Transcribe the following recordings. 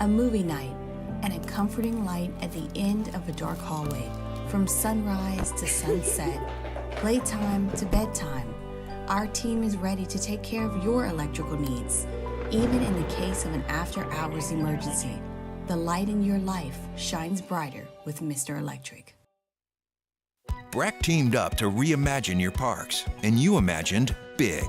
a movie night, and a comforting light at the end of a dark hallway. From sunrise to sunset, playtime to bedtime, our team is ready to take care of your electrical needs. Even in the case of an after-hours emergency, the light in your life shines brighter with Mr. Electric. BRAC teamed up to reimagine your parks, and you imagined big.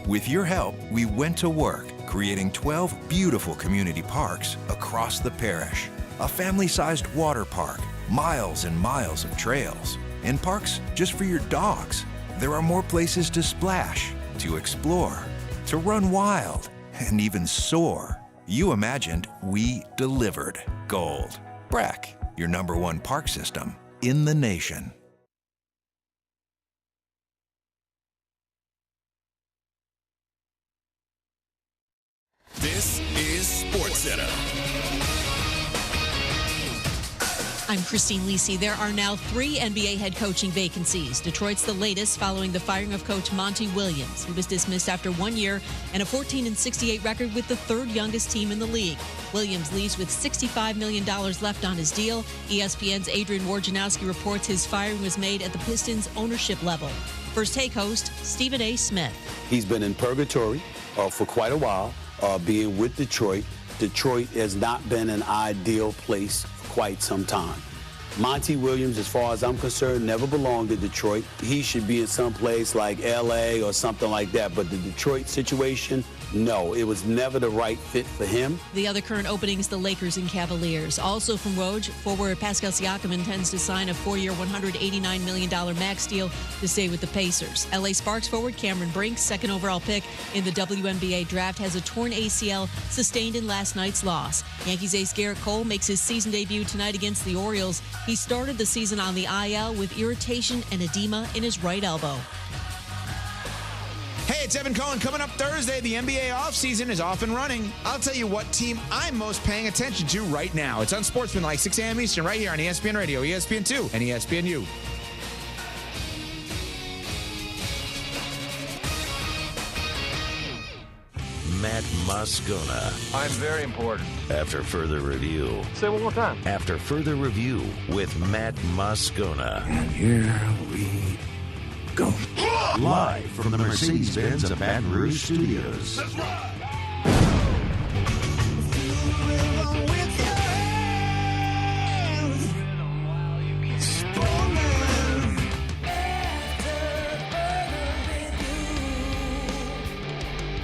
With your help, we went to work, creating 12 beautiful community parks across the parish. A family-sized water park, miles and miles of trails, and parks just for your dogs. There are more places to splash, to explore, to run wild, and even soar. You imagined, we delivered. Gold. BRAC, your #1 park system in the nation. This is SportsCenter. I'm Christine Lisi. There are now 3 NBA head coaching vacancies. Detroit's the latest following the firing of coach Monty Williams. He was dismissed after 1 year and a 14-68 record with the 3rd youngest team in the league. Williams leaves with $65 million left on his deal. ESPN's Adrian Wojnarowski reports his firing was made at the Pistons' ownership level. First Take host Stephen A. Smith. He's been in purgatory for quite a while, being with Detroit. Detroit has not been an ideal place for quite some time. Monty Williams, as far as I'm concerned, never belonged to Detroit. He should be in some place like L.A. or something like that. But the Detroit situation, no, it was never the right fit for him. The other current openings, the Lakers and Cavaliers. Also from Woj, forward Pascal Siakam intends to sign a 4-year, $189 million max deal to stay with the Pacers. L.A. Sparks forward Cameron Brink, 2nd overall pick in the WNBA draft, has a torn ACL sustained in last night's loss. Yankees ace Garrett Cole makes his season debut tonight against the Orioles. He started the season on the IL with irritation and edema in his right elbow. Hey, it's Evan Cohen. Coming up Thursday, the NBA offseason is off and running. I'll tell you what team I'm most paying attention to right now. It's on Sportsman, 6 a.m. Eastern, right here on ESPN Radio, ESPN2, and ESPNU. Matt Moscona. I'm very important. After further review. Say it one more time. After further review with Matt Moscona. And here we go. Live from the Mercedes-Benz of Baton Rouge Studios. That's right.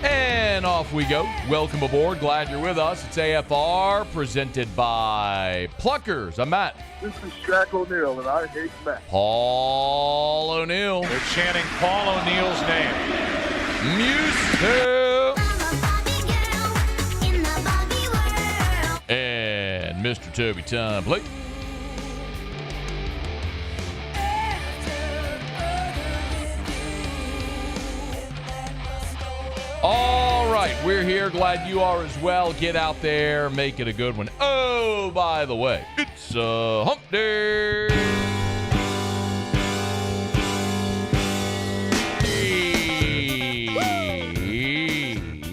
And off we go. Welcome aboard. Glad you're with us. It's AFR presented by Pluckers. I'm Matt. This is Shaq O'Neal, and I hate Matt. Paul O'Neal. They're chanting Paul O'Neal's name. Music. And Mr. Toby Tompley. All right, we're here. Glad you are as well. Get out there, make it a good one. Oh, by the way, it's hump day.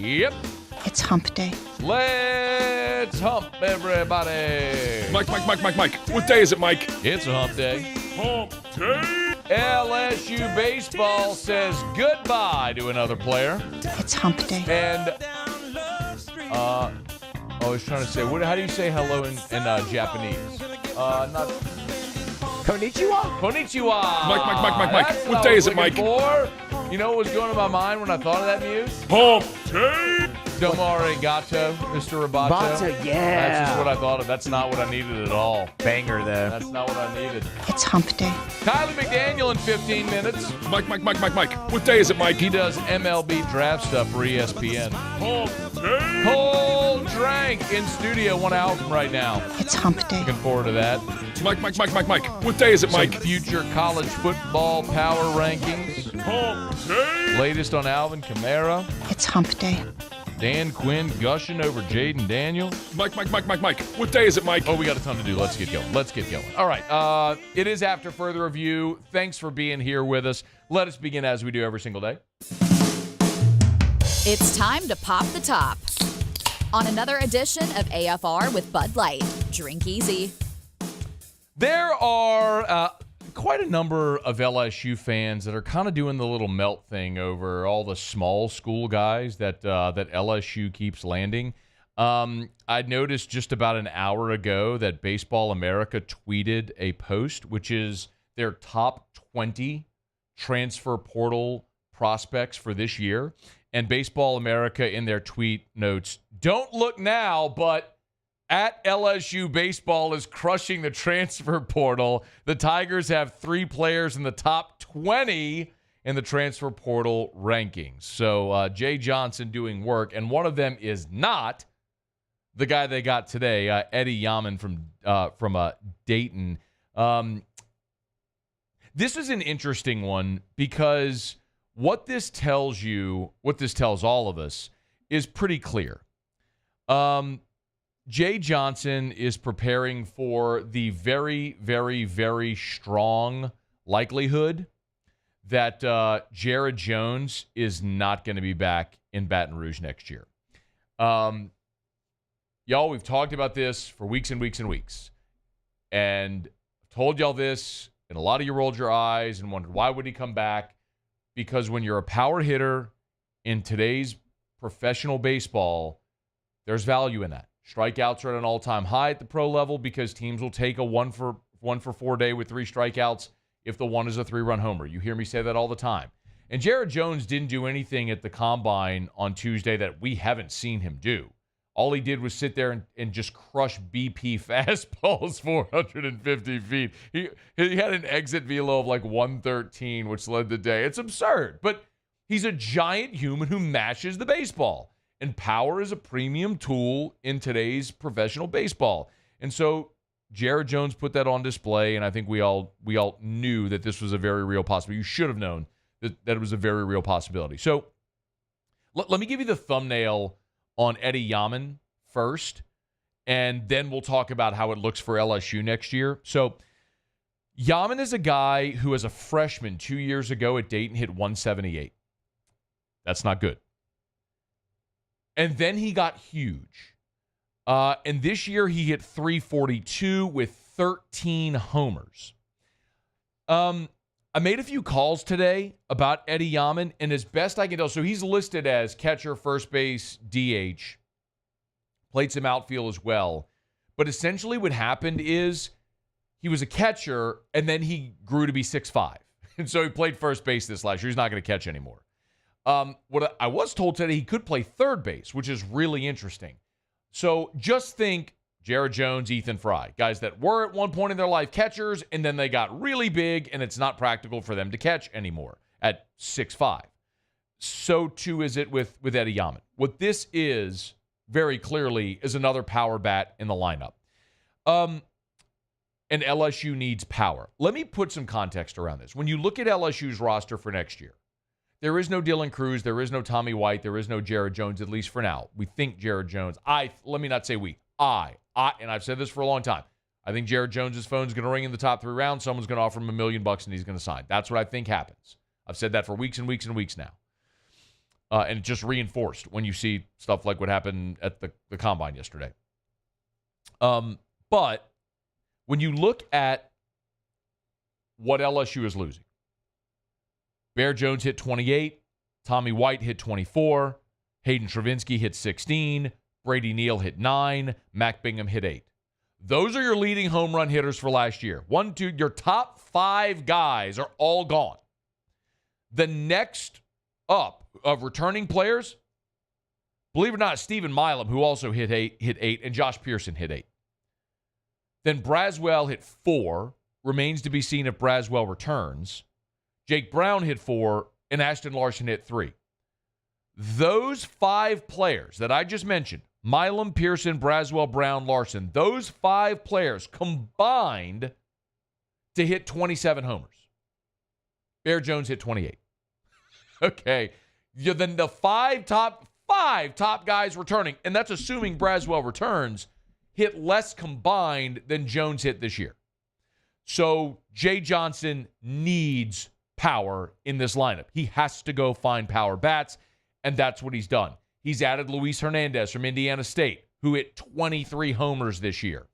Yep. It's hump day. Let's hump, everybody. Mike. What day is it, Mike? It's a hump day. Hump day. LSU baseball says goodbye to another player. It's hump day. And I was trying to say, how do you say hello in Japanese? Not Konnichiwa. Konnichiwa. Mike. What day is it, Mike? You know what was going to my mind when I thought of that news? Hump day. Domo arigato, Mr. Roboto. Bata, yeah. That's just what I thought of. That's not what I needed at all. Banger, though. That's not what I needed. It's hump day. Kylie McDaniel in 15 minutes. Mike. What day is it, Mike? He does MLB draft stuff for ESPN. Hump day. Cole Drank in studio, 1 hour from right now. It's hump day. Looking forward to that. Mike. What day is it, Mike? Some future college football power rankings. Hump day. Latest on Alvin, Kamara. It's hump day. Dan Quinn gushing over Jaden Daniels. Mike. What day is it, Mike? Oh, we got a ton to do. Let's get going. All right. It is after further review. Thanks for being here with us. Let us begin as we do every single day. It's time to pop the top. on another edition of AFR with Bud Light. Drink easy. There are quite a number of LSU fans that are kind of doing the little melt thing over all the small school guys that LSU keeps landing. I noticed just about an hour ago that Baseball America tweeted a post, which is their top 20 transfer portal prospects for this year. And Baseball America in their tweet notes, don't look now, but at LSU baseball is crushing the transfer portal. The Tigers have 3 players in the top 20 in the transfer portal rankings. So Jay Johnson doing work, and one of them is not the guy they got today, Eddie Yamin from Dayton. This is an interesting one because what this tells all of us, is pretty clear. Jay Johnson is preparing for the very, very, very strong likelihood that Jared Jones is not going to be back in Baton Rouge next year. Y'all, we've talked about this for weeks and weeks and weeks. And I've told y'all this, and a lot of you rolled your eyes and wondered, why would he come back? Because when you're a power hitter in today's professional baseball, there's value in that. Strikeouts are at an all-time high at the pro level because teams will take a 1 for 4 day with 3 strikeouts if the one is a 3-run homer. You hear me say that all the time. And Jared Jones didn't do anything at the Combine on Tuesday that we haven't seen him do. All he did was sit there and just crush BP fastballs 450 feet. He had an exit velo of like 113, which led the day. It's absurd, but he's a giant human who mashes the baseball. And power is a premium tool in today's professional baseball. And so Jared Jones put that on display, and I think we all knew that this was a very real possibility. You should have known that it was a very real possibility. So let me give you the thumbnail on Eddie Yamin first, and then we'll talk about how it looks for LSU next year. So Yamin is a guy who, as a freshman 2 years ago at Dayton, hit 178. That's not good. And then he got huge. And this year he hit 342 with 13 homers. I made a few calls today about Eddie Yamin, and as best I can tell, so he's listed as catcher, first base, DH, played some outfield as well. But essentially what happened is he was a catcher, and then he grew to be 6'5". And so he played first base this last year. He's not going to catch anymore. What I was told today, he could play third base, which is really interesting. So just think Jared Jones, Ethan Fry, guys that were at one point in their life catchers, and then they got really big, and it's not practical for them to catch anymore at 6'5". So too is it with Eddie Yamin. What this is, very clearly, is another power bat in the lineup. And LSU needs power. Let me put some context around this. When you look at LSU's roster for next year, there is no Dylan Cruz, there is no Tommy White, there is no Jared Jones, at least for now. We think Jared Jones. Let me not say we. And I've said this for a long time. I think Jared Jones' phone's going to ring in the top 3 rounds. Someone's going to offer him $1 million and he's going to sign. That's what I think happens. I've said that for weeks and weeks and weeks now. And it's just reinforced when you see stuff like what happened at the Combine yesterday. But when you look at what LSU is losing, Bear Jones hit 28, Tommy White hit 24, Hayden Travinski hit 16, Brady Neal hit 9, Mac Bingham hit 8. Those are your leading home run hitters for last year. 1, 2, your top 5 guys are all gone. The next up of returning players, believe it or not, Stephen Milam, who also hit 8, and Josh Pearson hit 8. Then Braswell hit 4. Remains to be seen if Braswell returns. Jake Brown hit 4, and Ashton Larson hit 3. Those 5 players that I just mentioned, Milam, Pearson, Braswell, Brown, Larson, those 5 players combined to hit 27 homers. Bear Jones hit 28. Okay. Then the 5 top guys returning, and that's assuming Braswell returns, hit less combined than Jones hit this year. So Jay Johnson needs power in this lineup. He has to go find power bats, and that's what he's done. He's added Luis Hernandez from Indiana State, who hit 23 homers this year.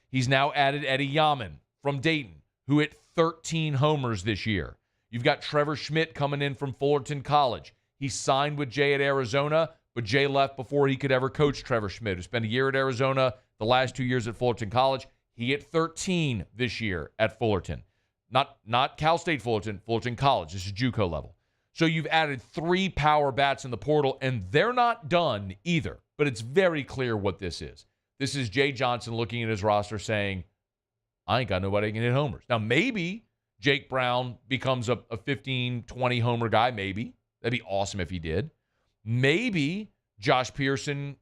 He's now added Eddie Yamin from Dayton, who hit 13 homers this year. You've got Trevor Schmidt coming in from Fullerton College. He signed with Jay at Arizona, but Jay left before he could ever coach Trevor Schmidt, who spent a year at Arizona, the last 2 years at Fullerton College. He hit 13 this year at Fullerton. Not Cal State Fullerton, Fullerton College. This is JUCO level. So you've added 3 power bats in the portal, and they're not done either. But it's very clear what this is. This is Jay Johnson looking at his roster saying, I ain't got nobody that can hit homers. Now, maybe Jake Brown becomes a 15, 20 homer guy. Maybe. That'd be awesome if he did. Maybe Josh Pearson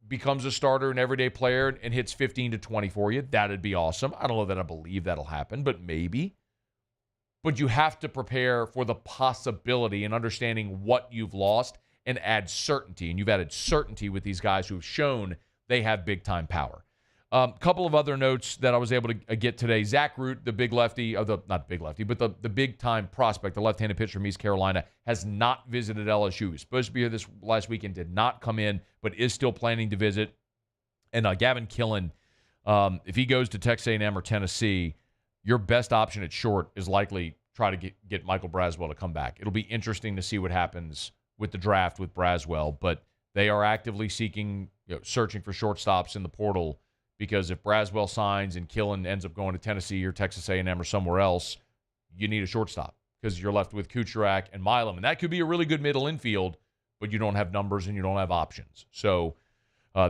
becomes a starter, an everyday player, and hits 15 to 20 for you. That'd be awesome. I don't know that I believe that'll happen, but maybe. But you have to prepare for the possibility and understanding what you've lost and add certainty. And you've added certainty with these guys who have shown they have big-time power. A couple of other notes that I was able to get today. Zach Root, the big lefty, not big lefty, but the big-time prospect, the left-handed pitcher from East Carolina, has not visited LSU. He was supposed to be here this last weekend, did not come in, but is still planning to visit. And Gavin Killen, if he goes to Texas A&M or Tennessee, your best option at short is likely try to get Michael Braswell to come back. It'll be interesting to see what happens with the draft with Braswell, but they are actively seeking, searching for shortstops in the portal, because if Braswell signs and Killen ends up going to Tennessee or Texas A&M or somewhere else, you need a shortstop because you're left with Kucherak and Milam. And that could be a really good middle infield, but you don't have numbers and you don't have options. So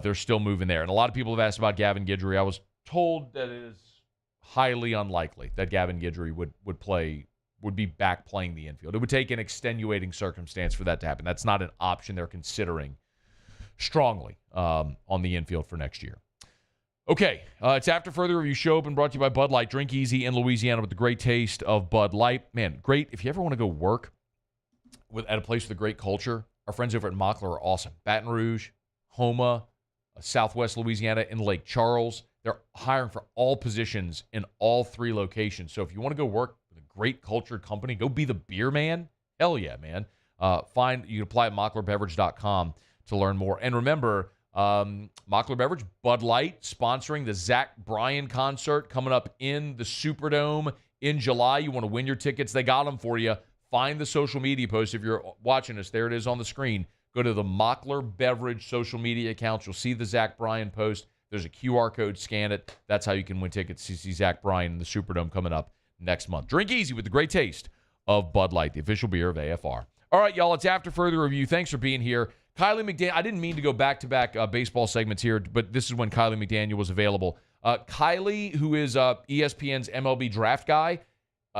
they're still moving there. And a lot of people have asked about Gavin Guidry. I was told that it is highly unlikely that Gavin Guidry would be back playing the infield. It would take an extenuating circumstance for that to happen. That's not an option they're considering strongly on the infield for next year. Okay, it's After Further Review Show Open, brought to you by Bud Light. Drink easy in Louisiana with the great taste of Bud Light. Man, great. If you ever want to go work at a place with a great culture, our friends over at Mockler are awesome. Baton Rouge, Houma, Southwest Louisiana, and Lake Charles. They're hiring for all positions in all 3 locations. So if you want to go work with a great cultured company, go be the beer man. Hell yeah, man. You can apply at mocklerbeverage.com to learn more. And remember, Mockler Beverage, Bud Light, sponsoring the Zach Bryan concert coming up in the Superdome in July. You want to win your tickets? They got them for you. Find the social media post. If you're watching us, there it is on the screen. Go to the Mockler Beverage social media accounts. You'll see the Zach Bryan post. There's a QR code. Scan it. That's how you can win tickets to see Zach Bryan in the Superdome coming up next month. Drink easy with the great taste of Bud Light, the official beer of AFR. All right, y'all, it's After Further Review. Thanks for being here. Kylie McDaniel, I didn't mean to go back-to-back baseball segments here, but this is when Kylie McDaniel was available. Kylie, who is ESPN's MLB draft guy,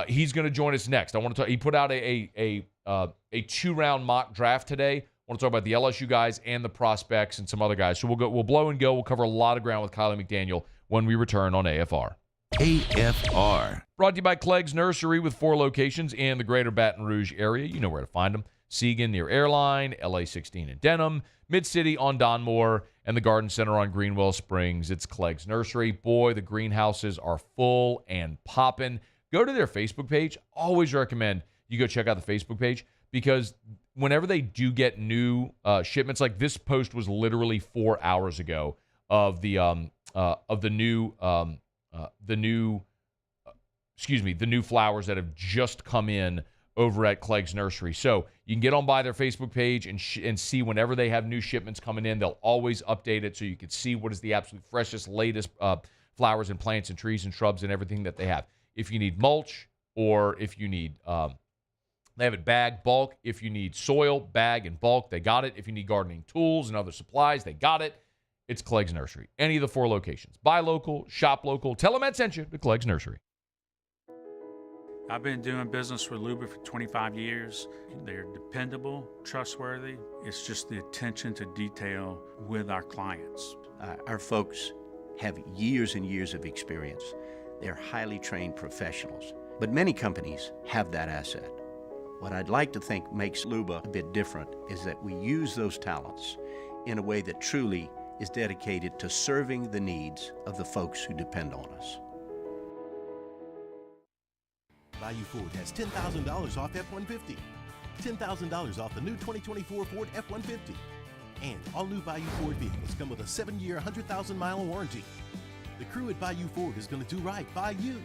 he's going to join us next. I want to talk. He put out a 2-round mock draft today. I want to talk about the LSU guys and the prospects and some other guys. So we'll blow and go. We'll cover a lot of ground with Kylie McDaniel when we return on AFR. AFR. Brought to you by Clegg's Nursery with 4 locations in the greater Baton Rouge area. You know where to find them. Seagan near Airline, LA 16 in Denham, Mid-City on Donmore, and the Garden Center on Greenwell Springs. It's Clegg's Nursery. Boy, the greenhouses are full and popping. Go to their Facebook page. Always recommend you go check out the Facebook page, because whenever they do get new shipments, like this post was literally 4 hours ago of the new flowers that have just come in over at Clegg's Nursery. So you can get on by their Facebook page and see whenever they have new shipments coming in. They'll always update it so you can see what is the absolute freshest, latest flowers and plants and trees and shrubs and everything that they have. If you need mulch, or if you need, they have it bag, bulk. If you need soil, bag, and bulk, they got it. If you need gardening tools and other supplies, they got it. It's Clegg's Nursery. Any of the 4 locations. Buy local, shop local. Tell them Ed sent you to Clegg's Nursery. I've been doing business with Luba for 25 years. They're dependable, trustworthy. It's just the attention to detail with our clients. Our folks have years and years of experience. They're highly trained professionals, but many companies have that asset. What I'd like to think makes Luba a bit different is that we use those talents in a way that truly is dedicated to serving the needs of the folks who depend on us. Value Ford has $10,000 off F-150. $10,000 off the new 2024 Ford F-150. And all new Bayou Ford vehicles come with a 7-year, 100,000-mile warranty. The crew at Bayou Ford is going to do right by you.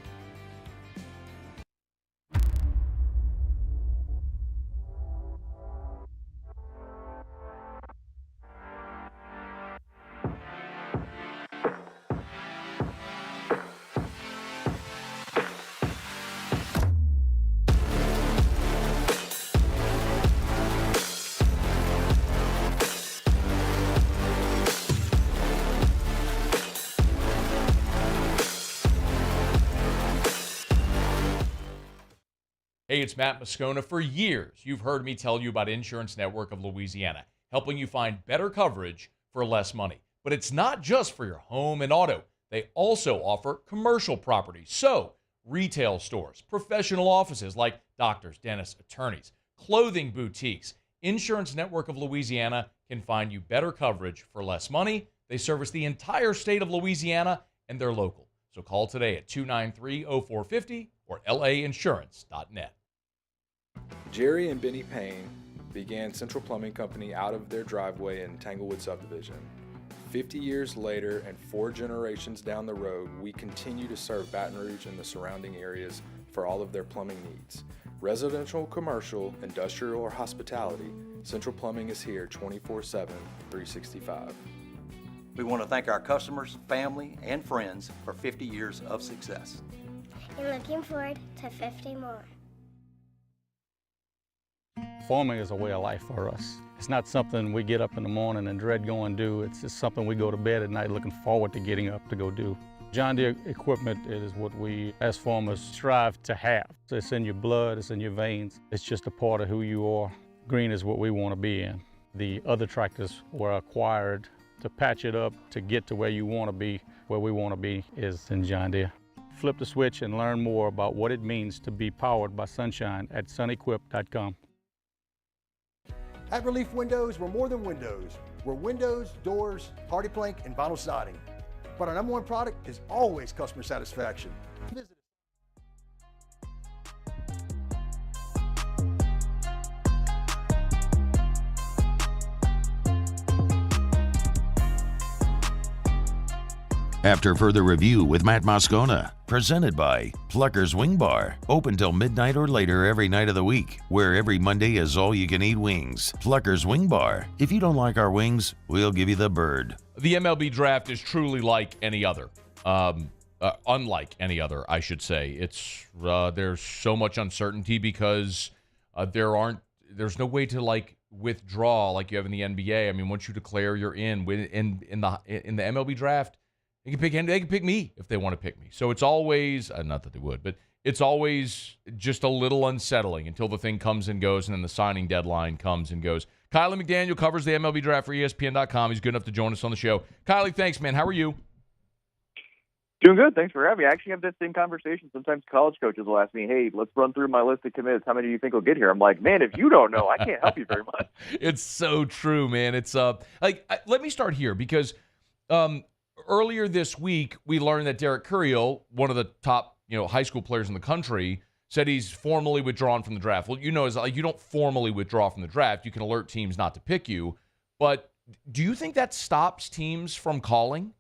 Hey, it's Matt Moscona. For years, you've heard me tell you about Insurance Network of Louisiana, helping you find better coverage for less money. But it's not just for your home and auto. They also offer commercial properties. So, retail stores, professional offices like doctors, dentists, attorneys, clothing boutiques. Insurance Network of Louisiana can find you better coverage for less money. They service the entire state of Louisiana, and they're local. So call today at 293-0450 or lainsurance.net. Jerry and Benny Payne began Central Plumbing Company out of their driveway in Tanglewood subdivision. 50 years later and 4 generations down the road, we continue to serve Baton Rouge and the surrounding areas for all of their plumbing needs. Residential, commercial, industrial, or hospitality, Central Plumbing is here 24/7, 365. We want to thank our customers, family, and friends for 50 years of success. And looking forward to 50 more. Farming is a way of life for us. It's not something we get up in the morning and dread going do. It's just something we go to bed at night looking forward to getting up to go do. John Deere equipment is what we as farmers strive to have. So it's in your blood, it's in your veins. It's just a part of who you are. Green is what we want to be in. The other tractors were acquired to patch it up to get to where you want to be. Where we want to be is in John Deere. Flip the switch and learn more about what it means to be powered by sunshine at sunequip.com. At Relief Windows, we're more than windows. We're windows, doors, hardy plank, and vinyl siding. But our #1 product is always customer satisfaction. Visit After further review with Matt Moscona, presented by Plucker's Wing Bar, open till midnight or later every night of the week, where every Monday is all-you-can-eat wings. Plucker's Wing Bar. If you don't like our wings, we'll give you the bird. The MLB draft is truly like any other. Unlike any other, I should say. It's there's so much uncertainty because there's no way to withdraw like you have in the NBA. I mean, once you declare you're in the MLB draft, they can pick me if they want to pick me. So it's always, not that they would, but it's always just a little unsettling until the thing comes and goes, and then the signing deadline comes and goes. Kylie McDaniel covers the MLB draft for ESPN.com. He's good enough to join us on the show. Kylie, thanks, man. How are you? Doing good. Thanks for having me. I actually have this same conversation. Sometimes college coaches will ask me, hey, let's run through my list of commits. How many do you think will get here? I'm like, man, if you don't know, I can't help you very much. It's so true, man. It's let me start here because earlier this week, we learned that Derek Curiel, one of the top high school players in the country, said he's formally withdrawn from the draft. Well, you don't formally withdraw from the draft. You can alert teams not to pick you. But do you think that stops teams from calling?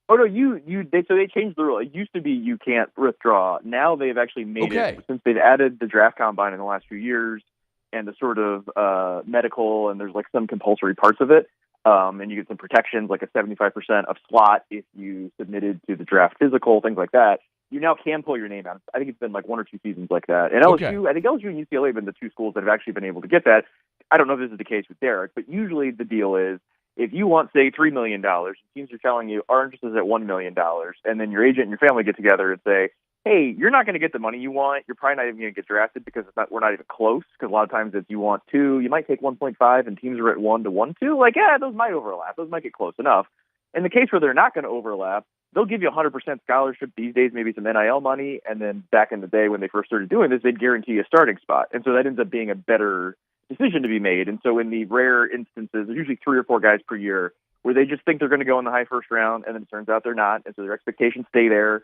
Oh, no, they changed the rule. It used to be you can't withdraw. Now they've actually made it, since they've added the draft combine in the last few years and the sort of medical, and there's some compulsory parts of it. And you get some protections, like a 75% of slot if you submitted to the draft physical, things like that. You now can pull your name out. I think it's been 1 or 2 seasons like that. And LSU, I think LSU and UCLA have been the 2 schools that have actually been able to get that. I don't know if this is the case with Derek, but usually the deal is if you want, say, $3 million, teams are telling you our interest is at $1 million, and then your agent and your family get together and say, hey, you're not going to get the money you want. You're probably not even going to get drafted because we're not even close. Because a lot of times if you want 2, you might take 1.5 and teams are at 1 to 1.2. Those might overlap. Those might get close enough. In the case where they're not going to overlap, they'll give you 100% scholarship these days, maybe some NIL money. And then back in the day when they first started doing this, they'd guarantee you a starting spot. And so that ends up being a better decision to be made. And so in the rare instances, there's usually 3 or 4 guys per year where they just think they're going to go in the high first round, and then it turns out they're not. And so their expectations stay there.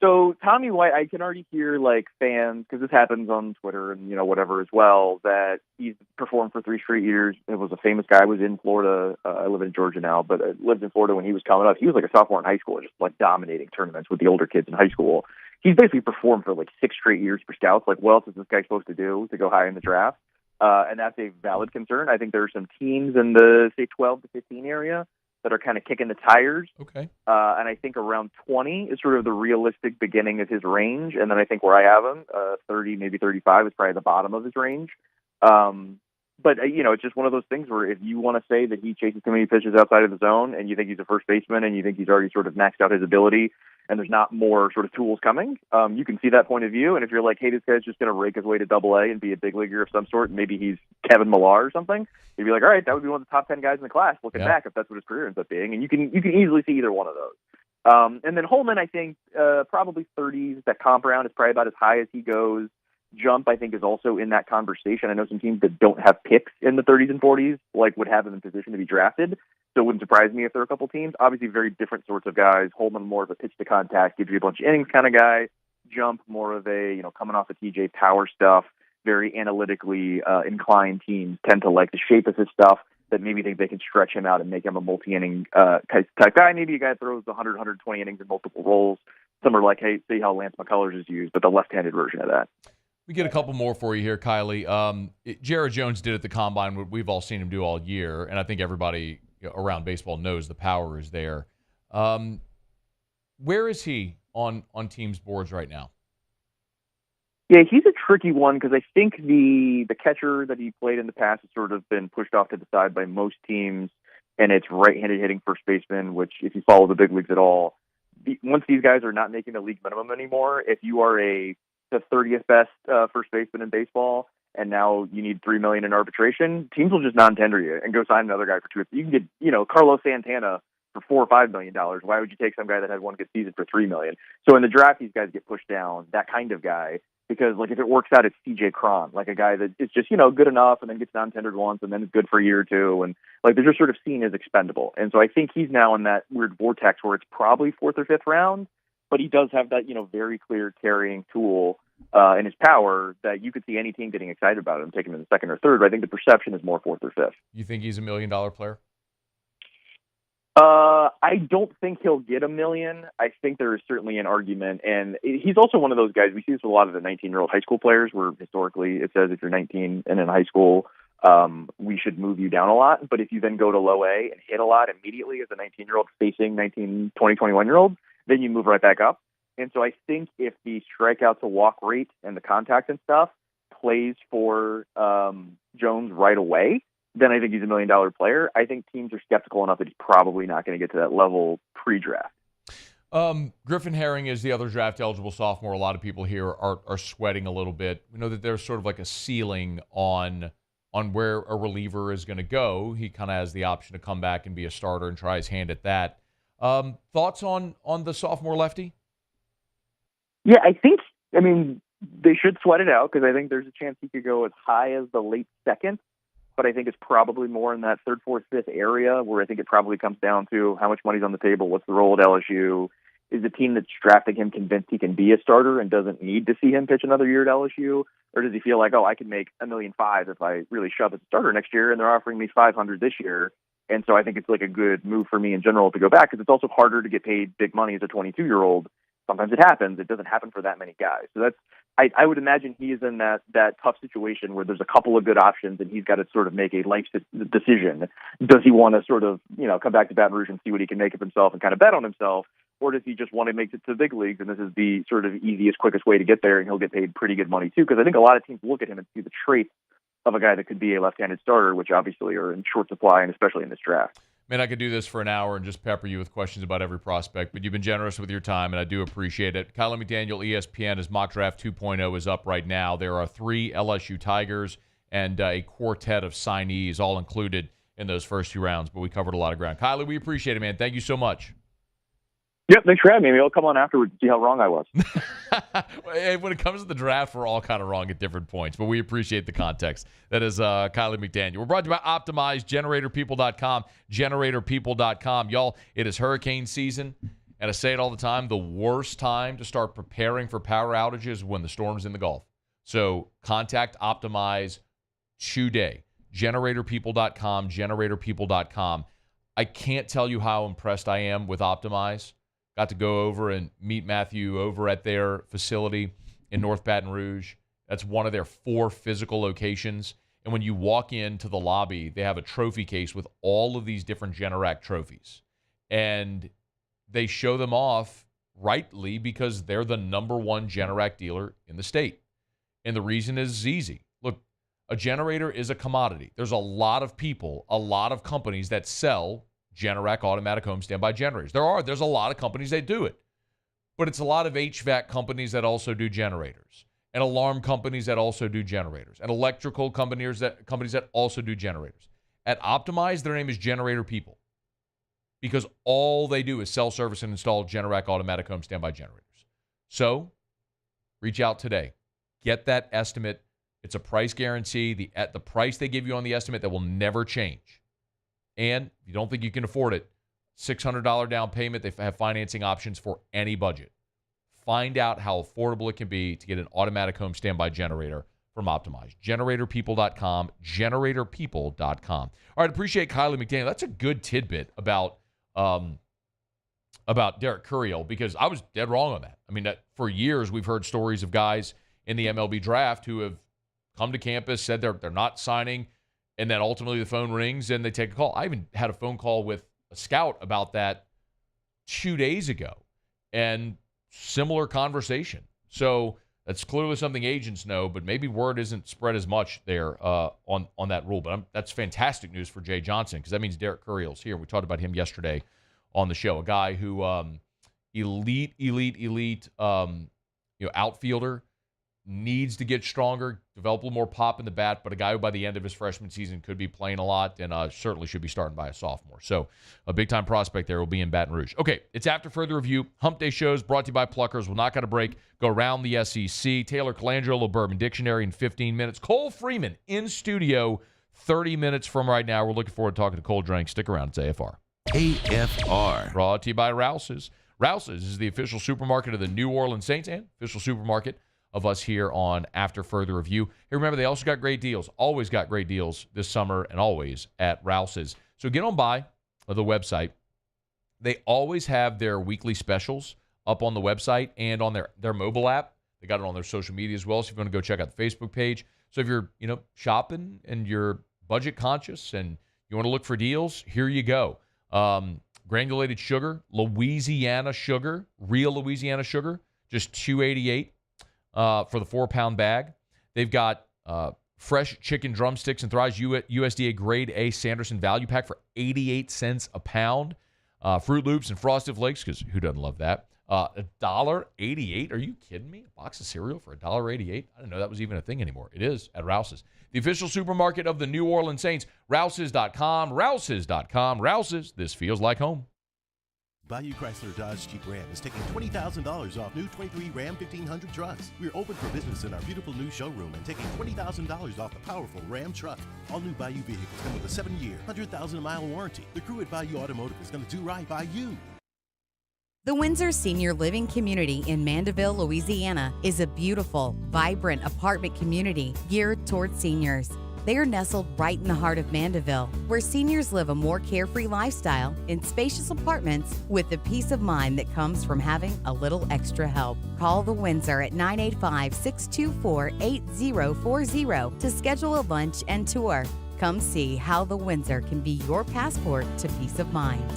So Tommy White, I can already hear like fans, because this happens on Twitter and whatever as well, that he's performed for 3 straight years. It was a famous guy. Was in Florida. I live in Georgia now, but I lived in Florida when he was coming up. He was like a sophomore in high school, just like dominating tournaments with the older kids in high school. He's basically performed for like 6 straight years for scouts. Like, what else is this guy supposed to do to go high in the draft? And that's a valid concern. I think there are some teams in the, say, 12 to 15 area that are kind of kicking the tires. Okay. And I think around 20 is sort of the realistic beginning of his range. And then I think where I have him, 30, maybe 35 is probably the bottom of his range. But, it's just one of those things where if you want to say that he chases too many pitches outside of the zone and you think he's a first baseman and you think he's already sort of maxed out his ability and there's not more sort of tools coming, you can see that point of view. And if you're like, hey, this guy's just going to rake his way to Double-A and be a big leaguer of some sort, and maybe he's Kevin Millar or something, you'd be like, all right, that would be one of the top 10 guys in the class looking back if that's what his career ends up being. And you can easily see either one of those. And then Holman, I think, probably 30s. That comp round is probably about as high as he goes. Jump, I think, is also in that conversation. I know some teams that don't have picks in the 30s and 40s, like would have him in position to be drafted. So it wouldn't surprise me if there are a couple teams. Obviously, very different sorts of guys. Holman, more of a pitch to contact, gives you a bunch of innings kind of guy. Jump, more of a, coming off of TJ power stuff, very analytically inclined teams tend to like the shape of his stuff, that maybe think they can stretch him out and make him a multi-inning type guy. Maybe a guy that throws 100, 120 innings in multiple roles. Some are like, hey, see how Lance McCullers is used, but the left-handed version of that. We get a couple more for you here, Kylie. Jared Jones did at the Combine what we've all seen him do all year, and I think everybody around baseball knows the power is there. Where is he on teams' boards right now? Yeah, he's a tricky one because I think the catcher that he played in the past has sort of been pushed off to the side by most teams, and it's right-handed hitting first baseman, which if you follow the big leagues at all, once these guys are not making the league minimum anymore, if you are the 30th best first baseman in baseball, and now you need $3 million in arbitration, teams will just non-tender you and go sign another guy for $2. You can get, Carlos Santana for $4 or $5 million. Why would you take some guy that had one good season for $3 million? So in the draft, these guys get pushed down. That kind of guy, because like if it works out, it's CJ Cron, like a guy that is just good enough and then gets non-tendered once and then is good for a year or two, and like they're just sort of seen as expendable. And so I think he's now in that weird vortex where it's probably 4th or 5th round. But he does have that, very clear carrying tool in his power that you could see any team getting excited about him, taking him in the 2nd or 3rd. But I think the perception is more 4th or 5th. You think he's $1 million player? I don't think he'll get $1 million. I think there is certainly an argument. And he's also one of those guys, we see this with a lot of the 19-year-old high school players, where historically it says if you're 19 and in high school, we should move you down a lot. But if you then go to low A and hit a lot immediately as a 19-year-old facing 19, 20, 21-year-olds, then you move right back up. And so I think if the strikeout to walk rate and the contact and stuff plays for Jones right away, then I think he's $1 million player. I think teams are skeptical enough that he's probably not going to get to that level pre-draft. Griffin Herring is the other draft-eligible sophomore. A lot of people here are sweating a little bit. We know that there's sort of like a ceiling on where a reliever is going to go. He kind of has the option to come back and be a starter and try his hand at that. Thoughts on the sophomore lefty? Yeah, they should sweat it out because I think there's a chance he could go as high as the late 2nd, but I think it's probably more in that 3rd, 4th, 5th area where I think it probably comes down to how much money's on the table, what's the role at LSU, is the team that's drafting him convinced he can be a starter and doesn't need to see him pitch another year at LSU, or does he feel like, I can make $1.5 million if I really shove as a starter next year and they're offering me $500 this year. And so I think it's like a good move for me in general to go back because it's also harder to get paid big money as a 22-year-old. Sometimes it happens. It doesn't happen for that many guys. So I would imagine he is in that tough situation where there's a couple of good options and he's got to sort of make a life decision. Does he want to sort of, come back to Baton Rouge and see what he can make of himself and kind of bet on himself? Or does he just want to make it to the big leagues and this is the sort of easiest, quickest way to get there and he'll get paid pretty good money too? Because I think a lot of teams look at him and see the traits of a guy that could be a left-handed starter, which obviously are in short supply and especially in this draft. Man, I could do this for an hour and just pepper you with questions about every prospect, but you've been generous with your time, and I do appreciate it. Kylie McDaniel, ESPN, his Mock Draft 2.0 is up right now. There are 3 LSU Tigers and a quartet of signees all included in those first 2 rounds, but we covered a lot of ground. Kylie, we appreciate it, man. Thank you so much. Yep, thanks for having me. Maybe I'll come on afterwards and see how wrong I was. When it comes to the draft, we're all kind of wrong at different points, but we appreciate the context. That is Kylie McDaniel. We're brought to you by Optimize, GeneratorPeople.com, GeneratorPeople.com. Y'all, it is hurricane season, And I say it all the time, the worst time to start preparing for power outages is when the storm's in the Gulf. So contact Optimize today. GeneratorPeople.com, GeneratorPeople.com. I can't tell you how impressed I am with Optimize. Got to go over and meet Matthew over at their facility in North Baton Rouge. That's one of their 4 physical locations. And when you walk into the lobby, they have a trophy case with all of these different Generac trophies. And they show them off rightly because they're the #1 Generac dealer in the state. And the reason is easy. Look, a generator is a commodity. There's a lot of people, a lot of companies that sell Generac automatic home standby generators. There's a lot of companies that do it. But it's a lot of HVAC companies that also do generators, and alarm companies that also do generators, and electrical companies that also do generators. At Optimize, their name is Generator People, because all they do is sell, service, and install Generac automatic home standby generators. So reach out today. Get that estimate. It's a price guarantee. At the price they give you on the estimate, that will never change. And if you don't think you can afford it, $600 down payment. They have financing options for any budget. Find out how affordable it can be to get an automatic home standby generator from Optimize. GeneratorPeople.com, GeneratorPeople.com. All right, appreciate Kylie McDaniel. That's a good tidbit about Derek Curiel, because I was dead wrong on that. I mean, for years we've heard stories of guys in the MLB draft who have come to campus, said they're not signing, and then ultimately the phone rings and they take a call. I even had a phone call with a scout about that 2 days ago, and similar conversation. So that's clearly something agents know, but maybe word isn't spread as much there on that rule. But that's fantastic news for Jay Johnson, because that means Derek Curiel's here. We talked about him yesterday on the show, a guy who elite outfielder, needs to get stronger, develop a little more pop in the bat, but a guy who by the end of his freshman season could be playing a lot and certainly should be starting by a sophomore. So a big-time prospect there will be in Baton Rouge. Okay, it's After Further Review. Hump Day shows brought to you by Pluckers. We'll not got a break. Go around the SEC. Taylor Calandro, Bourbon Dictionary in 15 minutes. Cole Freeman in studio 30 minutes from right now. We're looking forward to talking to Cole Drank. Stick around. It's AFR. AFR. Brought to you by Rouse's. Rouse's is the official supermarket of the New Orleans Saints and official supermarket of us here on After Further Review. Hey, remember, they also got great deals, always got great deals this summer and always at Rouse's. So get on by the website. They always have their weekly specials up on the website and on their mobile app. They got it on their social media as well, so if you want to go check out the Facebook page. So if you're shopping and you're budget conscious and you want to look for deals, here you go. Granulated sugar, Louisiana sugar, real Louisiana sugar, just $2.88. For the 4-pound bag. They've got fresh chicken drumsticks and thighs, USDA Grade A Sanderson Value Pack for 88 cents a pound. Fruit Loops and Frosted Flakes, because who doesn't love that? $1.88. Are you kidding me? A box of cereal for $1.88? I didn't know that was even a thing anymore. It is at Rouse's. The official supermarket of the New Orleans Saints. Rouse's.com. Rouse's.com. Rouse's. This feels like home. Bayou Chrysler Dodge Jeep Ram is taking $20,000 off new 23 Ram 1500 trucks. We're open for business in our beautiful new showroom and taking $20,000 off the powerful Ram truck. All new Bayou vehicles come with a 7-year, 100,000-mile warranty. The crew at Bayou Automotive is going to do right by you. The Windsor Senior Living Community in Mandeville, Louisiana is a beautiful, vibrant apartment community geared towards seniors. They are nestled right in the heart of Mandeville, where seniors live a more carefree lifestyle in spacious apartments with the peace of mind that comes from having a little extra help. Call the Windsor at 985-624-8040 to schedule a lunch and tour. Come see how the Windsor can be your passport to peace of mind.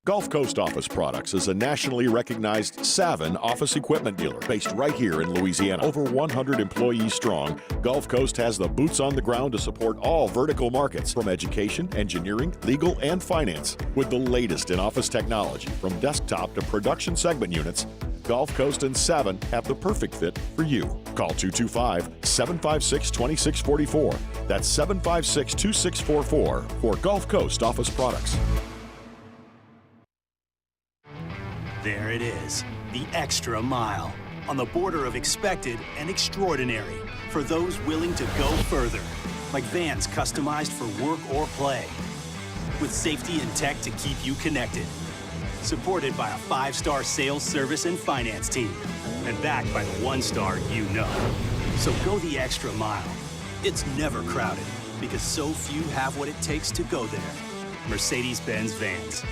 Gulf Coast Office Products is a nationally recognized Savin office equipment dealer based right here in Louisiana. Over 100 employees strong, Gulf Coast has the boots on the ground to support all vertical markets, from education, engineering, legal, and finance. With the latest in office technology, from desktop to production segment units, Gulf Coast and Savin have the perfect fit for you. Call 225-756-2644. That's 756-2644 for Gulf Coast Office Products. There it is, the extra mile, on the border of expected and extraordinary, for those willing to go further, like vans customized for work or play. with safety and tech to keep you connected. Supported by a 5-star sales, service, and finance team. And backed by the 1-star you know. So go the extra mile. It's never crowded because so few have what it takes to go there. Mercedes-Benz Vans.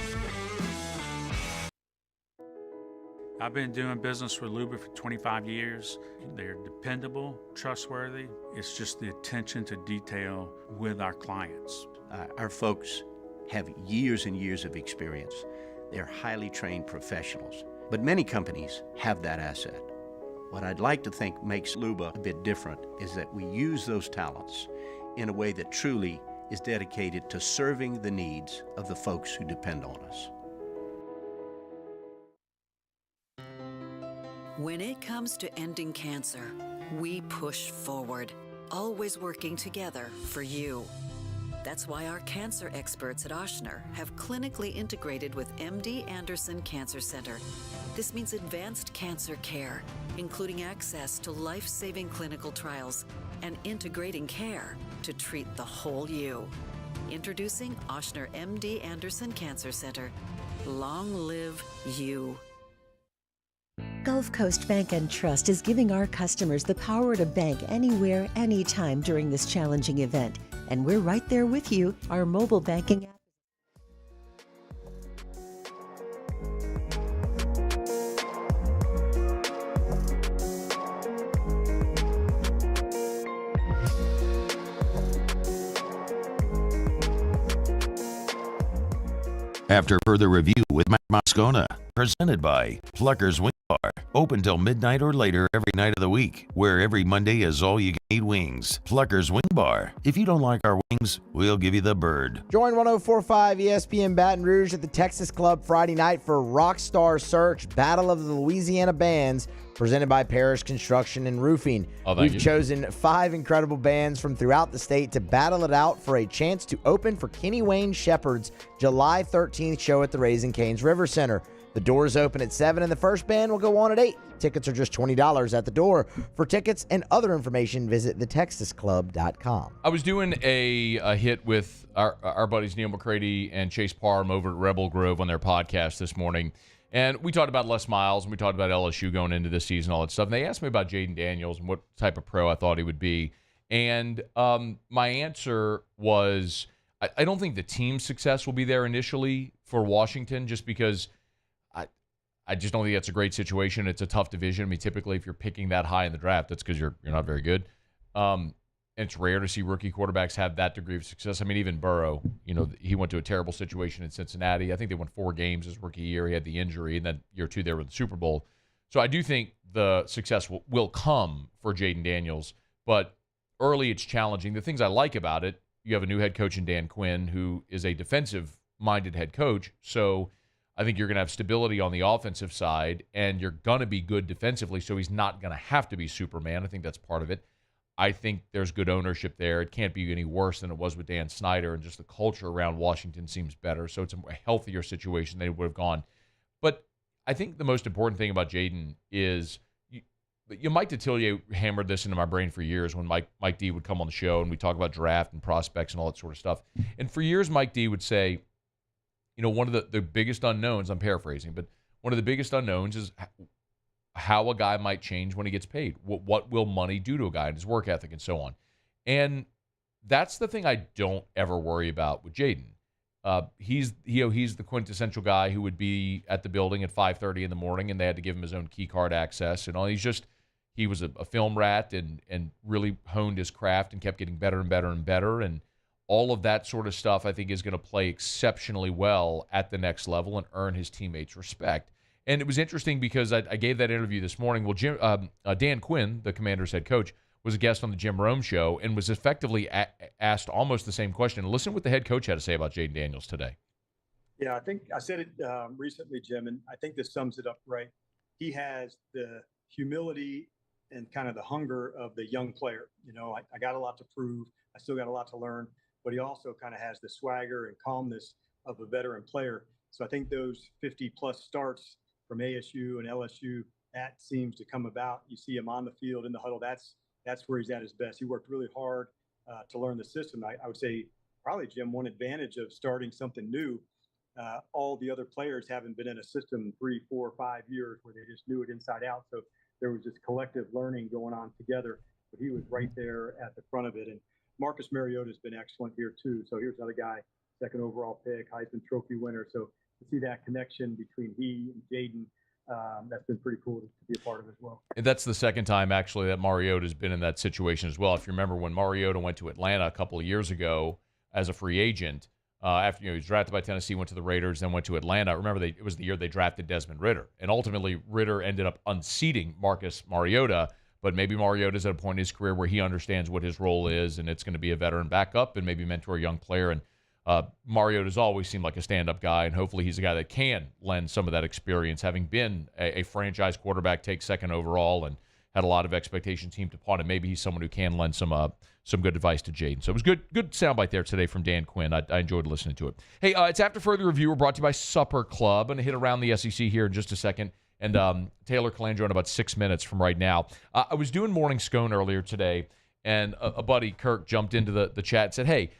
I've been doing business with Luba for 25 years. They're dependable, trustworthy. It's just the attention to detail with our clients. Our folks have years and years of experience. They're highly trained professionals, but many companies have that asset. What I'd like to think makes Luba a bit different is that we use those talents in a way that truly is dedicated to serving the needs of the folks who depend on us. When it comes to ending cancer, we push forward, always working together for you. That's why our cancer experts at Ochsner have clinically integrated with MD Anderson Cancer Center. This means advanced cancer care, including access to life-saving clinical trials and integrating care to treat the whole you. Introducing Ochsner MD Anderson Cancer Center. Long live you. Gulf Coast Bank and Trust is giving our customers the power to bank anywhere, anytime during this challenging event. And we're right there with you. Our mobile banking app. After further review with Matt Moscona, presented by Plucker's Wing Bar, open till midnight or later every night of the week, where every Monday is all you can eat wings. Plucker's Wing Bar. If you don't like our wings, we'll give you the bird. Join 104.5 ESPN Baton Rouge at the Texas Club Friday night for Rockstar Search Battle of the Louisiana Bands, presented by Parrish Construction and Roofing. We've chosen 5 incredible bands from throughout the state to battle it out for a chance to open for Kenny Wayne Shepherd's July 13th show at the Raising Cane's River Center. The doors open at 7 and the first band will go on at 8. Tickets are just $20 at the door. For tickets and other information, visit thetexasclub.com. I was doing a hit with our buddies Neil McCready and Chase Parham over at Rebel Grove on their podcast this morning. And we talked about Les Miles, and we talked about LSU going into this season, all that stuff. And they asked me about Jaden Daniels and what type of pro I thought he would be. And my answer was, I don't think the team's success will be there initially for Washington, just because I just don't think that's a great situation. It's a tough division. I mean, typically, if you're picking that high in the draft, that's because you're not very good. And it's rare to see rookie quarterbacks have that degree of success. I mean, even Burrow, he went to a terrible situation in Cincinnati. I think they won 4 games his rookie year. He had the injury, and then year 2 they were in the Super Bowl. So I do think the success will come for Jaden Daniels, but early it's challenging. The things I like about it, you have a new head coach in Dan Quinn, who is a defensive-minded head coach, so I think you're going to have stability on the offensive side, and you're going to be good defensively, so he's not going to have to be Superman. I think that's part of it. I think there's good ownership there. It can't be any worse than it was with Dan Snyder, and just the culture around Washington seems better, so it's a healthier situation than it would have gone. But I think the most important thing about Jaden is Mike Detillier hammered this into my brain for years when Mike D would come on the show, and we talk about draft and prospects and all that sort of stuff. And for years, Mike D would say, one of the biggest unknowns, I'm paraphrasing, but one of the biggest unknowns is how a guy might change when he gets paid. What will money do to a guy and his work ethic and so on? And that's the thing I don't ever worry about with Jaden. He's the quintessential guy who would be at the building at 5:30 in the morning, and they had to give him his own key card access. And all he was a film rat and really honed his craft and kept getting better and better and better. And all of that sort of stuff, I think, is going to play exceptionally well at the next level and earn his teammates' respect. And it was interesting because I gave that interview this morning. Well, Dan Quinn, the Commanders' head coach, was a guest on the Jim Rome show and was effectively asked almost the same question. Listen to what the head coach had to say about Jaden Daniels today. Yeah, I think I said it recently, Jim, and I think this sums it up right. He has the humility and kind of the hunger of the young player. I got a lot to prove. I still got a lot to learn. But he also kind of has the swagger and calmness of a veteran player. So I think those 50-plus starts from ASU and LSU, that seems to come about. You see him on the field, in the huddle. That's where he's at his best. He worked really hard to learn the system. I would say probably, Jim, one advantage of starting something new. All the other players haven't been in a system 3, 4, 5 years where they just knew it inside out. So there was this collective learning going on together. But he was right there at the front of it. And Marcus Mariota's been excellent here too. So here's another guy, second overall pick, Heisman Trophy winner. So to see that connection between he and Jaden, that's been pretty cool to be a part of as well. And that's the second time, actually, that Mariota's been in that situation as well. If you remember when Mariota went to Atlanta a couple of years ago as a free agent, after he was drafted by Tennessee, went to the Raiders, then went to Atlanta. Remember, it was the year they drafted Desmond Ridder. And ultimately, Ridder ended up unseating Marcus Mariota. But maybe Mariota's at a point in his career where he understands what his role is, and it's going to be a veteran backup and maybe mentor a young player. And Mariota's always seemed like a stand-up guy, and hopefully he's a guy that can lend some of that experience, having been a franchise quarterback, take second overall, and had a lot of expectations heaped upon him. Maybe he's someone who can lend some good advice to Jaden. So it was good soundbite there today from Dan Quinn. I enjoyed listening to it. Hey, it's After Further Review. We're brought to you by Supper Club. I'm going to hit around the SEC here in just a second. And Taylor Calandro in about 6 minutes from right now. I was doing Morning Scone earlier today, and a buddy, Kirk, jumped into the chat and said, hey,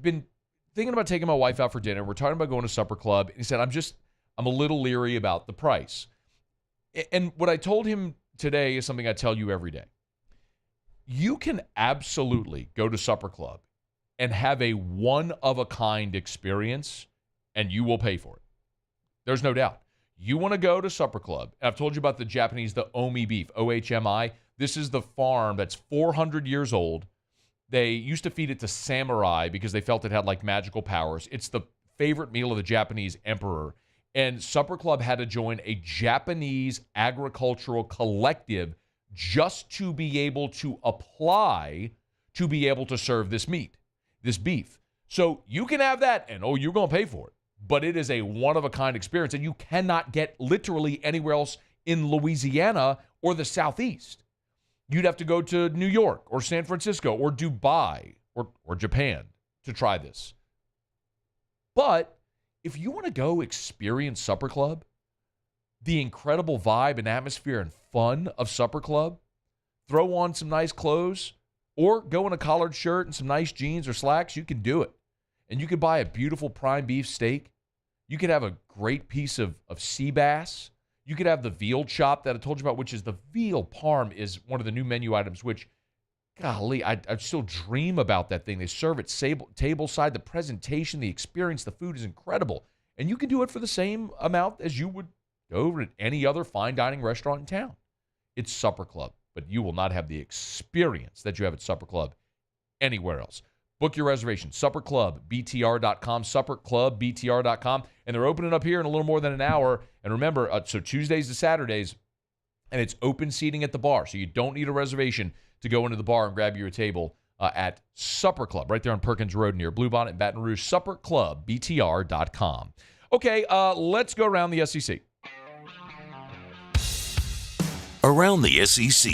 been thinking about taking my wife out for dinner. We're talking about going to Supper Club. And he said, I'm a little leery about the price. And what I told him today is something I tell you every day. You can absolutely go to Supper Club and have a one-of-a-kind experience, and you will pay for it. There's no doubt. You want to go to Supper Club. I've told you about the Japanese, the Omi beef, OHMI. This is the farm that's 400 years old. They used to feed it to samurai because they felt it had like magical powers. It's the favorite meal of the Japanese emperor. And Supper Club had to join a Japanese agricultural collective just to be able to apply to be able to serve this meat, this beef. So you can have that, and you're going to pay for it. But it is a one-of-a-kind experience, and you cannot get literally anywhere else in Louisiana or the Southeast. You'd have to go to New York or San Francisco or Dubai or Japan to try this. But if you want to go experience Supper Club, the incredible vibe and atmosphere and fun of Supper Club, throw on some nice clothes, or go in a collared shirt and some nice jeans or slacks, you can do it. And you could buy a beautiful prime beef steak. You could have a great piece of sea bass. You could have the veal chop that I told you about, which is the veal parm is one of the new menu items, which, golly, I still dream about that thing. They serve it tableside. The presentation, the experience, the food is incredible. And you can do it for the same amount as you would go over to any other fine dining restaurant in town. It's Supper Club, but you will not have the experience that you have at Supper Club anywhere else. Book your reservation, supperclubbtr.com, supperclubbtr.com, and they're opening up here in a little more than an hour. And remember, so Tuesdays to Saturdays, and it's open seating at the bar, so you don't need a reservation to go into the bar and grab you a table at Supper Club, right there on Perkins Road near Bluebonnet and Baton Rouge, supperclubbtr.com. Okay, let's go around the SEC. Around the SEC,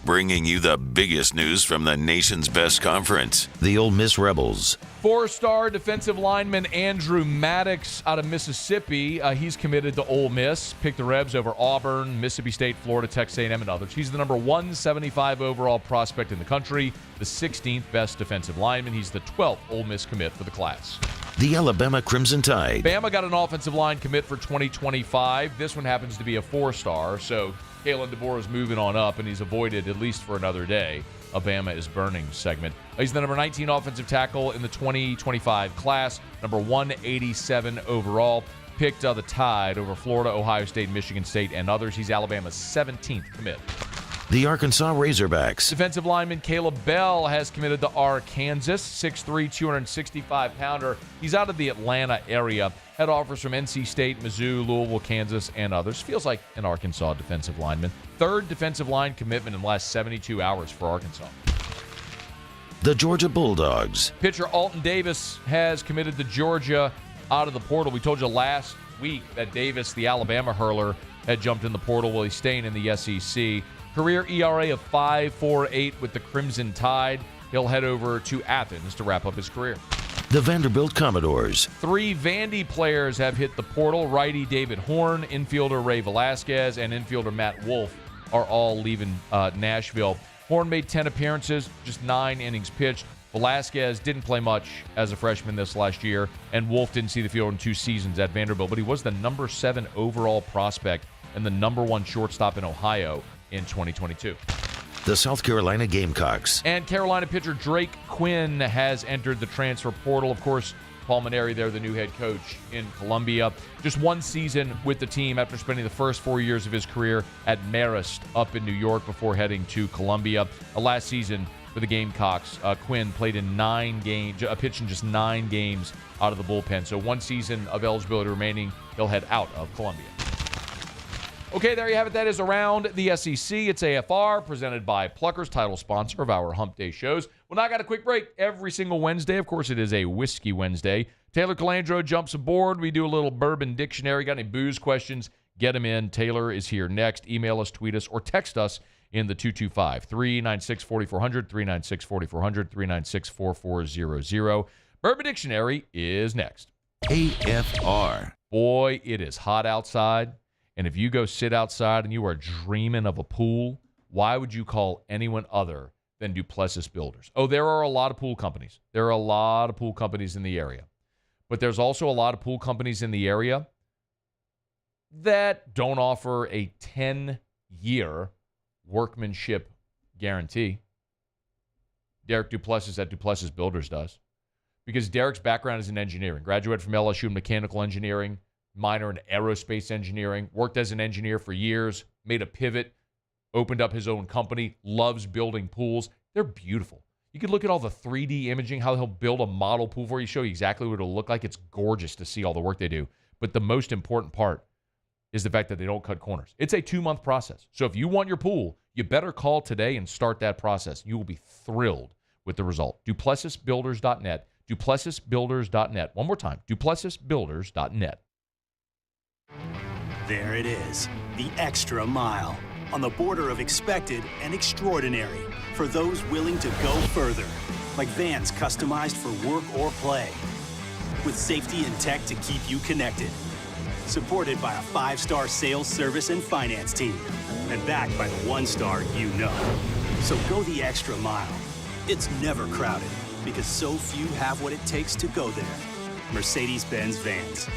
bringing you the biggest news from the nation's best conference, the Ole Miss Rebels. 4-star defensive lineman Andrew Maddox out of Mississippi. He's committed to Ole Miss. Picked the Rebs over Auburn, Mississippi State, Florida, Texas A&M, and others. He's the number 175 overall prospect in the country, the 16th best defensive lineman. He's the 12th Ole Miss commit for the class. The Alabama Crimson Tide. Bama got an offensive line commit for 2025. This one happens to be a 4-star, so Kalen DeBoer is moving on up, and he's avoided, at least for another day, a Bama is burning segment. He's the number 19 offensive tackle in the 2025 class, number 187 overall. Picked the Tide over Florida, Ohio State, Michigan State, and others. He's Alabama's 17th commit. The Arkansas Razorbacks. Defensive lineman Caleb Bell has committed to Arkansas, 6'3", 265-pounder. He's out of the Atlanta area. Had offers from NC State, Mizzou, Louisville, Kansas, and others. Feels like an Arkansas defensive lineman. Third defensive line commitment in the last 72 hours for Arkansas. The Georgia Bulldogs. Pitcher Alton Davis has committed to Georgia out of the portal. We told you last week that Davis, the Alabama hurler, had jumped in the portal. Well, he's staying in the SEC. Career ERA of 5.48 with the Crimson Tide. He'll head over to Athens to wrap up his career. The Vanderbilt Commodores. 3 Vandy players have hit the portal. Righty David Horn, infielder Ray Velasquez, and infielder Matt Wolf are all leaving Nashville. Horn made 10 appearances, just 9 innings pitched, Velasquez didn't play much as a freshman this last year, and Wolf didn't see the field in 2 seasons at Vanderbilt, but he was the number 7 overall prospect and the number 1 shortstop in Ohio in 2022. The South Carolina Gamecocks. And Carolina pitcher Drake Quinn has entered the transfer portal. Of course, Paul Maneri there, the new head coach in Columbia. Just 1 season with the team after spending the first 4 years of his career at Marist up in New York before heading to Columbia. Last season for the Gamecocks, Quinn played in 9 games, pitched in just 9 games out of the bullpen. So 1 season of eligibility remaining. He'll head out of Columbia. Okay, there you have it. That is Around the SEC. It's AFR, presented by Pluckers, title sponsor of our Hump Day shows. Well, now I got a quick break. Every single Wednesday, of course, it is a Whiskey Wednesday. Taylor Calandro jumps aboard. We do a little Bourbon Dictionary. Got any booze questions? Get them in. Taylor is here next. Email us, tweet us, or text us in the 225-396-4400, 396-4400, 396-4400. Bourbon Dictionary is next. AFR. Boy, it is hot outside. And if you go sit outside and you are dreaming of a pool, why would you call anyone other than Duplessis Builders? Oh, there are a lot of pool companies. There are a lot of pool companies in the area. But there's also a lot of pool companies in the area that don't offer a 10-year workmanship guarantee. Derek Duplessis at Duplessis Builders does. Because Derek's background is in engineering. Graduated from LSU in mechanical engineering, minor in aerospace engineering, worked as an engineer for years, made a pivot, opened up his own company, loves building pools. They're beautiful. You can look at all the 3D imaging, how he'll build a model pool for you, show you exactly what it'll look like. It's gorgeous to see all the work they do. But the most important part is the fact that they don't cut corners. It's a 2-month process. So if you want your pool, you better call today and start that process. You will be thrilled with the result. DuplessisBuilders.net. DuplessisBuilders.net. One more time, DuplessisBuilders.net. There it is, the extra mile, on the border of expected and extraordinary for those willing to go further, like vans customized for work or play, with safety and tech to keep you connected, supported by a 5-star sales service and finance team, and backed by the 1-star you know. So go the extra mile. It's never crowded, because so few have what it takes to go there. Mercedes-Benz Vans.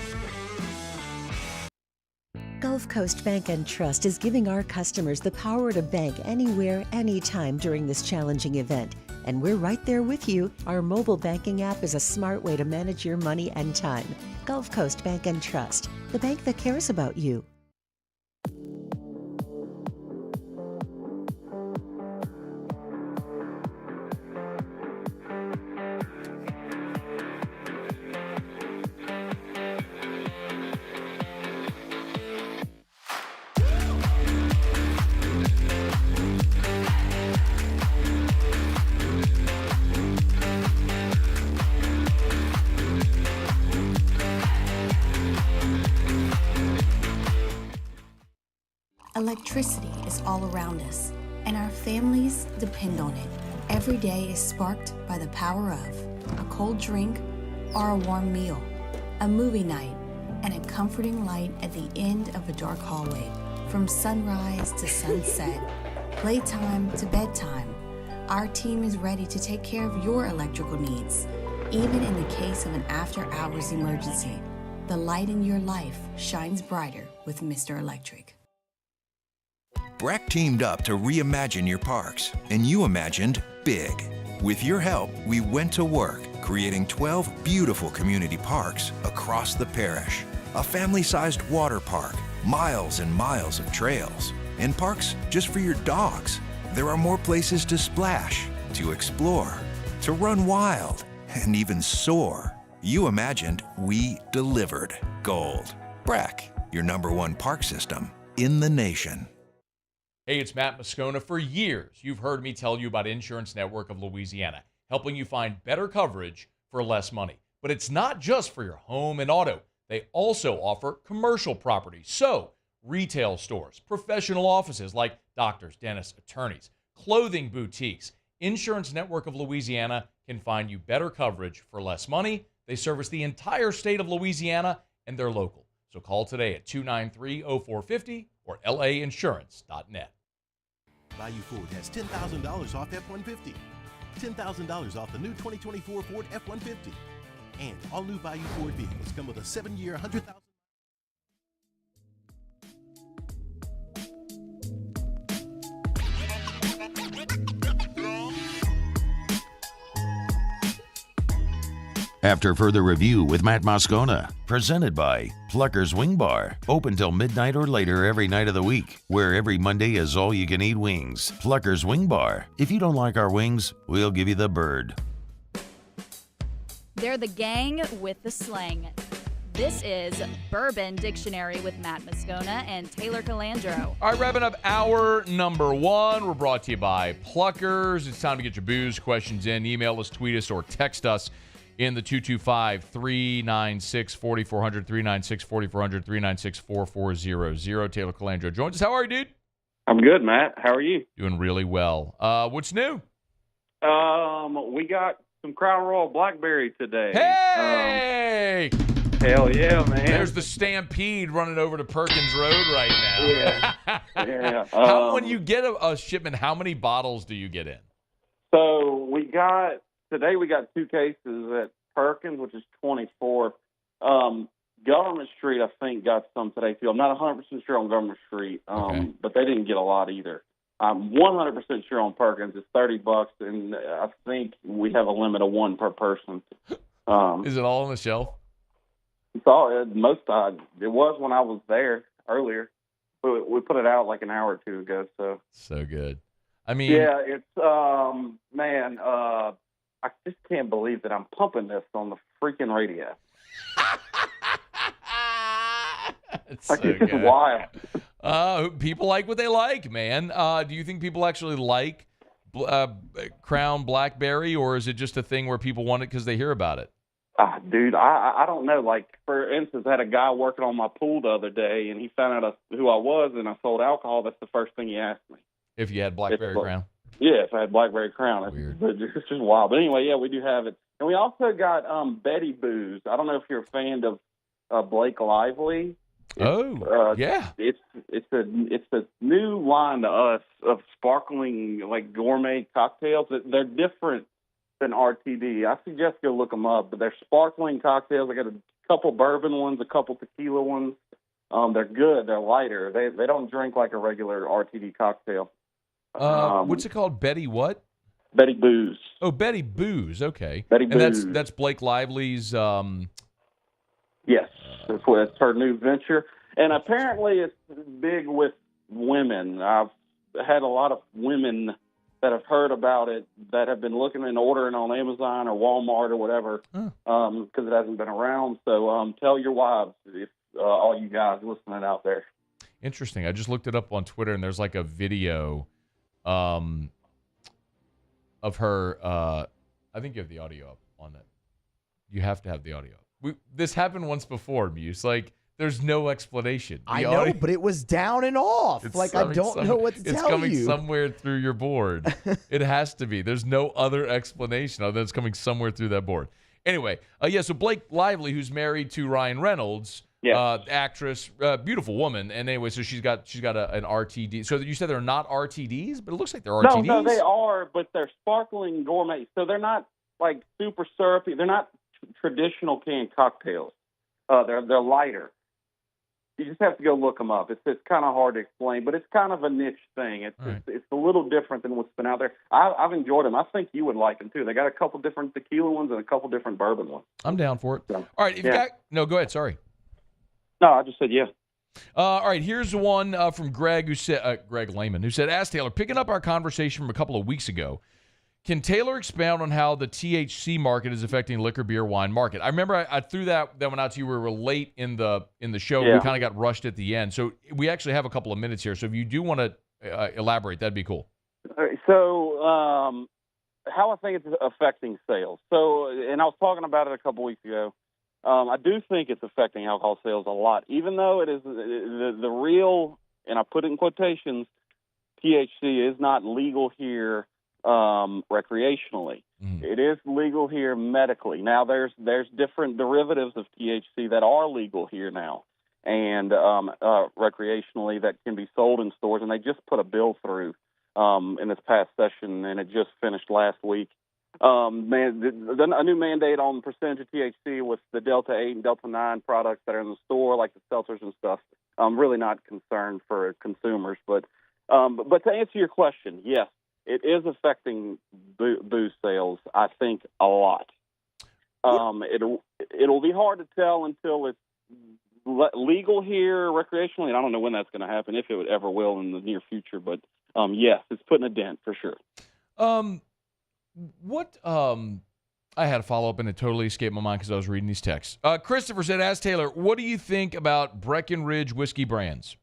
Gulf Coast Bank and Trust is giving our customers the power to bank anywhere, anytime during this challenging event. And we're right there with you. Our mobile banking app is a smart way to manage your money and time. Gulf Coast Bank and Trust, the bank that cares about you. Electricity is all around us, and our families depend on it. Every day is sparked by the power of a cold drink or a warm meal, a movie night, and a comforting light at the end of a dark hallway. From sunrise to sunset, playtime to bedtime, our team is ready to take care of your electrical needs. Even in the case of an after-hours emergency, the light in your life shines brighter with Mr. Electric. Breck teamed up to reimagine your parks, and you imagined big. With your help, we went to work, creating 12 beautiful community parks across the parish. A family-sized water park, miles and miles of trails, and parks just for your dogs. There are more places to splash, to explore, to run wild, and even soar. You imagined, we delivered. Gold. Breck, your #1 park system in the nation. Hey, it's Matt Moscona. For years, you've heard me tell you about Insurance Network of Louisiana, helping you find better coverage for less money. But it's not just for your home and auto. They also offer commercial property. So, retail stores, professional offices like doctors, dentists, attorneys, clothing boutiques. Insurance Network of Louisiana can find you better coverage for less money. They service the entire state of Louisiana, and they're local. So call today at 293-0450 or lainsurance.net. Value Ford has $10,000 off F-150. $10,000 off the new 2024 Ford F-150. And all new Bayou Ford vehicles come with a 7-year, 100,000. After further review with Matt Moscona, presented by Plucker's Wing Bar, open till midnight or later every night of the week, where every Monday is all-you-can-eat wings. Plucker's Wing Bar. If you don't like our wings, we'll give you the bird. They're the gang with the slang. This is Bourbon Dictionary with Matt Moscona and Taylor Calandro. All right, wrapping up hour number 1. We're brought to you by Pluckers. It's time to get your booze questions in. Email us, tweet us, or text us in the 225-396-4400, 396-4400, 396-4400. Taylor Calandro joins us. How are you, dude? I'm good, Matt. How are you? Doing really well. What's new? We got some Crown Royal Blackberry today. Hey! Hell yeah, man. There's the Stampede running over to Perkins Road right now. Yeah. When you get a shipment, how many bottles do you get in? So today we got 2 cases at Perkins, which is 24. Government Street, I think, got some today, too. I'm not 100% sure on Government Street, but they didn't get a lot either. I'm 100% sure on Perkins. It's $30, and I think we have a limit of 1 per person. Is it all on the shelf? It was when I was there earlier. We put it out like an hour or 2 ago. So good. I mean, yeah, it's I just can't believe that I'm pumping this on the freaking radio. It's so just wild. People like what they like, man. Do you think people actually like Crown Blackberry, or is it just a thing where people want it because they hear about it? Dude, I don't know. Like, for instance, I had a guy working on my pool the other day, and he found out who I was, and I sold alcohol. That's the first thing he asked me. If you had Blackberry Crown? Yeah, if I had Blackberry Crown. Weird. It's just wild. But anyway, yeah, we do have it. And we also got Betty Booze. I don't know if you're a fan of Blake Lively. Yeah. It's a new line to us of sparkling, like, gourmet cocktails. They're different than RTD. I suggest go look them up. But they're sparkling cocktails. I got a couple bourbon ones, a couple tequila ones. They're good. They're lighter. They don't drink like a regular RTD cocktail. What's it called? Betty what? Betty Booze. Oh, Betty Booze. Okay. Betty Booze. And that's Blake Lively's. Yes, it's her new venture, and apparently it's big with women. I've had a lot of women that have heard about it that have been looking and ordering on Amazon or Walmart or whatever because it hasn't been around. So tell your wives, if all you guys listening out there. Interesting. I just looked it up on Twitter, and there's like a video of her. I think you have the audio up on it. You have to have the audio up. This happened once before, Muse. Like, there's no explanation. I know, but it was down and off. I don't know what to tell you. It's coming somewhere through your board. It has to be. There's no other explanation other than it's coming somewhere through that board. Anyway, so Blake Lively, who's married to Ryan Reynolds, actress, beautiful woman, and anyway, so she's got an RTD. So you said they're not RTDs, but it looks like they're RTDs. No, they are, but they're sparkling gourmet. So they're not like super syrupy. They're not traditional canned cocktails. They're lighter. You just have to go look them up. It's kind of hard to explain, but it's kind of a niche thing. It's a little different than what's been out there. I've enjoyed them. I think you would like them too. They got a couple different tequila ones and a couple different bourbon ones. I'm down for it. So, all right, go ahead. Sorry. No, I just said yeah. All right, here's one from Greg, who said Greg Lehman, who said, "Ask Taylor, picking up our conversation from a couple of weeks ago, can Taylor expound on how the THC market is affecting liquor, beer, wine market?" I remember I threw that one out to you. We were late in the show. Yeah. We kind of got rushed at the end. So we actually have a couple of minutes here. So if you do want to elaborate, that'd be cool. So how I think it's affecting sales. So, and I was talking about it a couple weeks ago. I do think it's affecting alcohol sales a lot, even though it is the real, and I put it in quotations, THC is not legal here recreationally. It is legal here medically. Now there's different derivatives of THC that are legal here now and recreationally that can be sold in stores, and they just put a bill through in this past session, and it just finished last week. a new mandate on percentage of THC with the Delta 8 and Delta 9 products that are in the store, like the seltzers and stuff. I'm really not concerned for consumers. But to answer your question, yes, it is affecting booze sales, I think, a lot. It'll be hard to tell until it's legal here recreationally, and I don't know when that's going to happen, if it ever will in the near future. But yes, it's putting a dent for sure. I had a follow-up and it totally escaped my mind because I was reading these texts. Christopher said, "Ask Taylor, what do you think about Breckenridge whiskey brands?"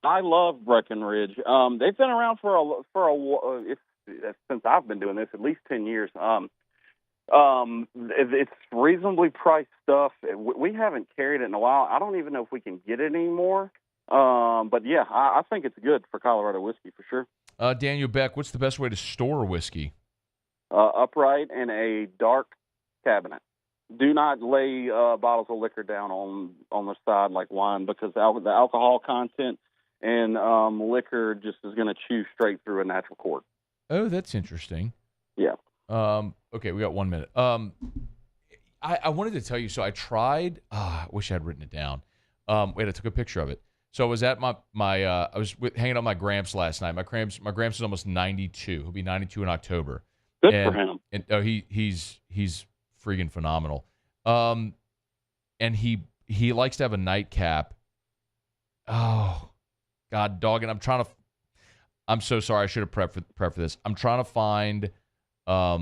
I love Breckenridge. They've been around since I've been doing this, at least 10 years. It's reasonably priced stuff. We haven't carried it in a while. I don't even know if we can get it anymore. But yeah, I think it's good for Colorado whiskey for sure. Daniel Beck, what's the best way to store whiskey? Upright in a dark cabinet. Do not lay bottles of liquor down on the side like wine, because the alcohol content and liquor just is going to chew straight through a natural cork. Oh, that's interesting. Yeah. Okay, we got 1 minute. I wanted to tell you, so I tried, I wish I had written it down. Wait, I took a picture of it. So I was at I was hanging out with my Gramps last night. My Gramps is almost 92. He'll be 92 in October. Good for him. And he's freaking phenomenal. And he likes to have a nightcap. Oh, God, dog. And I'm so sorry. I should have prepped for this. I'm trying to find, so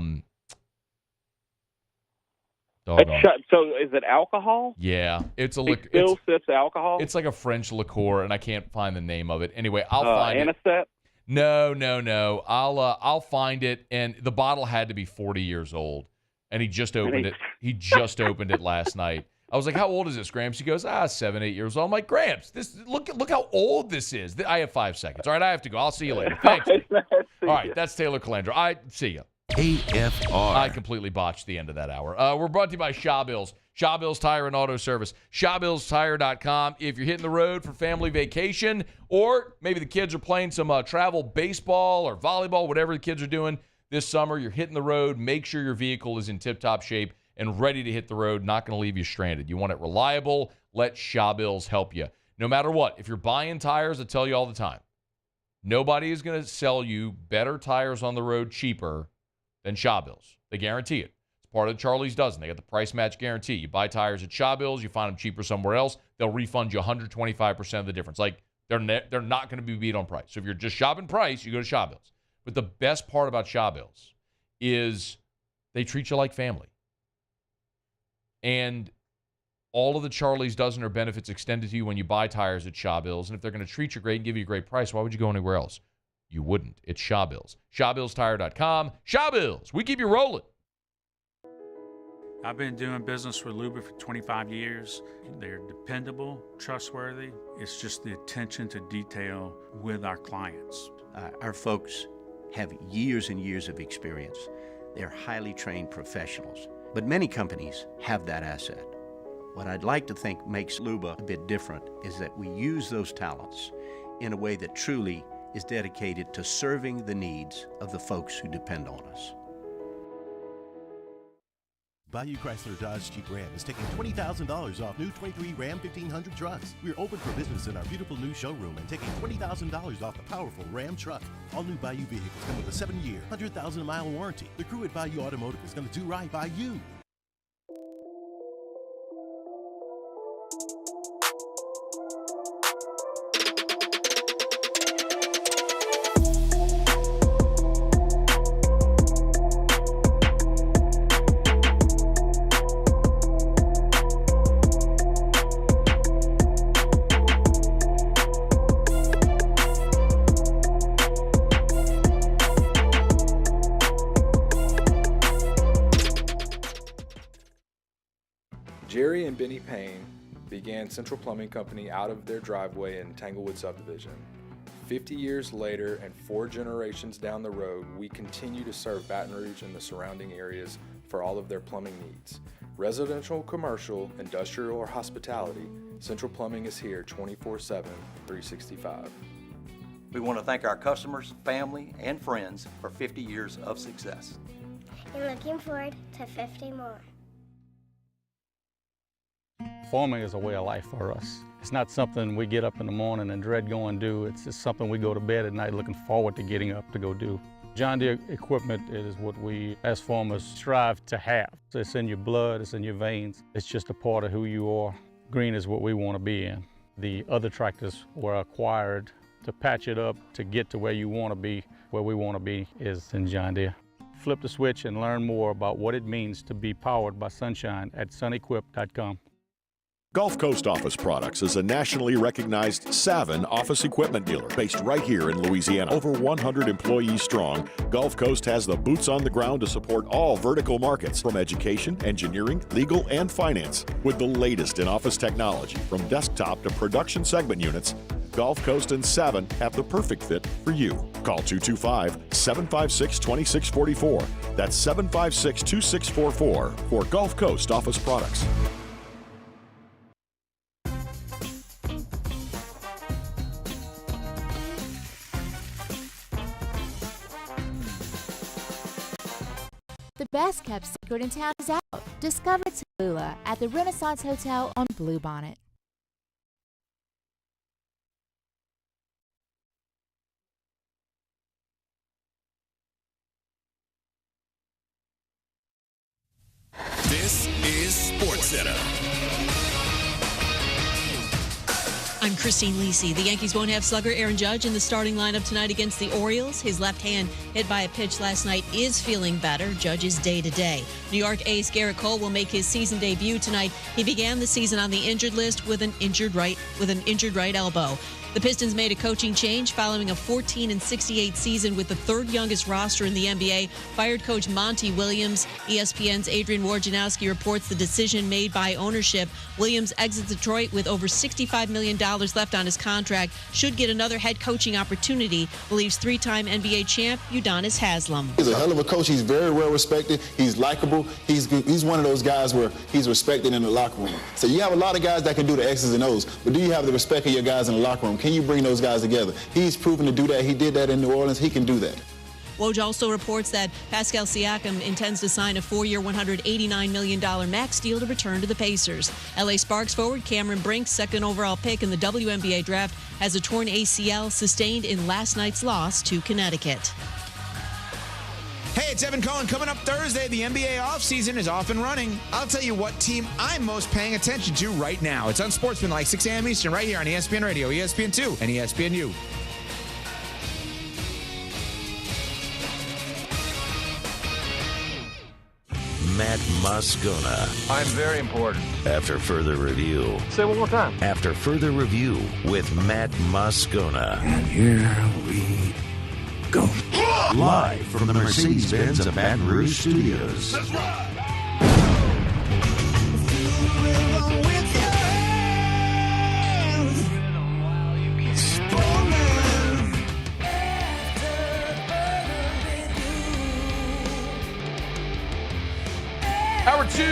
is it alcohol? Yeah, it's a liquor. Still sips alcohol? It's like a French liqueur, and I can't find the name of it. Anyway, I'll find Anisette? it. No. I'll find it. And the bottle had to be 40 years old, and he just opened it. He just opened it last night. I was like, "How old is this, Gramps?" He goes, 7, 8 years old. I'm like, "Gramps, look how old this is." I have 5 seconds. All right, I have to go. I'll see you later. Thanks. All right, that's Taylor Calandro. I see you. AFR. I completely botched the end of that hour. We're brought to you by Shaw Bills. Shaw Bills Tire and Auto Service. ShawBillsTire.com. If you're hitting the road for family vacation, or maybe the kids are playing some travel baseball or volleyball, whatever the kids are doing this summer, you're hitting the road, make sure your vehicle is in tip-top shape and ready to hit the road, not going to leave you stranded. You want it reliable, let Shaw Bills help you. No matter what, if you're buying tires, I tell you all the time, nobody is going to sell you better tires on the road cheaper than Shaw Bills. They guarantee it. It's part of the Charlie's Dozen. They got the price match guarantee. You buy tires at Shaw Bills, you find them cheaper somewhere else, they'll refund you 125% of the difference. Like, they're not going to be beat on price. So if you're just shopping price, you go to Shaw Bills. But the best part about Shaw Bills is they treat you like family. And all of the Charlie's Dozen are benefits extended to you when you buy tires at Shaw Bills. And if they're going to treat you great and give you a great price, why would you go anywhere else? You wouldn't. It's Shaw Bills. ShawBillsTire.com. Shaw Bills. We keep you rolling. I've been doing business with Luba for 25 years. They're dependable, trustworthy. It's just the attention to detail with our clients. Our folks have years and years of experience. They're highly trained professionals. But many companies have that asset. What I'd like to think makes Luba a bit different is that we use those talents in a way that truly is dedicated to serving the needs of the folks who depend on us. Bayou Chrysler Dodge Jeep Ram is taking $20,000 off new 23 Ram 1500 trucks. We're open for business in our beautiful new showroom and taking $20,000 off the powerful Ram truck. All new Bayou vehicles come with a 7-year, 100,000-mile warranty. The crew at Bayou Automotive is going to do right by you. Jerry and Benny Payne began Central Plumbing Company out of their driveway in Tanglewood subdivision. 50 years later and 4 generations down the road, we continue to serve Baton Rouge and the surrounding areas for all of their plumbing needs. Residential, commercial, industrial, or hospitality, Central Plumbing is here 24/7, 365. We want to thank our customers, family, and friends for 50 years of success. and looking forward to 50 more. Farming is a way of life for us. It's not something we get up in the morning and dread going do. It's just something we go to bed at night looking forward to getting up to go do. John Deere equipment is what we as farmers strive to have. It's in your blood, it's in your veins. It's just a part of who you are. Green is what we want to be in. The other tractors were acquired to patch it up to get to where you want to be. Where we want to be is in John Deere. Flip the switch and learn more about what it means to be powered by sunshine at sunequip.com. Gulf Coast Office Products is a nationally recognized Savin office equipment dealer based right here in Louisiana. Over 100 employees strong, Gulf Coast has the boots on the ground to support all vertical markets, from education, engineering, legal, and finance. With the latest in office technology, from desktop to production segment units, Gulf Coast and Savin have the perfect fit for you. Call 225-756-2644. That's 756-2644 for Gulf Coast Office Products. The best kept secret in town is out. Discover Tallulah at the Renaissance Hotel on Bluebonnet. This is SportsCenter. I'm Christine Lisi. The Yankees won't have slugger Aaron Judge in the starting lineup tonight against the Orioles. His left hand, hit by a pitch last night, is feeling better. Judge is day-to-day. New York ace Garrett Cole will make his season debut tonight. He began the season on the injured list with an injured right elbow. The Pistons made a coaching change following a 14-68 season with the third youngest roster in the NBA. Fired coach Monty Williams. ESPN's Adrian Wojnarowski reports the decision made by ownership. Williams exits Detroit with over $65 million left on his contract. Should get another head coaching opportunity, believes three-time NBA champ Udonis Haslem. He's a hell of a coach. He's very well respected. He's likable. He's one of those guys where he's respected in the locker room. So you have a lot of guys that can do the X's and O's, but do you have the respect of your guys in the locker room? Can you bring those guys together? He's proven to do that. He did that in New Orleans. He can do that. Woj also reports that Pascal Siakam intends to sign a 4-year, $189 million max deal to return to the Pacers. LA Sparks forward Cameron Brink, second overall pick in the WNBA draft, has a torn ACL sustained in last night's loss to Connecticut. Hey, it's Evan Cohen. Coming up Thursday, the NBA offseason is off and running. I'll tell you what team I'm most paying attention to right now. It's Unsportsmanlike, 6 a.m. Eastern, right here on ESPN Radio, ESPN2, and ESPNU. Matt Moscona. I'm very important. After further review. Say it one more time. After further review with Matt Moscona. And here we go. Live from the Mercedes-Benz of Baton Rouge Studios. That's right. Hour 2,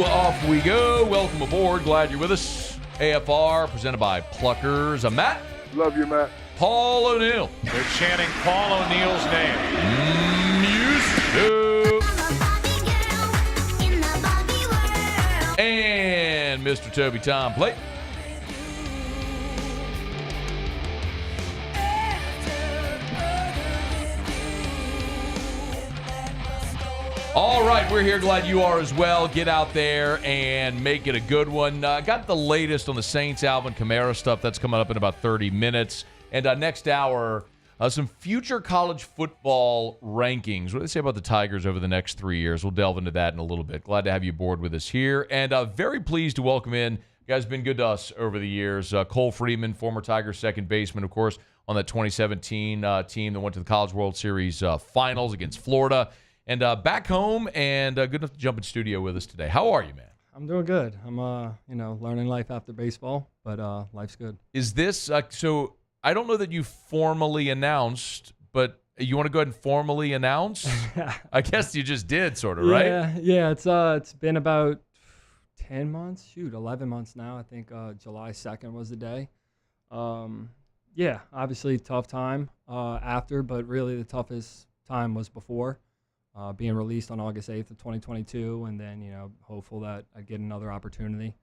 off we go. Welcome aboard. Glad you're with us. AFR presented by Pluckers. I'm Matt. Love you, Matt. Paul O'Neill. They're chanting Paul O'Neill's name. And Mr. Toby Tom Plate. All right, we're here. Glad you are as well. Get out there and make it a good one. Got the latest on the Saints, Alvin, Kamara stuff. That's coming up in about 30 minutes. And next hour, some future college football rankings. What do they say about the Tigers over the next 3 years? We'll delve into that in a little bit. Glad to have you aboard with us here. And very pleased to welcome in, you guys have been good to us over the years, Cole Freeman, former Tigers second baseman, of course, on that 2017 team that went to the College World Series finals against Florida. And back home and good enough to jump in studio with us today. How are you, man? I'm doing good. I'm, learning life after baseball, but life's good. Is this so? I don't know that you formally announced, but you want to go ahead and formally announce? I guess you just did, sort of, right? Yeah. It's been about 10 months. 11 months now. I think July 2nd was the day. Obviously tough time after, but really the toughest time was before. being released on August 8th of 2022, and then, hopeful that I'd get another opportunity.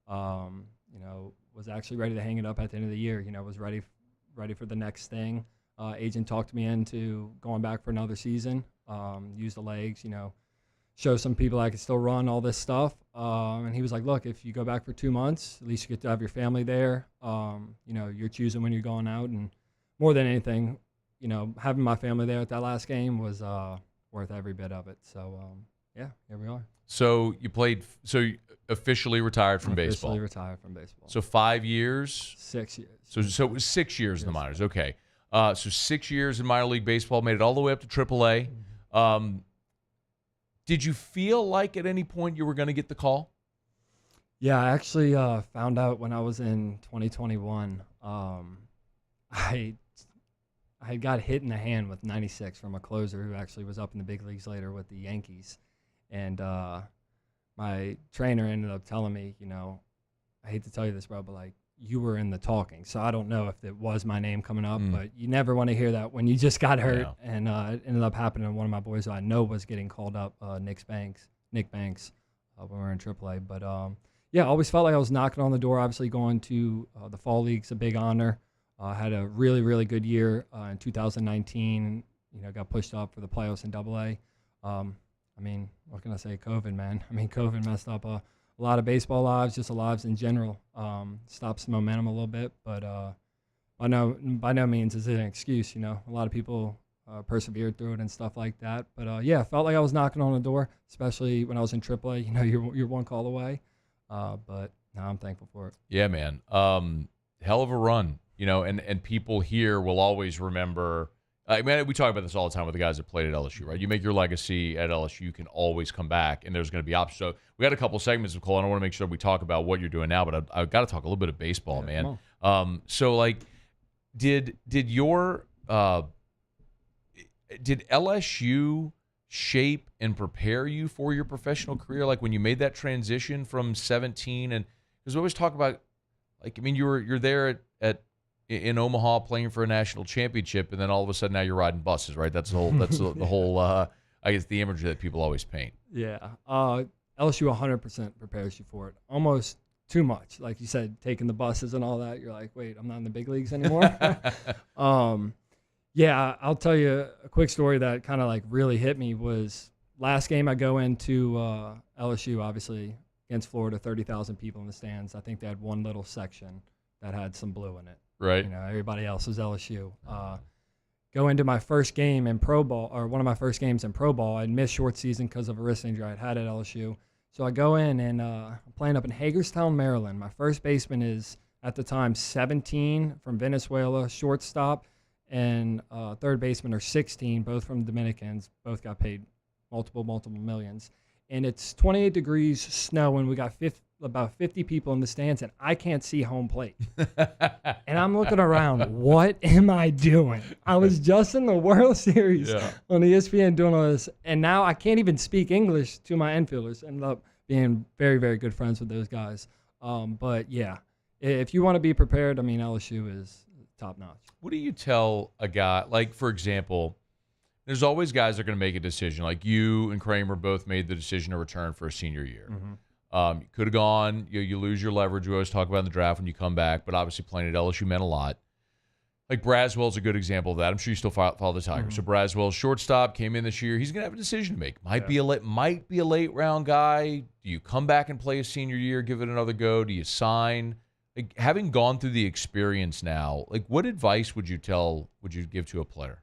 Was actually ready to hang it up at the end of the year. Was ready for the next thing. Agent talked me into going back for another season. Use the legs, show some people I could still run, all this stuff. And he was like, look, if you go back for 2 months, at least you get to have your family there. You're choosing when you're going out. And more than anything, having my family there at that last game was worth every bit of it. So, here we are. So you officially retired from baseball. Officially retired from baseball. So 5 years? 6 years. So it was 6 years in the minors. Okay. So 6 years in minor league baseball, made it all the way up to AAA. Did you feel like at any point you were going to get the call? Yeah, I actually found out when I was in 2021. I got hit in the hand with 96 from a closer who actually was up in the big leagues later with the Yankees. And my trainer ended up telling me, I hate to tell you this, bro, but like, you were in the talking. So I don't know if it was my name coming up, but you never want to hear that when you just got hurt. Yeah. And it ended up happening to one of my boys who I know was getting called up, Nick Banks, when we were in AAA. But I always felt like I was knocking on the door. Obviously going to the fall league's a big honor. Had a really, really good year in 2019. Got pushed up for the playoffs in AA. What can I say? COVID, man. COVID messed up a lot of baseball lives, just lives in general. Stops the momentum a little bit, but by no means is it an excuse. A lot of people persevered through it and stuff like that. But I felt like I was knocking on the door, especially when I was in AAA. You're one call away. But now I'm thankful for it. Yeah, man. Hell of a run. And people here will always remember. We talk about this all the time with the guys that played at LSU, right? You make your legacy at LSU, you can always come back, and there's going to be options. So we got a couple segments of Cole, and I want to make sure we talk about what you're doing now, but I've got to talk a little bit of baseball, man. Did LSU shape and prepare you for your professional career? Like when you made that transition from 17, and because we always talk about, you're there in Omaha playing for a national championship, and then all of a sudden now you're riding buses, right? That's the whole I guess the imagery that people always paint. Yeah. LSU 100% prepares you for it. Almost too much. Like you said, taking the buses and all that, you're like, wait, I'm not in the big leagues anymore. I'll tell you a quick story that kind of like really hit me was last game I go into LSU, obviously, against Florida, 30,000 people in the stands. I think they had one little section that had some blue in it. Right. Everybody else was LSU. Go into my first game in pro ball, or one of my first games in pro ball. I'd missed short season because of a wrist injury I'd had at LSU. So I go in and I'm playing up in Hagerstown, Maryland. My first baseman is, at the time, 17 from Venezuela, shortstop, and third baseman are 16, both from Dominicans. Both got paid multiple millions. And it's 28 degrees, snow, and we got about 50 people in the stands, and I can't see home plate. And I'm looking around, what am I doing? I was just in the World Series on ESPN doing all this, and now I can't even speak English to my infielders. Ended up being very, very good friends with those guys. If you want to be prepared, LSU is top-notch. What do you tell a guy, like, for example, there's always guys that are going to make a decision. Like you and Kramer both made the decision to return for a senior year. You could have gone, you lose your leverage. We always talk about in the draft when you come back, but obviously playing at LSU meant a lot. Like Braswell's a good example of that. I'm sure you still follow the Tigers. So Braswell, shortstop, came in this year. He's going to have a decision to make. Might be a late round guy. Do you come back and play a senior year, give it another go? Do you sign? Like, having gone through the experience now, like what advice would you give to a player?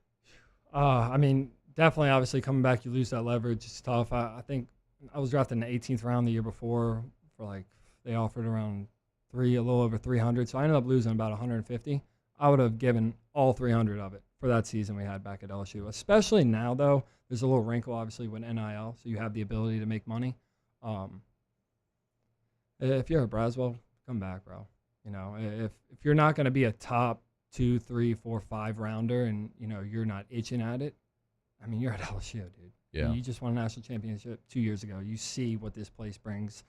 Definitely, obviously, coming back, you lose that leverage. It's tough. I think I was drafted in the 18th round the year before for they offered around a little over 300. So I ended up losing about 150. I would have given all 300 of it for that season we had back at LSU. Especially now, though, there's a little wrinkle, obviously, with NIL, so you have the ability to make money. If you're a Braswell, come back, bro. If you're not going to be a top 2, 3, 4, 5 rounder and, you're not itching at it, you're at LSU, dude. Yeah. You just won a national championship 2 years ago. You see what this place brings,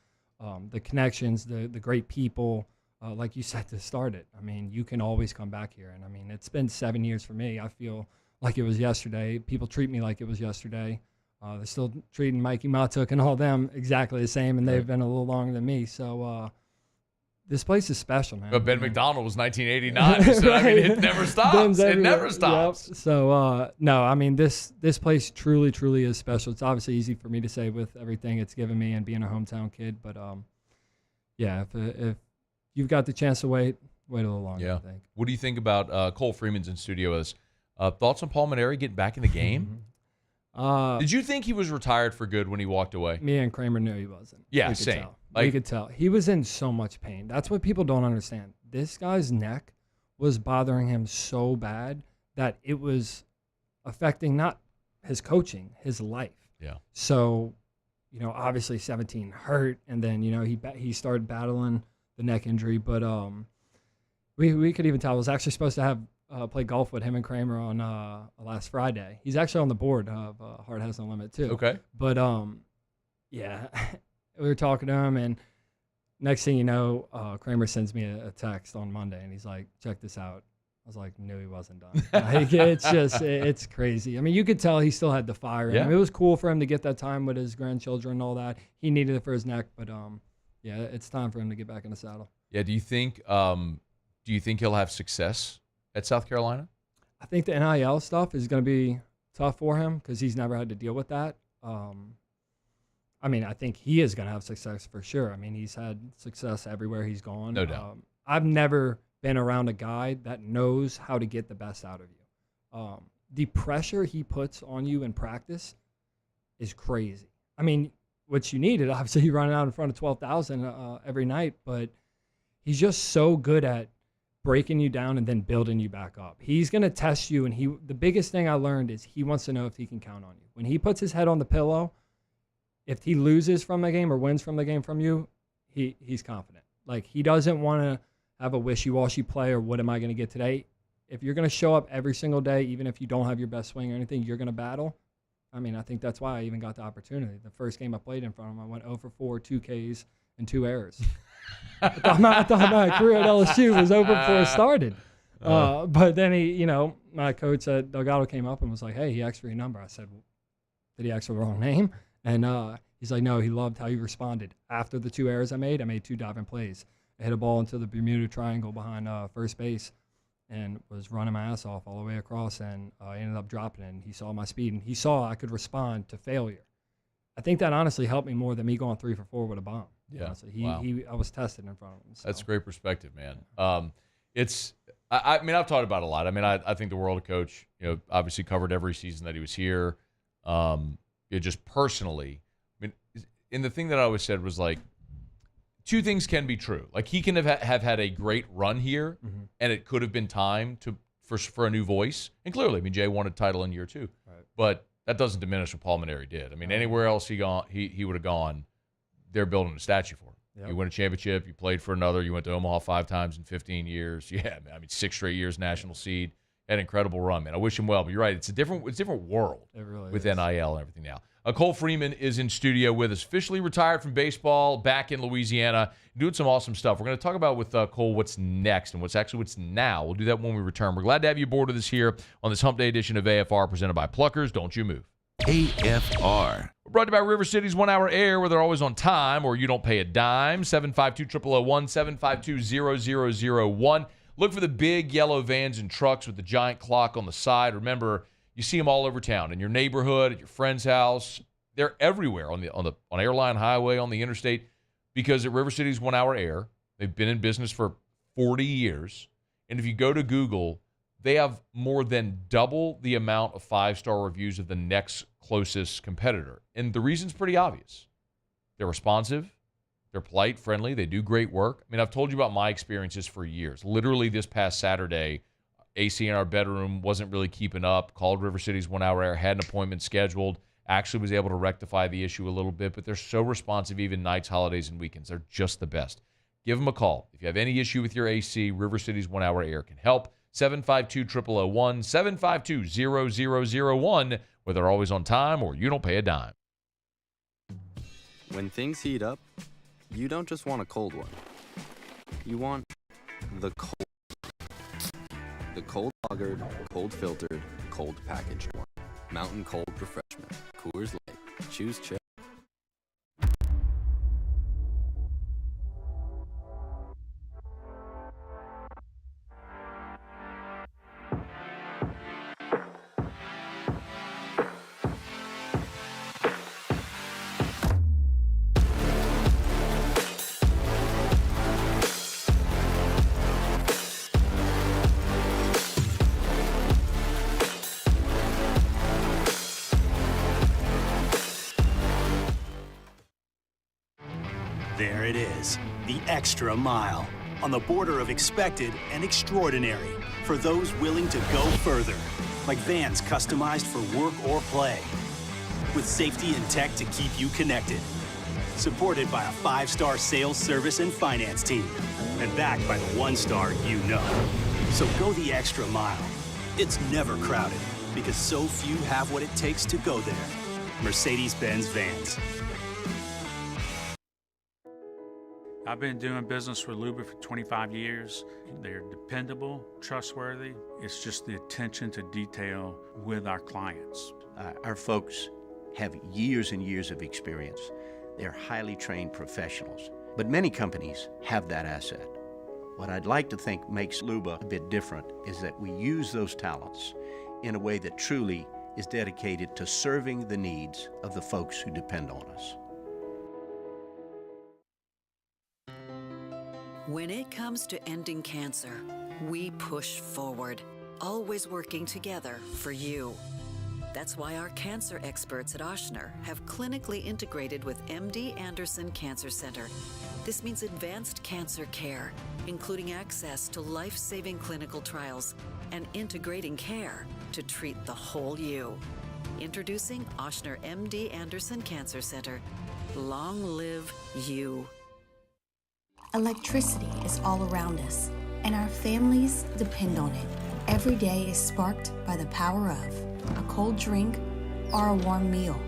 the connections, the great people, like you said to start it. You can always come back here. And, it's been 7 years for me. I feel like it was yesterday. People treat me like it was yesterday. They're still treating Mikey Matuk and all them exactly the same, and they've been a little longer than me. So this place is special, man. But Ben McDonald was 1989. So, I mean, it never stops. It never stops. Yep. So, no, I mean, this place truly, truly is special. It's obviously easy for me to say with everything it's given me and being a hometown kid. But, yeah, if you've got the chance to wait a little longer, I think. What do you think about Cole Freeman's in studio with us? Thoughts on Paul Maneri getting back in the game? Did you think he was retired for good when he walked away? Me and Kramer knew he wasn't. Yeah, we could same. Tell. We could tell. He was in so much pain. That's what people don't understand. This guy's neck was bothering him so bad that it was affecting not his coaching, his life. Yeah. So, obviously 17 hurt, and then, he started battling the neck injury. But we could even tell. I was actually supposed to have play golf with him and Kramer on last Friday. He's actually on the board of Heart Has No Limit too. Okay. But yeah, we were talking to him, and next thing you know, Kramer sends me a text on Monday, and he's like, "Check this out." I was like, "Knew he wasn't done." Like, it's crazy. I mean, you could tell he still had the fire. Yeah. I mean, it was cool for him to get that time with his grandchildren and all that. He needed it for his neck, but yeah, it's time for him to get back in the saddle. Yeah. Do you think he'll have success at South Carolina? I think the NIL stuff is going to be tough for him because he's never had to deal with that. I mean, I think he is going to have success for sure. I mean, he's had success everywhere he's gone. No doubt. I've never been around a guy that knows how to get the best out of you. The pressure he puts on you in practice is crazy. I mean, what you needed, obviously, you're running out in front of 12,000 every night, but he's just so good at breaking you down and then building you back up. He's going to test you, and the biggest thing I learned is he wants to know if he can count on you. When he puts his head on the pillow, if he loses from the game or wins from the game from you, he's confident. Like, he doesn't want to have a wishy-washy play or what am I going to get today. If you're going to show up every single day, even if you don't have your best swing or anything, you're going to battle. I mean, I think that's why I even got the opportunity. The first game I played in front of him, I went 0 for 4, 2 Ks, and 2 errors. I thought my career at LSU was over before it started. But then my coach at Delgado came up and was like, "Hey, he asked for your number." I said, "Did he ask for the wrong name?" And he's like, "No, he loved how you responded. After the 2 errors I made 2 diving plays. I hit a ball into the Bermuda Triangle behind first base and was running my ass off all the way across, and I ended up dropping it. And he saw my speed, and he saw I could respond to failure. I think that honestly helped me more than me going 3 for 4 with a bomb. Yeah, honestly. I was tested in front of him. So. That's great perspective, man. I mean, I've taught about it a lot. I mean, I think the world of coach. Obviously covered every season that he was here. Just personally, I mean, and the thing that I always said was like, 2 things can be true. Like, he can have had a great run here, and it could have been time for a new voice. And clearly, I mean, Jay won a title in year 2, right. But that doesn't diminish what Paul Maneri did. I mean, anywhere else he would have gone, they're building a statue for him. Yep. You win a championship, you played for another, you went to Omaha 5 times in 15 years. Yeah, I mean, 6 straight years national seed. Had an incredible run, man. I wish him well, but you're right. It's a different world with NIL and everything now. Cole Freeman is in studio with us, officially retired from baseball, back in Louisiana, doing some awesome stuff. We're going to talk about with Cole what's next and what's now. We'll do that when we return. We're glad to have you aboard with us here on this Hump Day edition of AFR presented by Pluckers. Don't you move. AFR. We're brought to you by River City's 1 Hour Air, where they're always on time or you don't pay a dime. 752-0001, 752-0001. Look for the big yellow vans and trucks with the giant clock on the side. Remember, you see them all over town, in your neighborhood, at your friend's house. They're everywhere on Airline Highway, on the interstate, because at River City's 1 Hour Air, they've been in business for 40 years. And if you go to Google, they have more than double the amount of 5-star reviews of the next closest competitor. And the reason's pretty obvious. They're responsive. They're polite, friendly. They do great work. I mean, I've told you about my experiences for years. Literally this past Saturday, AC in our bedroom wasn't really keeping up. Called River City's 1 Hour Air, had an appointment scheduled. Actually was able to rectify the issue a little bit, but they're so responsive even nights, holidays, and weekends. They're just the best. Give them a call. If you have any issue with your AC, River City's 1 Hour Air can help. 752-0001, 752-0001, where they're always on time or you don't pay a dime. When things heat up, you don't just want a cold one. You want the cold. The cold lagered, cold filtered, cold packaged one. Mountain Cold Refreshment. Coors Light. Choose chill. There it is, the extra mile, on the border of expected and extraordinary for those willing to go further, like vans customized for work or play, with safety and tech to keep you connected, supported by a 5-star sales, service, and finance team, and backed by the 1-star you know. So go the extra mile. It's never crowded, because so few have what it takes to go there. Mercedes-Benz Vans. I've been doing business with Luba for 25 years. They're dependable, trustworthy. It's just the attention to detail with our clients. Our folks have years and years of experience. They're highly trained professionals, but many companies have that asset. What I'd like to think makes Luba a bit different is that we use those talents in a way that truly is dedicated to serving the needs of the folks who depend on us. When it comes to ending cancer, we push forward, always working together for you. That's why our cancer experts at Ochsner have clinically integrated with MD Anderson Cancer Center. This means advanced cancer care, including access to life-saving clinical trials and integrating care to treat the whole you. Introducing Ochsner MD Anderson Cancer Center. Long live you. Electricity is all around us, and our families depend on it. Every day is sparked by the power of a cold drink or a warm meal,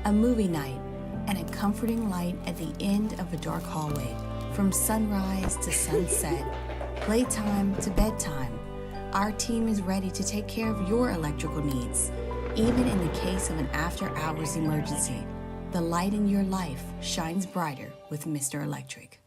a movie night, and a comforting light at the end of a dark hallway. From sunrise to sunset, playtime to bedtime, our team is ready to take care of your electrical needs. Even in the case of an after-hours emergency, the light in your life shines brighter with Mr. Electric.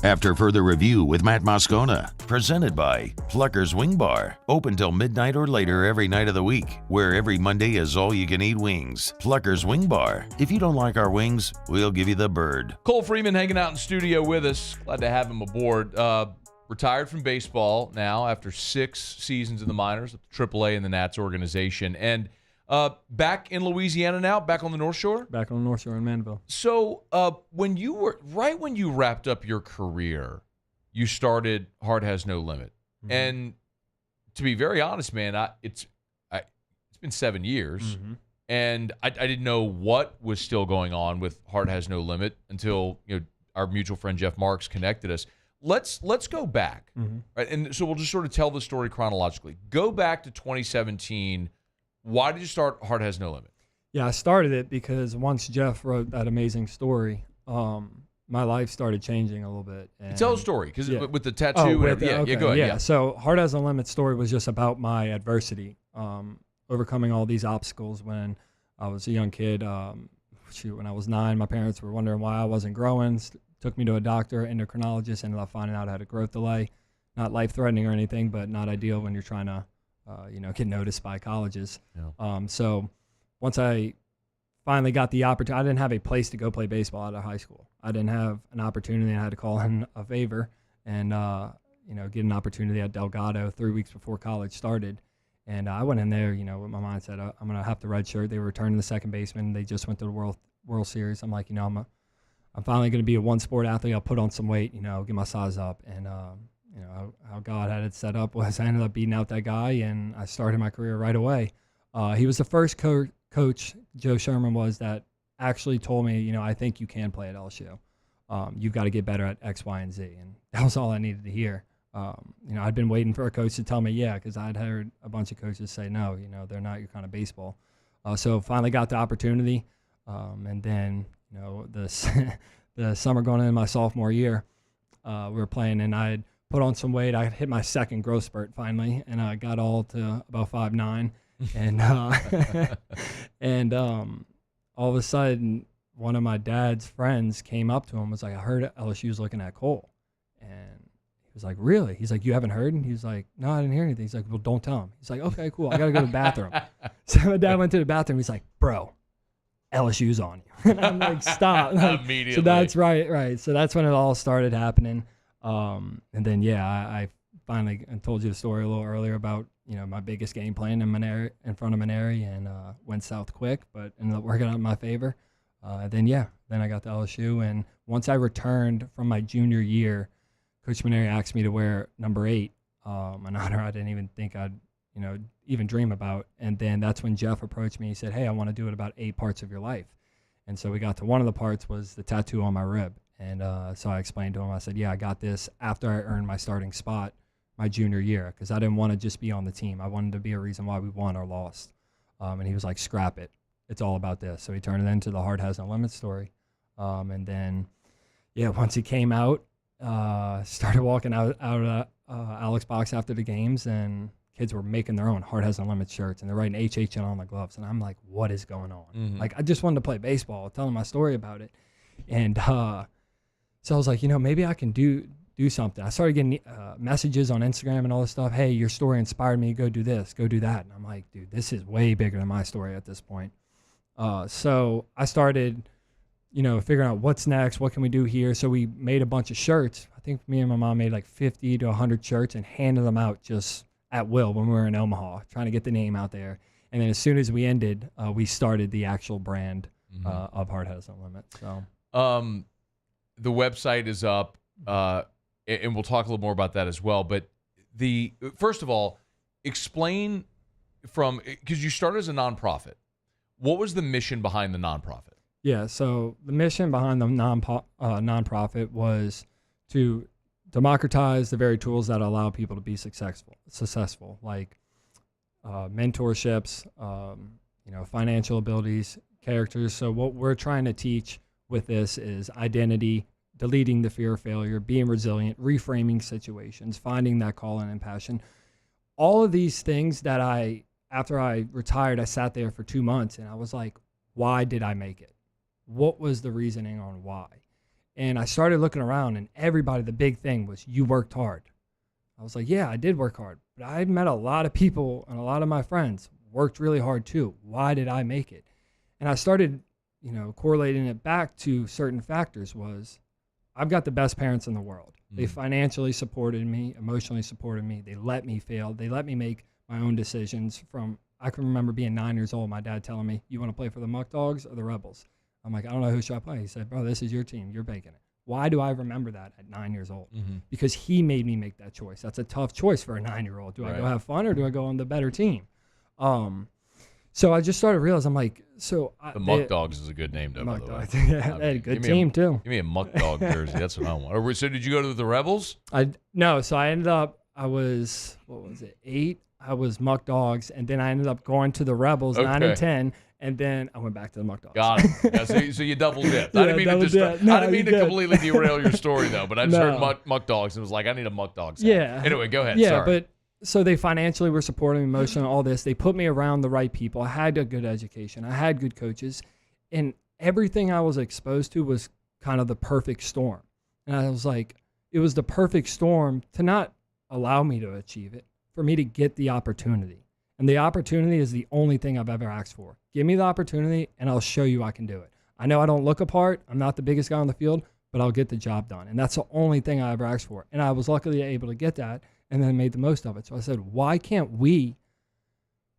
After further review with Matt Moscona, presented by Plucker's Wing Bar, open till midnight or later every night of the week, where every Monday is all-you-can-eat wings. Plucker's Wing Bar. If you don't like our wings, we'll give you the bird. Cole Freeman hanging out in studio with us. Glad to have him aboard. Retired from baseball now after 6 seasons in the minors, AAA in the Nats organization, and back in Louisiana now, back on the North Shore? Back on the North Shore in Mandeville. So when you wrapped up your career, you started Heart Has No Limit. Mm-hmm. And to be very honest, man, it's been 7 years, mm-hmm. and I didn't know what was still going on with Heart Has No Limit until our mutual friend Jeff Marks connected us. Let's go back, mm-hmm. right? And so we'll just sort of tell the story chronologically. Go back to 2017. Why did you start Heart Has No Limit? Yeah, I started it because once Jeff wrote that amazing story, my life started changing a little bit. And tell the story, because with the tattoo, go ahead. Yeah, so Heart Has No Limit story was just about my adversity, overcoming all these obstacles when I was a young kid. When I was 9, my parents were wondering why I wasn't growing. Took me to a doctor, endocrinologist, ended up finding out I had a growth delay. Not life-threatening or anything, but not ideal when you're trying to get noticed by colleges. Yeah. So once I finally got the opportunity, I didn't have a place to go play baseball out of high school. I didn't have an opportunity. I had to call in a favor and, get an opportunity at Delgado 3 weeks before college started. And I went in there, with my mindset, I'm going to have to redshirt. They were returning the second baseman. They just went to the World Series. I'm like, I'm finally going to be a one-sport athlete. I'll put on some weight, get my size up. And, how God had it set up was I ended up beating out that guy, and I started my career right away. He was the first coach, Joe Sherman was, that actually told me, you know, I think you can play at LSU. You've got to get better at X, Y, and Z. And that was all I needed to hear. You know, I'd been waiting for a coach to tell me, yeah, because I'd heard a bunch of coaches say, no, you know, they're not your kind of baseball. So finally got the opportunity. And then, you know, the summer going into my sophomore year, we were playing, and I had put on some weight. I hit my second growth spurt finally, and I got all to about 5'9". And all of a sudden, one of my dad's friends came up to him and was like, I heard LSU's looking at Cole. And he was like, really? He's like, you haven't heard? And he was like, no, I didn't hear anything. He's like, well, don't tell him. He's like, okay, cool. I got to go to the bathroom. So my dad went to the bathroom. He's like, bro, LSU's on you. And I'm like, stop. Like, immediately. So that's right. So that's when it all started happening. And then, yeah, I finally told you the story a little earlier about, you know, my biggest game plan in front of Maneri, and went south quick, but ended up working out in my favor. Then I got to LSU. And once I returned from my junior year, Coach Maneri asked me to wear number 8, an honor I didn't even think I'd, you know, even dream about. And then that's when Jeff approached me. He said, hey, I want to do it about 8 parts of your life. And so we got to one of the parts was the tattoo on my rib. And so I explained to him, I said, yeah, I got this after I earned my starting spot my junior year, because I didn't want to just be on the team. I wanted to be a reason why we won or lost. And he was like, scrap it. It's all about this. So he turned it into the Heart Has No Limit story. And then, yeah, once he came out, started walking out of Alex box after the games, and kids were making their own Heart Has No Limit shirts, and they're writing HHN on the gloves. And I'm like, what is going on? Mm-hmm. Like, I just wanted to play baseball, telling my story about it. And so I was like, you know, maybe I can do something. I started getting messages on Instagram and all this stuff. Hey, your story inspired me. Go do this. Go do that. And I'm like, dude, this is way bigger than my story at this point. So I started, you know, figuring out what's next. What can we do here? So we made a bunch of shirts. I think me and my mom made like 50 to 100 shirts and handed them out just at will when we were in Omaha, trying to get the name out there. And then as soon as we ended, we started the actual brand of Heart Has No Limit. So the website is up. And we'll talk a little more about that as well. But first of all, explain because you started as a nonprofit. What was the mission behind the nonprofit? Yeah, so the mission behind the nonprofit was to democratize the very tools that allow people to be successful, like mentorships, you know, financial abilities, characters. So what we're trying to teach with this is identity, deleting the fear of failure, being resilient, reframing situations, finding that calling and passion. All of these things that after I retired, I sat there for 2 months and I was like, why did I make it? What was the reasoning on why? And I started looking around, and everybody, the big thing was, you worked hard. I was like, yeah, I did work hard, but I met a lot of people, and a lot of my friends worked really hard too. Why did I make it? And I started, you know, correlating it back to certain factors. Was I've got the best parents in the world. They financially supported me, emotionally supported me. They let me fail. They let me make my own decisions. I can remember being 9 years old, my dad telling me, you want to play for the Muck Dogs or the Rebels? I'm like, I don't know, who should I play? He said, bro, this is your team. You're making it. Why do I remember that at 9 years old? Because he made me make that choice. That's a tough choice for a 9-year-old. Do I go have fun, or do I go on the better team? So I just started realizing, I'm like, the Muck Dogs is a good name, though, by the way. Yeah, they had a good team, too. Give me a Muck Dog jersey. That's what I want. So did you go to the Rebels? No, so I ended up, I was, 8? I was Muck Dogs, and then I ended up going to the Rebels, 9 and 10, and then I went back to the Muck Dogs. Got it. Yeah, so you double dipped. I didn't mean to completely derail your story, though, but I just heard Muck Dogs and was like, I need a Muck Dogs. Yeah. Anyway, go ahead. Yeah, Sorry. but so they financially were supporting me, emotionally, all this. They put me around the right people. I had a good education. I had good coaches, and everything I was exposed to was kind of the perfect storm. And I was like, it was the perfect storm to not allow me to achieve it, for me to get the opportunity. And the opportunity is the only thing I've ever asked for. Give me the opportunity, and I'll show you I can do it. I know I don't look a part. I'm not the biggest guy on the field, but I'll get the job done. And that's the only thing I ever asked for. And I was luckily able to get that and then made the most of it. So I said, why can't we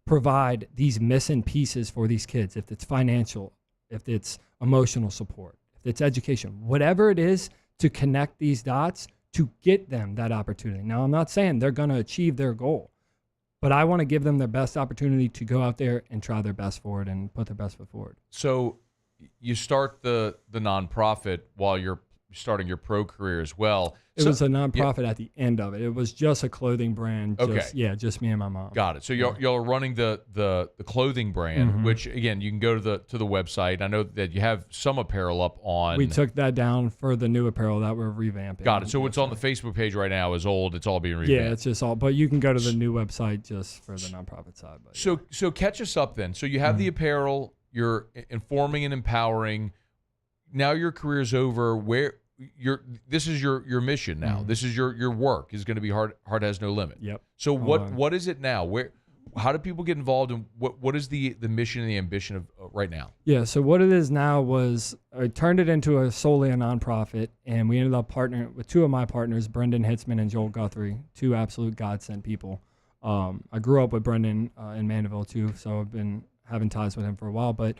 provide these missing pieces for these kids? If it's financial, if it's emotional support, if it's education, whatever it is, to connect these dots to get them that opportunity. Now, I'm not saying they're going to achieve their goal, but I want to give them their best opportunity to go out there and try their best for it and put their best foot forward. So you start the nonprofit while you're starting your pro career as well. It was a nonprofit at the end of it. It was just a clothing brand. Just me and my mom. Got it. So y'all are running the clothing brand, which again you can go to the website. I know that you have some apparel up on. We took that down for the new apparel that we're revamping. Got it. So what's on the Facebook page right now is old. It's all being revamped. Yeah, it's just all. But you can go to the new website just for the nonprofit side. But so catch us up then. So you have the apparel. You're informing and empowering. Now your career is over. This is your mission now. This is your work is going to be Heart Has No Limit. Yep. So what is it now? How do people get involved, and what is the mission and the ambition of right now? Yeah. So what it is now was I turned it into solely a nonprofit, and we ended up partnering with two of my partners, Brendan Hitzman and Joel Guthrie, two absolute godsend people. I grew up with Brendan in Mandeville too, so I've been having ties with him for a while, but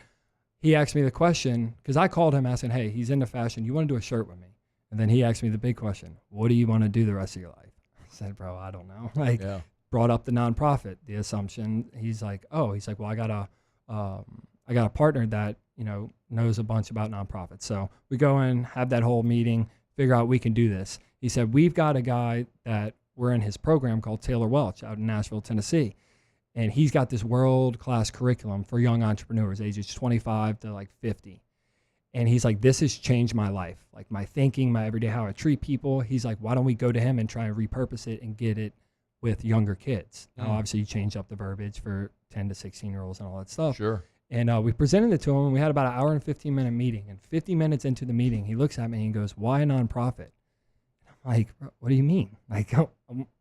he asked me the question, because I called him asking, hey, he's into fashion. You want to do a shirt with me? And then he asked me the big question, what do you want to do the rest of your life? I said, bro, I don't know. Brought up the nonprofit, the assumption. He's like, well, I got a partner that, knows a bunch about nonprofits. So we go in, have that whole meeting, figure out we can do this. He said, we've got a guy that we're in his program called Taylor Welch out in Nashville, Tennessee. And he's got this world-class curriculum for young entrepreneurs, ages 25 to 50. And he's like, this has changed my life, like my thinking, my everyday, how I treat people. He's like, why don't we go to him and try and repurpose it and get it with younger kids? Now, obviously, you change up the verbiage for 10 to 16-year-olds and all that stuff. Sure. And we presented it to him, and we had about an hour and 15-minute meeting. And 50 minutes into the meeting, he looks at me and he goes, why a nonprofit? And I'm like, what do you mean? Like, I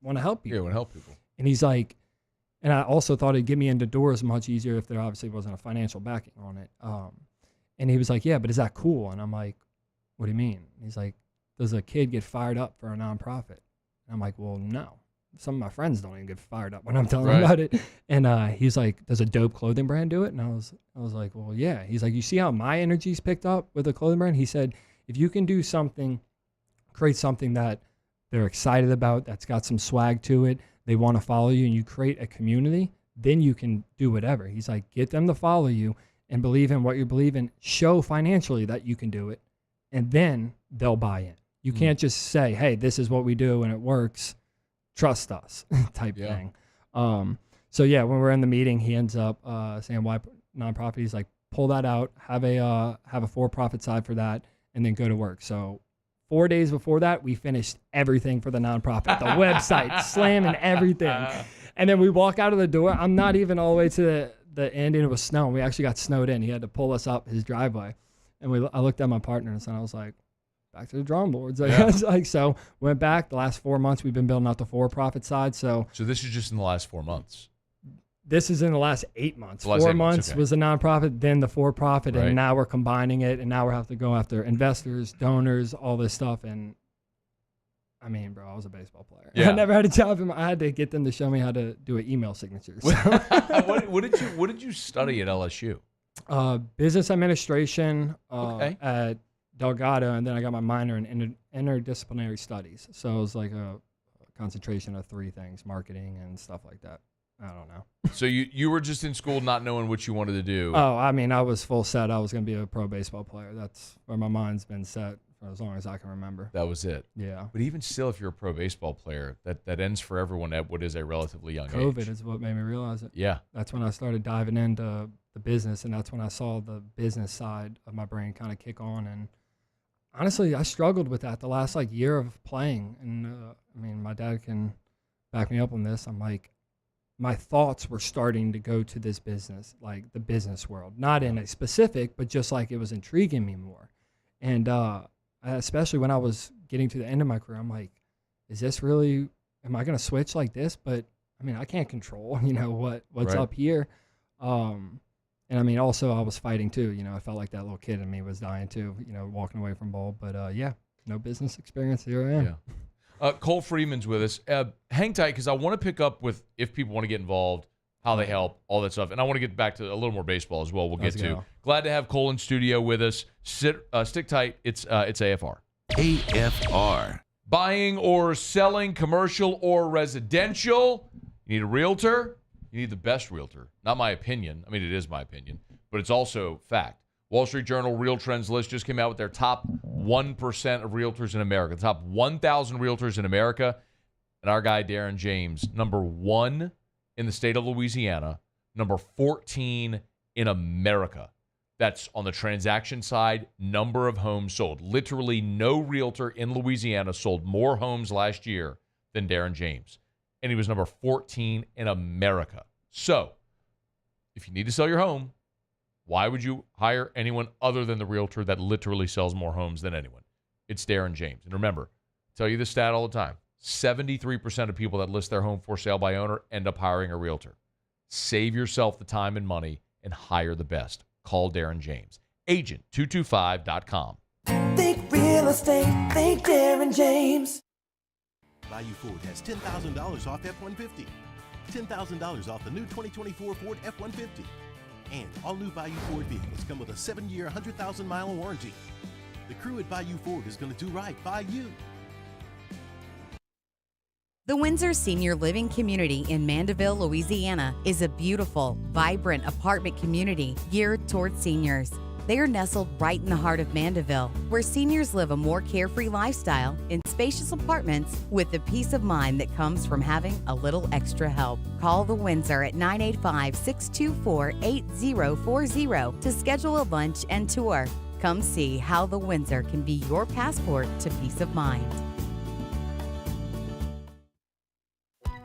want to help people. Yeah, I want to help people. And he's like, and I also thought it'd get me into doors much easier if there obviously wasn't a financial backing on it. And he was like, yeah, but is that cool? And I'm like, what do you mean? And he's like, does a kid get fired up for a nonprofit? And I'm like, well, no. Some of my friends don't even get fired up when I'm telling them about it. And he's like, does a dope clothing brand do it? And I was like, well, yeah. He's like, you see how my energy's picked up with a clothing brand? He said, if you can do something, create something that they're excited about, that's got some swag to it, they want to follow you, and you create a community, then you can do whatever. He's like, get them to follow you and believe in what you believe in, show financially that you can do it, and then they'll buy in. You can't just say, hey, this is what we do and it works, trust us type thing. So yeah, when we're in the meeting, he ends up saying, why nonprofit? He's like, pull that out, have a for-profit side for that, and then go to work. So 4 days before that, we finished everything for the nonprofit, the website, slamming everything. And then we walk out of the door. I'm not even all the way to the end, and it was snowing. We actually got snowed in. He had to pull us up his driveway. And I looked at my partner, and I was like, back to the drawing boards. So went back. The last 4 months, we've been building out the for-profit side. So this is just in the last 4 months? This is in the last 8 months. 4 months was the nonprofit, then the for-profit, and now we're combining it, and now we have to go after investors, donors, all this stuff. And I mean, bro, I was a baseball player. Yeah. I never had a job. I had to get them to show me how to do an email signature. So. What did you study at LSU? Business administration at Delgado, and then I got my minor in interdisciplinary studies. So it was like a concentration of 3 things: marketing and stuff like that. I don't know. So you were just in school not knowing what you wanted to do. Oh, I mean, I was full set. I was going to be a pro baseball player. That's where my mind's been set for as long as I can remember. That was it. Yeah. But even still, if you're a pro baseball player, that ends for everyone at what is a relatively young age. COVID is what made me realize it. Yeah. That's when I started diving into the business, and that's when I saw the business side of my brain kind of kick on. And honestly, I struggled with that the last year of playing. And I mean, my dad can back me up on this. I'm like, my thoughts were starting to go to this business, like the business world, not in a specific, but just like it was intriguing me more. And especially when I was getting to the end of my career, I'm like, is this really, am I going to switch like this? But I mean, I can't control, what's up here. And I mean, also I was fighting too, I felt like that little kid in me was dying too, walking away from ball, but yeah, no business experience. Here I am. Yeah. Cole Freeman's with us. Hang tight, because I want to pick up with if people want to get involved, how they help, all that stuff. And I want to get back to a little more baseball as well. Let's get to. Glad to have Cole in studio with us. Stick tight. It's AFR. AFR. Buying or selling commercial or residential. You need a realtor. You need the best realtor. Not my opinion. I mean, it is my opinion, but it's also fact. Wall Street Journal Real Trends list just came out with their top 1% of realtors in America, the top 1,000 realtors in America. And our guy, Darren James, number 1 in the state of Louisiana, number 14 in America. That's on the transaction side, number of homes sold. Literally no realtor in Louisiana sold more homes last year than Darren James. And he was number 14 in America. So, if you need to sell your home, why would you hire anyone other than the realtor that literally sells more homes than anyone? It's Darren James. And remember, I tell you this stat all the time, 73% of people that list their home for sale by owner end up hiring a realtor. Save yourself the time and money and hire the best. Call Darren James. Agent225.com. Think real estate, think Darren James. Bayou Ford has $10,000 off F-150. $10,000 off the new 2024 Ford F-150. And all new Bayou Ford vehicles come with a 7-year, 100,000-mile warranty. The crew at Bayou Ford is going to do right by you. The Windsor Senior Living Community in Mandeville, Louisiana is a beautiful, vibrant apartment community geared towards seniors. They are nestled right in the heart of Mandeville, where seniors live a more carefree lifestyle in spacious apartments with the peace of mind that comes from having a little extra help. Call the Windsor at 985-624-8040 to schedule a lunch and tour. Come see how the Windsor can be your passport to peace of mind.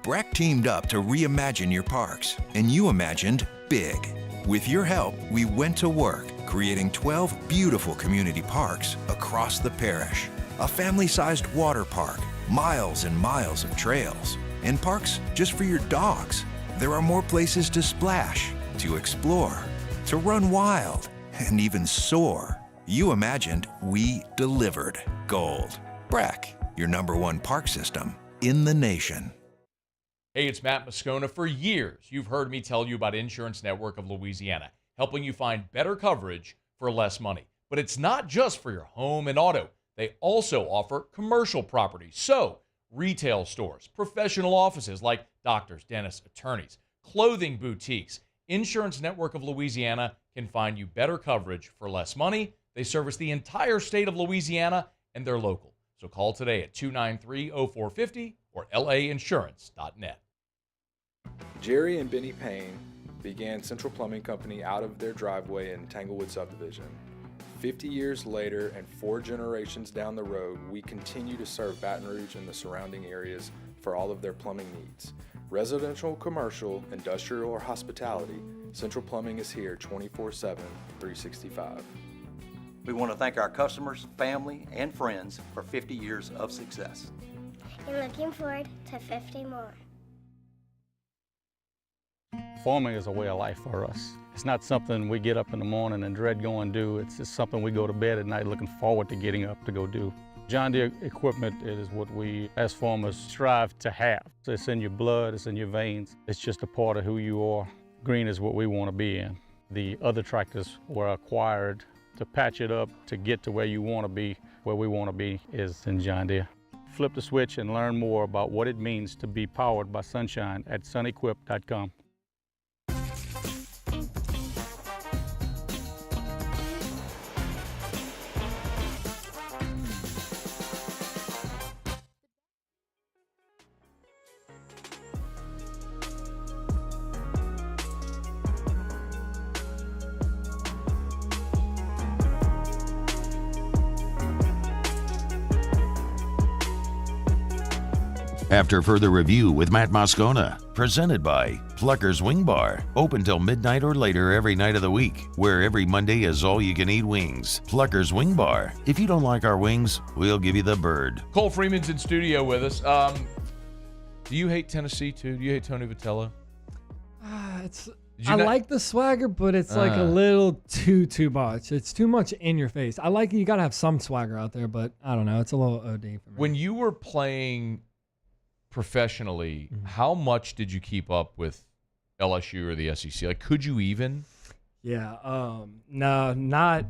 Breck teamed up to reimagine your parks, and you imagined big. With your help, we went to work, creating 12 beautiful community parks across the parish. A family-sized water park, miles and miles of trails, and parks just for your dogs. There are more places to splash, to explore, to run wild, and even soar. You imagined, we delivered. Gold. Breck, your #1 park system in the nation. Hey, it's Matt Moscona. For years, you've heard me tell you about Insurance Network of Louisiana, helping you find better coverage for less money. But it's not just for your home and auto. They also offer commercial property. So, retail stores, professional offices like doctors, dentists, attorneys, clothing boutiques. Insurance Network of Louisiana can find you better coverage for less money. They service the entire state of Louisiana, and they're local. So call today at 293-0450 or lainsurance.net. Jerry and Benny Payne began Central Plumbing Company out of their driveway in Tanglewood Subdivision. 50 years later and 4 generations down the road, we continue to serve Baton Rouge and the surrounding areas for all of their plumbing needs. Residential, commercial, industrial, or hospitality, Central Plumbing is here 24/7, 365. We want to thank our customers, family, and friends for 50 years of success. And looking forward to 50 more. Farming is a way of life for us. It's not something we get up in the morning and dread going do. It's just something we go to bed at night looking forward to getting up to go do. John Deere equipment is what we as farmers strive to have. It's in your blood, it's in your veins. It's just a part of who you are. Green is what we want to be in. The other tractors were acquired to patch it up to get to where you want to be. Where we want to be is in John Deere. Flip the switch and learn more about what it means to be powered by sunshine at sunequip.com. After further review with Matt Moscona, presented by Plucker's Wing Bar, open till midnight or later every night of the week, where every Monday is all-you-can-eat wings. Plucker's Wing Bar. If you don't like our wings, we'll give you the bird. Cole Freeman's in studio with us. Do you hate Tennessee too? Do you hate Tony Vitello? I like the swagger, but it's like a little too much. It's too much in your face. I like you got to have some swagger out there, but I don't know. It's a little OD for me. When you were playing professionally, how much did you keep up with LSU or the SEC? Like, could you even? Yeah, no, not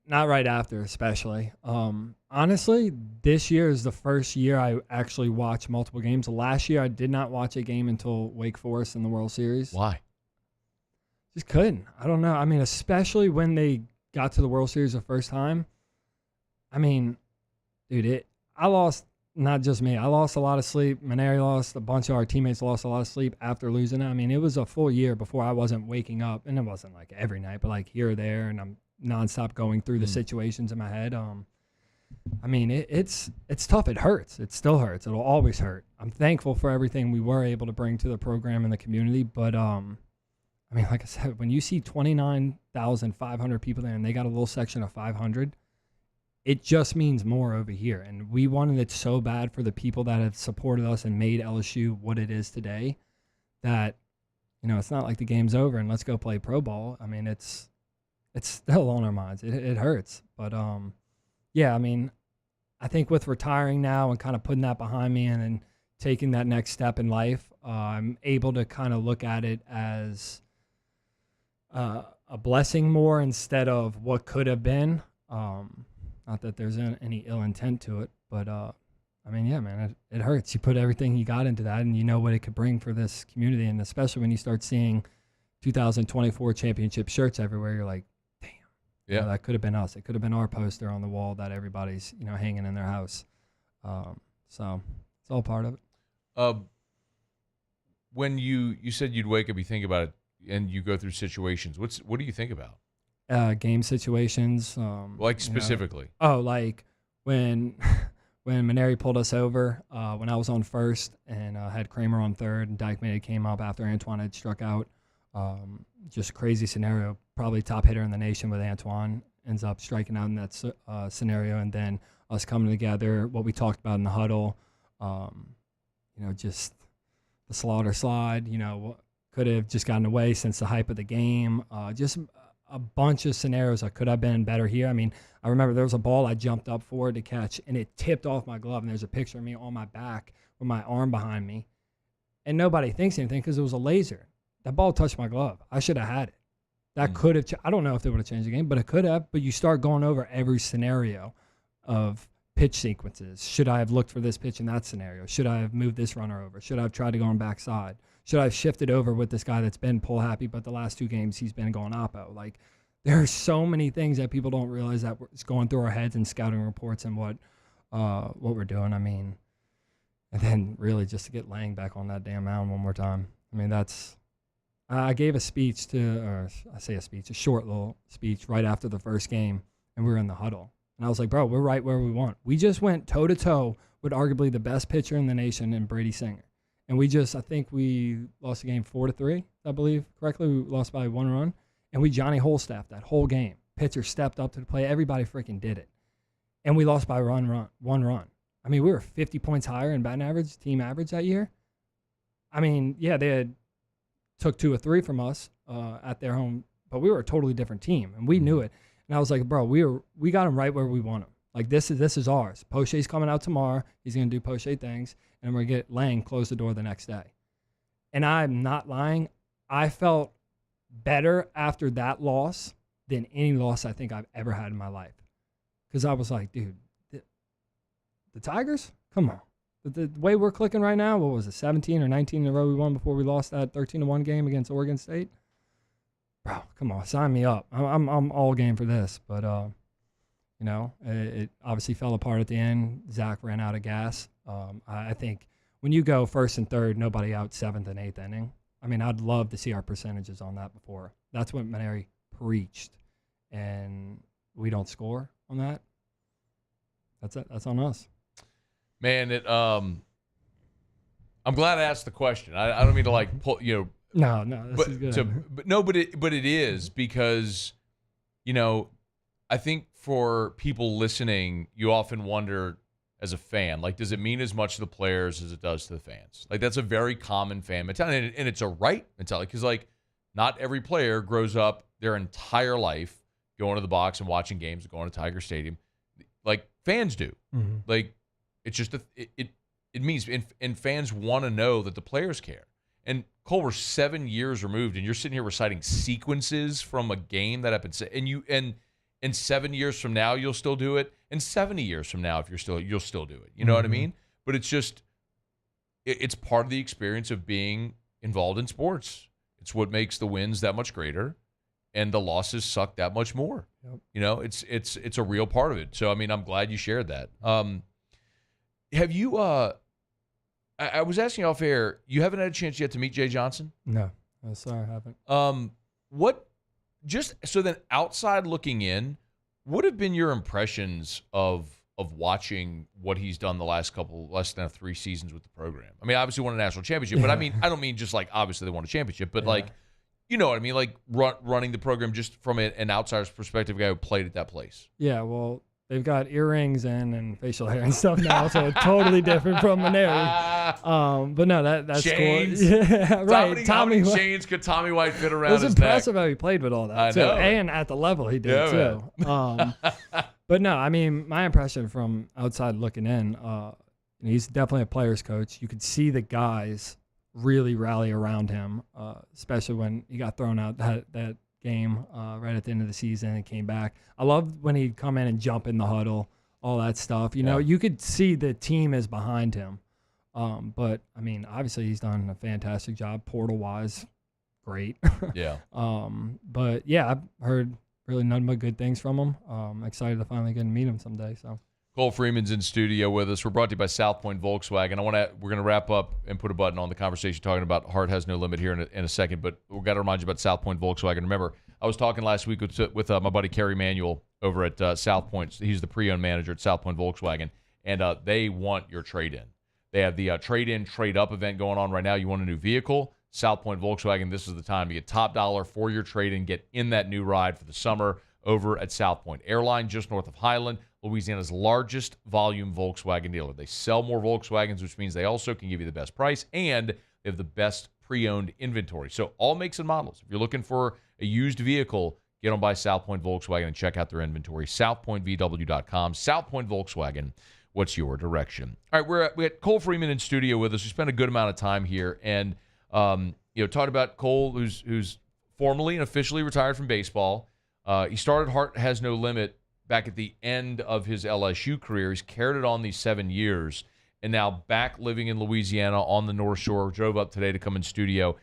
right after, especially. Honestly, this year is the first year I actually watched multiple games. Last year, I did not watch a game until Wake Forest in the World Series. Why? Just couldn't. I don't know. I mean, especially when they got to the World Series the first time, I mean, dude, I lost, not just me. I lost a lot of sleep. Maneri lost. A bunch of our teammates lost a lot of sleep after losing it. I mean, it was a full year before I wasn't waking up, and it wasn't like every night, but like here or there, and I'm nonstop going through the situations in my head. I mean, it's tough. It hurts. It still hurts. It'll always hurt. I'm thankful for everything we were able to bring to the program and the community, but I mean, like I said, when you see 29,500 people there and they got a little section of 500, it just means more over here. And we wanted it so bad for the people that have supported us and made LSU what it is today that, you know, it's not like the game's over and let's go play pro ball. I mean, it's still on our minds. It hurts. But, yeah, I mean, I think with retiring now and kind of putting that behind me and then taking that next step in life, I'm able to kind of look at it as a blessing more instead of what could have been. Not that there's any ill intent to it, but I mean, yeah, man, it hurts. You put everything you got into that, and you know what it could bring for this community, and especially when you start seeing 2024 championship shirts everywhere, you're like, damn, yeah, you know, that could have been us. It could have been our poster on the wall that everybody's, you know, hanging in their house. So it's all part of it. When you said you'd wake up, you think about it, and you go through situations. What do you think about? Game situations. Like specifically? You know, like when Maneri pulled us over, when I was on first and had Kramer on third, and Dyke came up after Antoine had struck out. Just a crazy scenario. Probably top hitter in the nation with Antoine. Ends up striking out in that scenario, and then us coming together, what we talked about in the huddle, you know, just the slaughter slide, you know, could have just gotten away since the hype of the game. Just a bunch of scenarios I could have been better here. I mean, I remember there was a ball I jumped up for to catch, and it tipped off my glove, and there's a picture of me on my back with my arm behind me, and nobody thinks anything because it was a laser. That ball touched my glove. I should have had it. That could have I don't know if they would have changed the game, but it could have. But you start going over every scenario of pitch sequences. Should I have looked for this pitch in that scenario? Should I have moved this runner over? Should I have tried to go on backside? Should I have shifted over with this guy that's been pull happy, but the last two games he's been going oppo? Like, there are so many things that people don't realize that it's going through our heads and scouting reports and what we're doing. I mean, and then really just to get Lang back on that damn mound one more time. I mean, that's I gave a speech a short little speech right after the first game, and we were in the huddle. And I was like, bro, we're right where we want. We just went toe-to-toe with arguably the best pitcher in the nation in Brady Singer. And I think we lost the game 4-3, I believe correctly. We lost by 1 run. And we Johnny Holstaff that whole game. Pitcher stepped up to the plate. Everybody freaking did it. And we lost by 1 run. I mean, we were 50 points higher in batting average, team average that year. I mean, yeah, they had took 2 or 3 from us at their home, but we were a totally different team, and we knew it. And I was like, bro, we got them right where we want them. Like, this is ours. Poche's coming out tomorrow. He's going to do Poche things, and we're going to get Lang close the door the next day. And I'm not lying. I felt better after that loss than any loss I think I've ever had in my life. Because I was like, dude, the Tigers? Come on. The way we're clicking right now, what was it, 17 or 19 in a row we won before we lost that 13-1 game against Oregon State? Bro, come on, sign me up. I'm all game for this. But, you know, it obviously fell apart at the end. Zach ran out of gas. I think when you go first and third, nobody out 7th and 8th inning. I mean, I'd love to see our percentages on that before. That's what Maneri preached. And we don't score on that. That's it. That's on us. Man, I'm glad I asked the question. I don't mean to like pull, you know. No, this is good. But it is because, you know, I think for people listening, you often wonder as a fan, like, does it mean as much to the players as it does to the fans? Like, that's a very common fan mentality, and it's a right mentality because, like, not every player grows up their entire life going to the box and watching games, going to Tiger Stadium, like fans do. Mm-hmm. Like, it's just it means, and fans want to know that the players care. And Cole, we're 7 years removed, and you're sitting here reciting sequences from a game that happened, and 7 years from now you'll still do it, and 70 years from now you'll still do it. You know what I mean? But it's just it's part of the experience of being involved in sports. It's what makes the wins that much greater, and the losses suck that much more. Yep. You know, it's a real part of it. So, I mean, I'm glad you shared that. Have you, I was asking you off air, you haven't had a chance yet to meet Jay Johnson? No, sorry, I haven't. Just so then outside looking in, what have been your impressions of watching what he's done the less than 3 seasons with the program? I mean, obviously won a national championship, but I mean, I don't mean just like obviously they won a championship, but like, you know what I mean? Like running the program just from an outsider's perspective, a guy who played at that place. Yeah, well, they've got earrings and facial hair and stuff now, so it's totally different from Maneri. But no, that's chains. Cool. Yeah, right. How many chains could Tommy White fit around his neck? It was impressive how he played with all that, I too. know. And at the level he did, too. But no, I mean, my impression from outside looking in, he's definitely a player's coach. You could see the guys really rally around him, especially when he got thrown out that game right at the end of the season and came back. I loved when he'd come in and jump in the huddle, all that stuff. You know, you could see the team is behind him. But, I mean, obviously he's done a fantastic job portal-wise. Great. Yeah. But, yeah, I've heard really nothing but good things from him. Excited to finally get to meet him someday. So Cole Freeman's in studio with us. We're brought to you by South Point Volkswagen. We're going to wrap up and put a button on the conversation talking about Heart Has No Limit here in a second, but we've got to remind you about South Point Volkswagen. Remember, I was talking last week with my buddy Kerry Manuel over at South Point. He's the pre-owned manager at South Point Volkswagen, and they want your trade-in. They have the trade-in, trade-up event going on right now. You want a new vehicle? South Point Volkswagen, this is the time to get top dollar for your trade-in. Get in that new ride for the summer over at South Point. Airline just north of Highland, Louisiana's largest volume Volkswagen dealer. They sell more Volkswagens, which means they also can give you the best price, and they have the best pre-owned inventory. So all makes and models. If you're looking for a used vehicle, get on by South Point Volkswagen and check out their inventory. SouthPointVW.com. South Point Volkswagen. What's your direction? All right, we had Cole Freeman in studio with us. We spent a good amount of time here, and talked about Cole, who's formally and officially retired from baseball. He started Heart Has No Limit back at the end of his LSU career. He's carried it on these 7 years, and now back living in Louisiana on the North Shore. Drove up today to come in studio.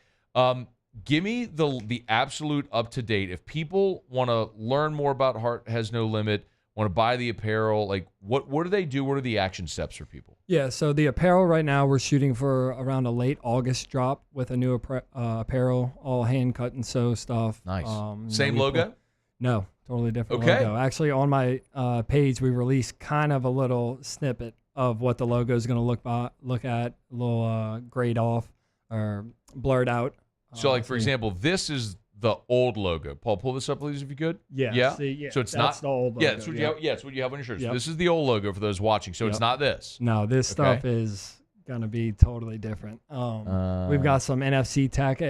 Give me the absolute up-to-date. If people want to learn more about Heart Has No Limit, want to buy the apparel, like what do they do? What are the action steps for people? Yeah, so the apparel right now, we're shooting for around a late August drop with a new apparel, all hand cut and sew stuff. Nice. Same logo? No, totally different Okay. logo. Actually, on my page, we released kind of a little snippet of what the logo is going to look at, a little grayed off or blurred out. So, like, for example, this is the old logo. Paul, pull this up, please, if you could. Yeah. Yeah. See, yeah, So it's that's not the old logo. Yeah, that's what you have. Yeah, it's what you have on your shirts. Yep. This is the old logo for those watching. So it's Yep. not this. No, this stuff is going to be totally different. We've got some NFC tech.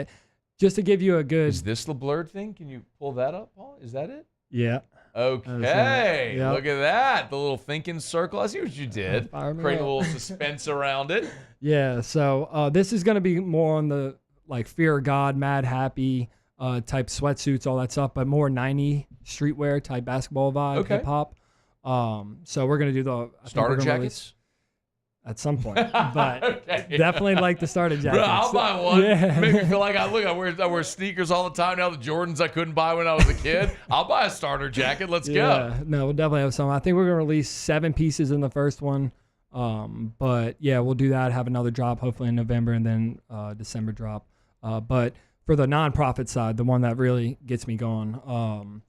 Just to give you a good... Is this the blurred thing? Can you pull that up, Paul? Is that it? Yeah. Okay. Yep. Look at that. The little thinking circle. I see what you did. Create a little suspense around it. Yeah. So this is going to be more on the like fear of God, mad, happy type sweatsuits, all that stuff, but more 90 streetwear type basketball vibe, hip hop. So we're going to do the starter jackets at some point, but definitely like the starter jackets. Bro, I'll buy one. Yeah. Make me feel like I wear sneakers all the time now. The Jordans I couldn't buy when I was a kid. I'll buy a starter jacket. Let's go. No, we'll definitely have some. I think we're going to release 7 pieces in the first one. But yeah, we'll do that. Have another drop hopefully in November and then December drop. But for the nonprofit side, the one that really gets me going,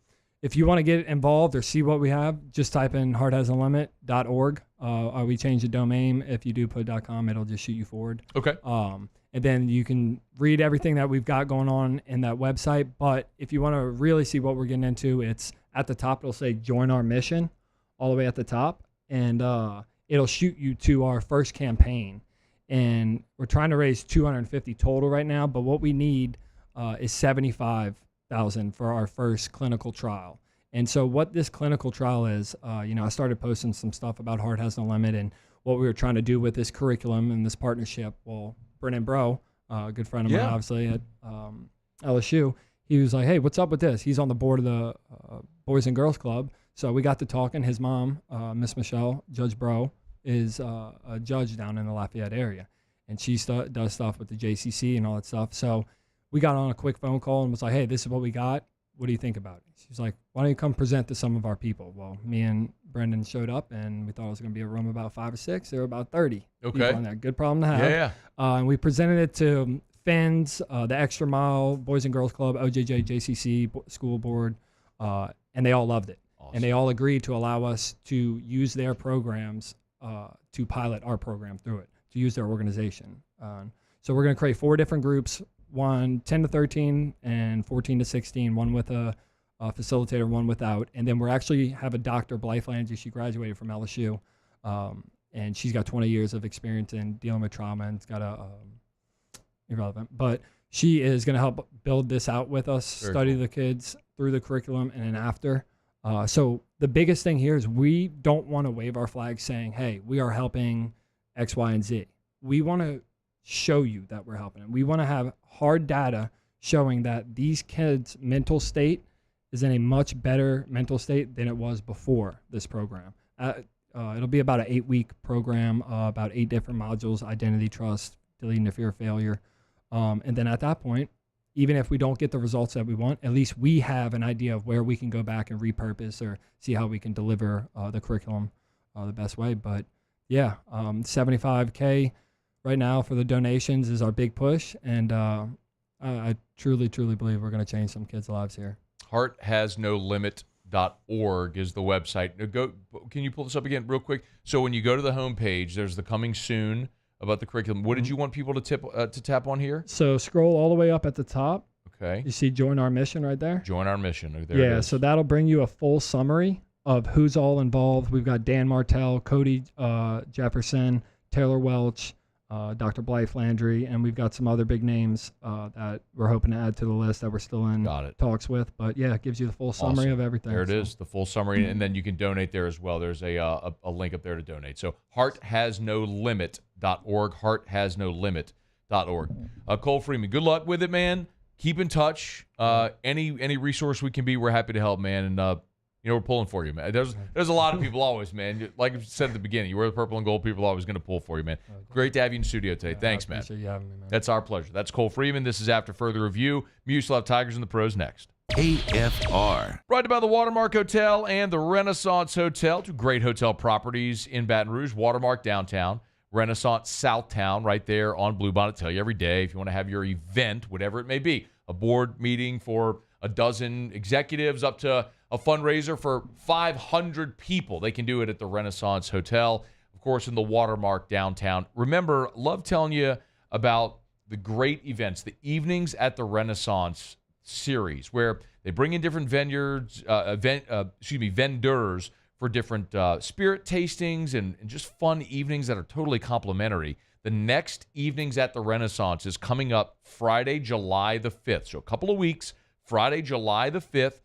if you want to get involved or see what we have, just type in hearthasnolimit.org. We changed the domain. If you do put .com, it'll just shoot you forward. Okay. And then you can read everything that we've got going on in that website. But if you want to really see what we're getting into, it's at the top. It'll say join our mission all the way at the top. And it'll shoot you to our first campaign. And we're trying to raise $250 total right now. But what we need is $75,000 for our first clinical trial. And so what this clinical trial is, I started posting some stuff about Heart Has No Limit and what we were trying to do with this curriculum and this partnership. Well, Brennan Bro, a good friend of mine, obviously, at LSU, he was like, hey, what's up with this? He's on the board of the Boys and Girls Club. So we got to talking. His mom, Miss Michelle, Judge Bro, is a judge down in the Lafayette area. And she does stuff with the JCC and all that stuff. So we got on a quick phone call and was like, hey, this is what we got. what do you think about it? She's like, why don't you come present to some of our people? Well, me and Brendan showed up, and we thought it was going to be a room about 5 or 6. There were about 30 people in there. Good problem to have. Yeah. And we presented it to FINS, the Extra Mile, Boys and Girls Club, OJJ, JCC, school board, and they all loved it. Awesome. And they all agreed to allow us to use their programs to pilot our program through it, to use their organization. So we're going to create 4 different groups, one 10 to 13 and 14 to 16, one with a facilitator, one without. And then we're actually have a Dr. Blythe. She graduated from LSU, and she's got 20 years of experience in dealing with trauma, and it's got irrelevant. But she is going to help build this out with us, study the kids through the curriculum and then after. So the biggest thing here is we don't want to wave our flag saying, hey, we are helping X, Y, and Z. We want to show you that we're helping. We want to have hard data showing that these kids' mental state is in a much better mental state than it was before this program. It'll be about an 8-week program, about 8 different modules: identity, trust, deleting the fear of failure. And then at that point, even if we don't get the results that we want, at least we have an idea of where we can go back and repurpose or see how we can deliver the curriculum the best way. But yeah, $75K right now for the donations is our big push. And I truly, truly believe we're going to change some kids' lives here. HeartHasNoLimit.org is the website. Can you pull this up again real quick? So when you go to the homepage, there's the coming soon about the curriculum. What did you want people to tap on here? So scroll all the way up at the top. Okay. You see Join Our Mission right there? Join Our Mission. There it is. So that'll bring you a full summary of who's all involved. We've got Dan Martell, Cody Jefferson, Taylor Welch, Dr. Blythe Landry, and we've got some other big names that we're hoping to add to the list that we're still in talks with. But yeah, it gives you the full summary of everything. There it is, the full summary, and then you can donate there as well. There's a link up there to donate. So HeartHasNoLimit.org, HeartHasNoLimit.org. Cole Freeman, good luck with it, man. Keep in touch. Any resource we can be, we're happy to help, man. And we're pulling for you, man. There's a lot of people always, man. Like I said at the beginning, you wear the purple and gold, people are always going to pull for you, man. Great to have you in the studio today. Thanks, man. Appreciate you having me, man. That's our pleasure. That's Cole Freeman. This is After Further Review. Muslav Tigers and the Pros next. AFR. Brought to you by the Watermark Hotel and the Renaissance Hotel. 2 great hotel properties in Baton Rouge. Watermark downtown, Renaissance Southtown right there on Bluebonnet. Tell you every day if you want to have your event, whatever it may be, a board meeting for a dozen executives up to a fundraiser for 500 people. They can do it at the Renaissance Hotel, of course, in the Watermark downtown. Remember, love telling you about the great events, the Evenings at the Renaissance series, where they bring in different vendors for different spirit tastings and just fun evenings that are totally complimentary. The next Evenings at the Renaissance is coming up Friday, July the 5th. So a couple of weeks, Friday, July the 5th,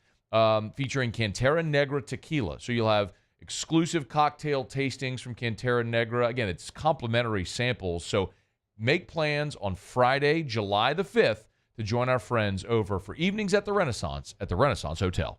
featuring Cantera Negra Tequila. So you'll have exclusive cocktail tastings from Cantera Negra. Again, it's complimentary samples. So make plans on Friday, July the 5th to join our friends over for Evenings at the Renaissance Hotel.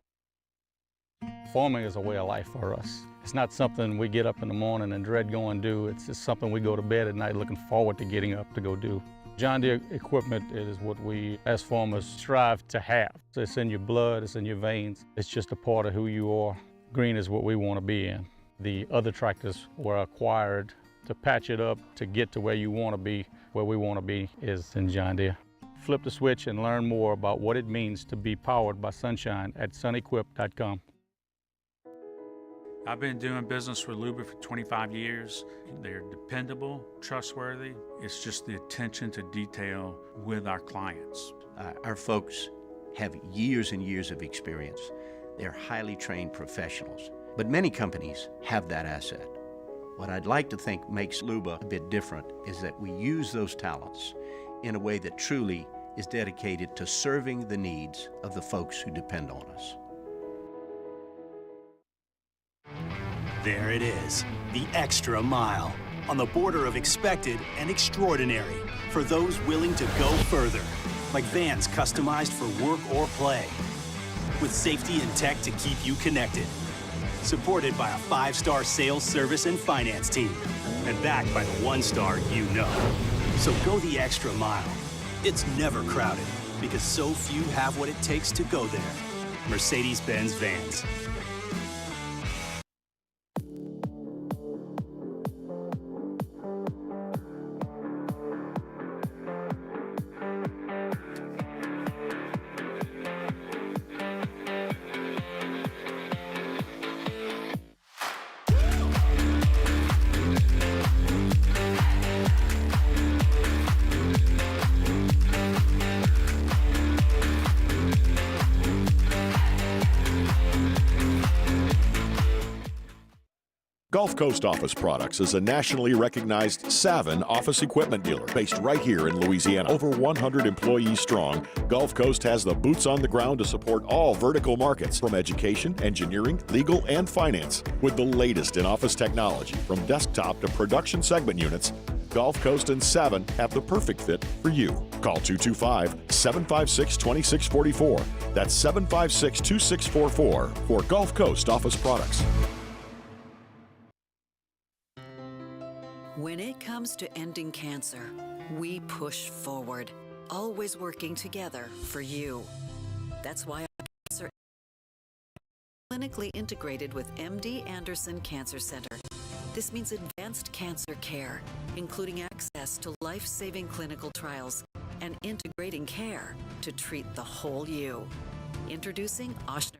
Farming is a way of life for us. It's not something we get up in the morning and dread going do. It's just something we go to bed at night looking forward to getting up to go do. John Deere equipment is what we as farmers strive to have. So it's in your blood, it's in your veins. It's just a part of who you are. Green is what we want to be in. The other tractors were acquired to patch it up to get to where you want to be. Where we want to be is in John Deere. Flip the switch and learn more about what it means to be powered by sunshine at sunequip.com. I've been doing business with Luba for 25 years. They're dependable, trustworthy. It's just the attention to detail with our clients. Our folks have years and years of experience. They're highly trained professionals, but many companies have that asset. What I'd like to think makes Luba a bit different is that we use those talents in a way that truly is dedicated to serving the needs of the folks who depend on us. There it is, the extra mile, on the border of expected and extraordinary for those willing to go further, like vans customized for work or play, with safety and tech to keep you connected, supported by a 5-star sales, service, and finance team, and backed by the 1-star you know. So go the extra mile. It's never crowded, because so few have what it takes to go there. Mercedes-Benz Vans. Gulf Coast Office Products is a nationally recognized Savin office equipment dealer based right here in Louisiana. Over 100 employees strong, Gulf Coast has the boots on the ground to support all vertical markets, from education, engineering, legal, and finance. With the latest in office technology, from desktop to production segment units, Gulf Coast and Savin have the perfect fit for you. Call 225-756-2644. That's 756-2644 for Gulf Coast Office Products. When it comes to ending cancer, we push forward, always working together for you. That's why our cancer is clinically integrated with MD Anderson Cancer Center. This means advanced cancer care, including access to life-saving clinical trials and integrating care to treat the whole you. Introducing Oshner.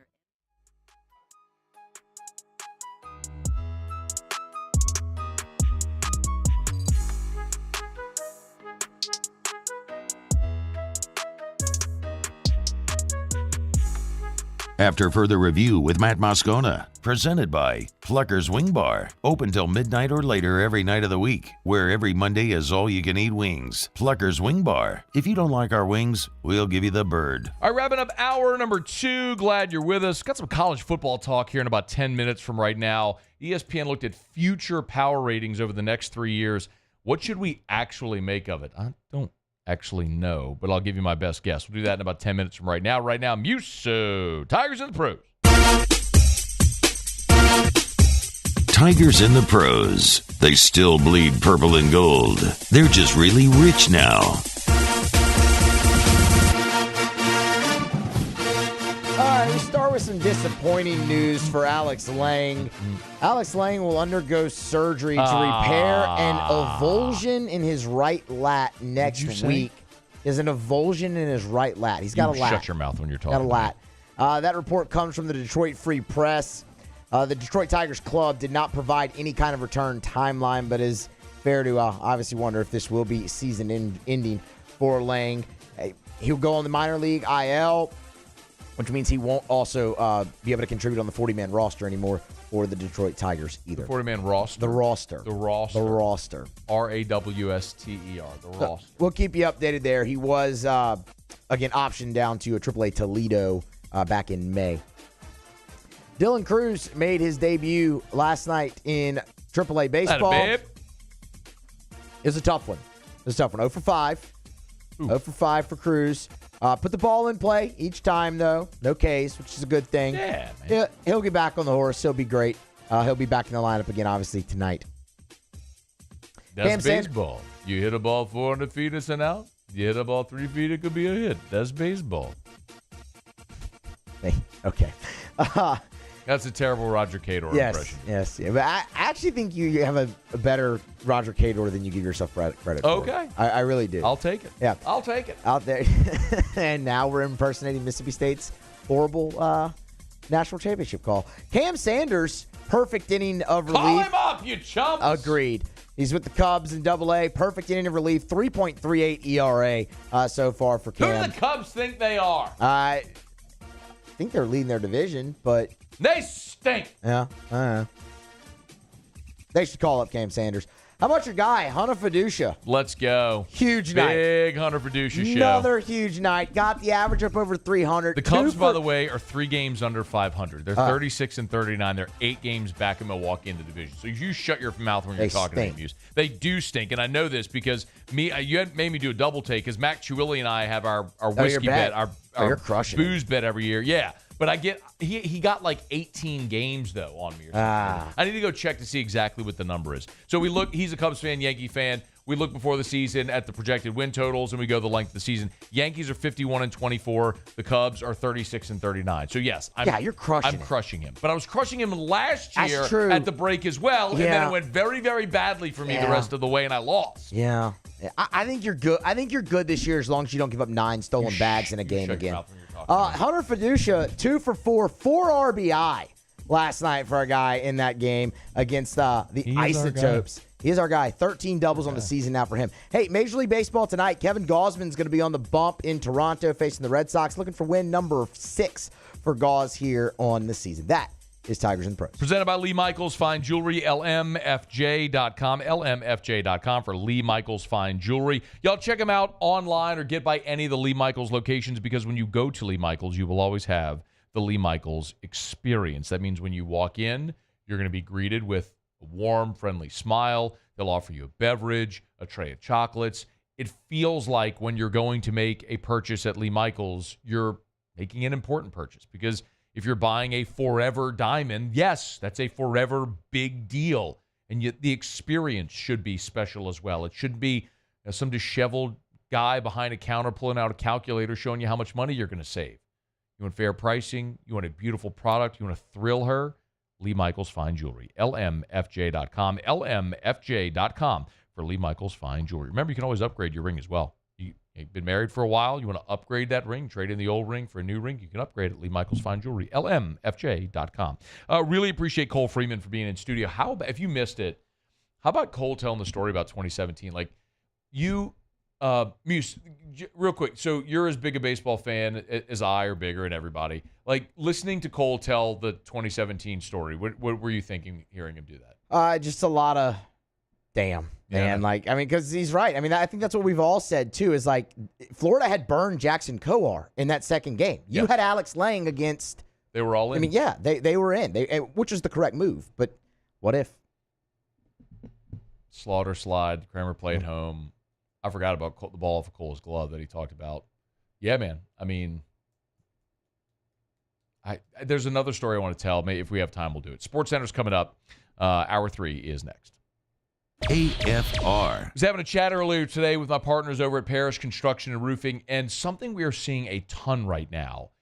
After further review with Matt Moscona, presented by Plucker's Wing Bar, open till midnight or later every night of the week, where every Monday is all-you-can-eat wings. Plucker's Wing Bar. If you don't like our wings, we'll give you the bird. All right, wrapping up hour number 2. Glad you're with us. Got some college football talk here in about 10 minutes from right now. ESPN looked at future power ratings over the next 3 years. What should we actually make of it? I don't actually know, but I'll give you my best guess. We'll do that in about 10 minutes from right now. Right now, Muso. Tigers in the pros. Tigers in the pros. They still bleed purple and gold. They're just really rich now. All right, we start with some disappointing news for Alex Lang. Alex Lang will undergo surgery to repair an avulsion in his right lat next week. Is an avulsion in his right lat. He's got a lat. Shut your mouth when you're talking. Got a lat. That report comes from the Detroit Free Press. The Detroit Tigers club did not provide any kind of return timeline, but is fair to obviously wonder if this will be season ending for Lang. He'll go on the minor league IL, which means he won't also be able to contribute on the 40-man roster anymore for the Detroit Tigers either. The 40-man roster? The roster. The roster. The roster. R-A-W-S-T-E-R. The roster. We'll keep you updated there. He was, again, optioned down to a AAA Toledo back in May. Dylan Cruz made his debut last night in AAA baseball. It was a tough one. 0 for 5. Ooh. 0 for 5 for Cruz. Put the ball in play each time, though. No Ks, which is a good thing. Yeah, man. He'll get back on the horse. He'll be great. He'll be back in the lineup again, obviously, tonight. That's baseball. You hit a ball 400 feet, it's an out. You hit a ball 3 feet, it could be a hit. That's baseball. Hey, okay. That's a terrible Roger Cador impression. Yes. Yeah. But I actually think you have a better Roger Cador than you give yourself credit for. Okay. I really do. I'll take it. Yeah. I'll take it. Out there. And now we're impersonating Mississippi State's horrible national championship call. Cam Sanders, perfect inning of relief. Call him up, you chumps. Agreed. He's with the Cubs in AA. Perfect inning of relief. 3.38 ERA so far for Cam. Who do the Cubs think they are? I think they're leading their division, but they stink. Yeah, I don't know. They should call up Cam Sanders. How about your guy, Hunter Fiducia? Let's go. Huge night. Big Hunter Fiducia show. Another huge night. Got the average up over 300. The Cubs, by the way, are 3 games under 500. They're 36 and 39. They're 8 games back in Milwaukee in the division. So you shut your mouth when you're talking to Muse. They do stink, and I know this because you had made me do a double take because Mac Chiulli and I have our whiskey bet, our booze bet every year. Yeah. But he got like 18 games, though, on me or something. I need to go check to see exactly what the number is. So we look, he's a Cubs fan, Yankee fan. We look before the season at the projected win totals, and we go the length of the season. Yankees are 51-24. The Cubs are 36-39. So, yes, you're crushing I'm crushing him. But I was crushing him last year true. at the break as well, and then it went very, very badly for me the rest of the way, and I lost. Yeah. I think you're good. I think you're good this year as long as you don't give up 9 stolen bags in a game again. Hunter Fiducia, 2 for 4 RBI last night for a guy in that game against the Isotopes. He is our guy. 13 doubles on the season now for him. Hey, Major League Baseball tonight. Kevin Gausman's going to be on the bump in Toronto facing the Red Sox, looking for win number 6 for Gauss here on the season. That is Tigers and Pros. Presented by Lee Michaels Fine Jewelry, LMFJ.com, LMFJ.com for Lee Michaels Fine Jewelry. Y'all check them out online or get by any of the Lee Michaels locations, because when you go to Lee Michaels, you will always have the Lee Michaels experience. That means when you walk in, you're going to be greeted with a warm, friendly smile. They'll offer you a beverage, a tray of chocolates. It feels like when you're going to make a purchase at Lee Michaels, you're making an important purchase, because if you're buying a forever diamond, yes, that's a forever big deal. And yet the experience should be special as well. It shouldn't be some disheveled guy behind a counter pulling out a calculator showing you how much money you're going to save. You want fair pricing? You want a beautiful product? You want to thrill her? Lee Michaels Fine Jewelry. LMFJ.com. LMFJ.com for Lee Michaels Fine Jewelry. Remember, you can always upgrade your ring as well. You've been married for a while. You want to upgrade that ring, trade in the old ring for a new ring. You can upgrade at Lee Michaels Fine Jewelry. LMFJ.com. Really appreciate Cole Freeman for being in studio. How about, if you missed it, how about Cole telling the story about 2017? Like, you, Muse, real quick. So you're as big a baseball fan as I, or bigger, and everybody. Like, listening to Cole tell the 2017 story, what were you thinking hearing him do that? Just a lot of damn. Man, because he's right. I mean, I think that's what we've all said, too, is like Florida had burned Jackson Kowar in that second game. You had Alex Lang against. They were all in. I mean, yeah, they were in, which is the correct move. But what if? Slaughter slide, Kramer played home. I forgot about the ball off of Cole's glove that he talked about. Yeah, man. I mean, there's another story I want to tell. Maybe if we have time, we'll do it. SportsCenter's coming up. Hour 3 is next. AFR. I was having a chat earlier today with my partners over at Parrish Construction and Roofing, and something we are seeing a ton right now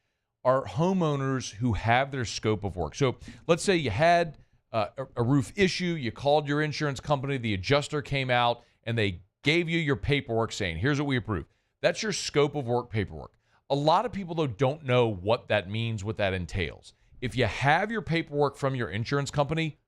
are homeowners who have their scope of work. So let's say you had a roof issue, you called your insurance company, the adjuster came out, and they gave you your paperwork saying, here's what we approve. That's your scope of work paperwork. A lot of people, though, don't know what that means, what that entails. If you have your paperwork from your insurance company,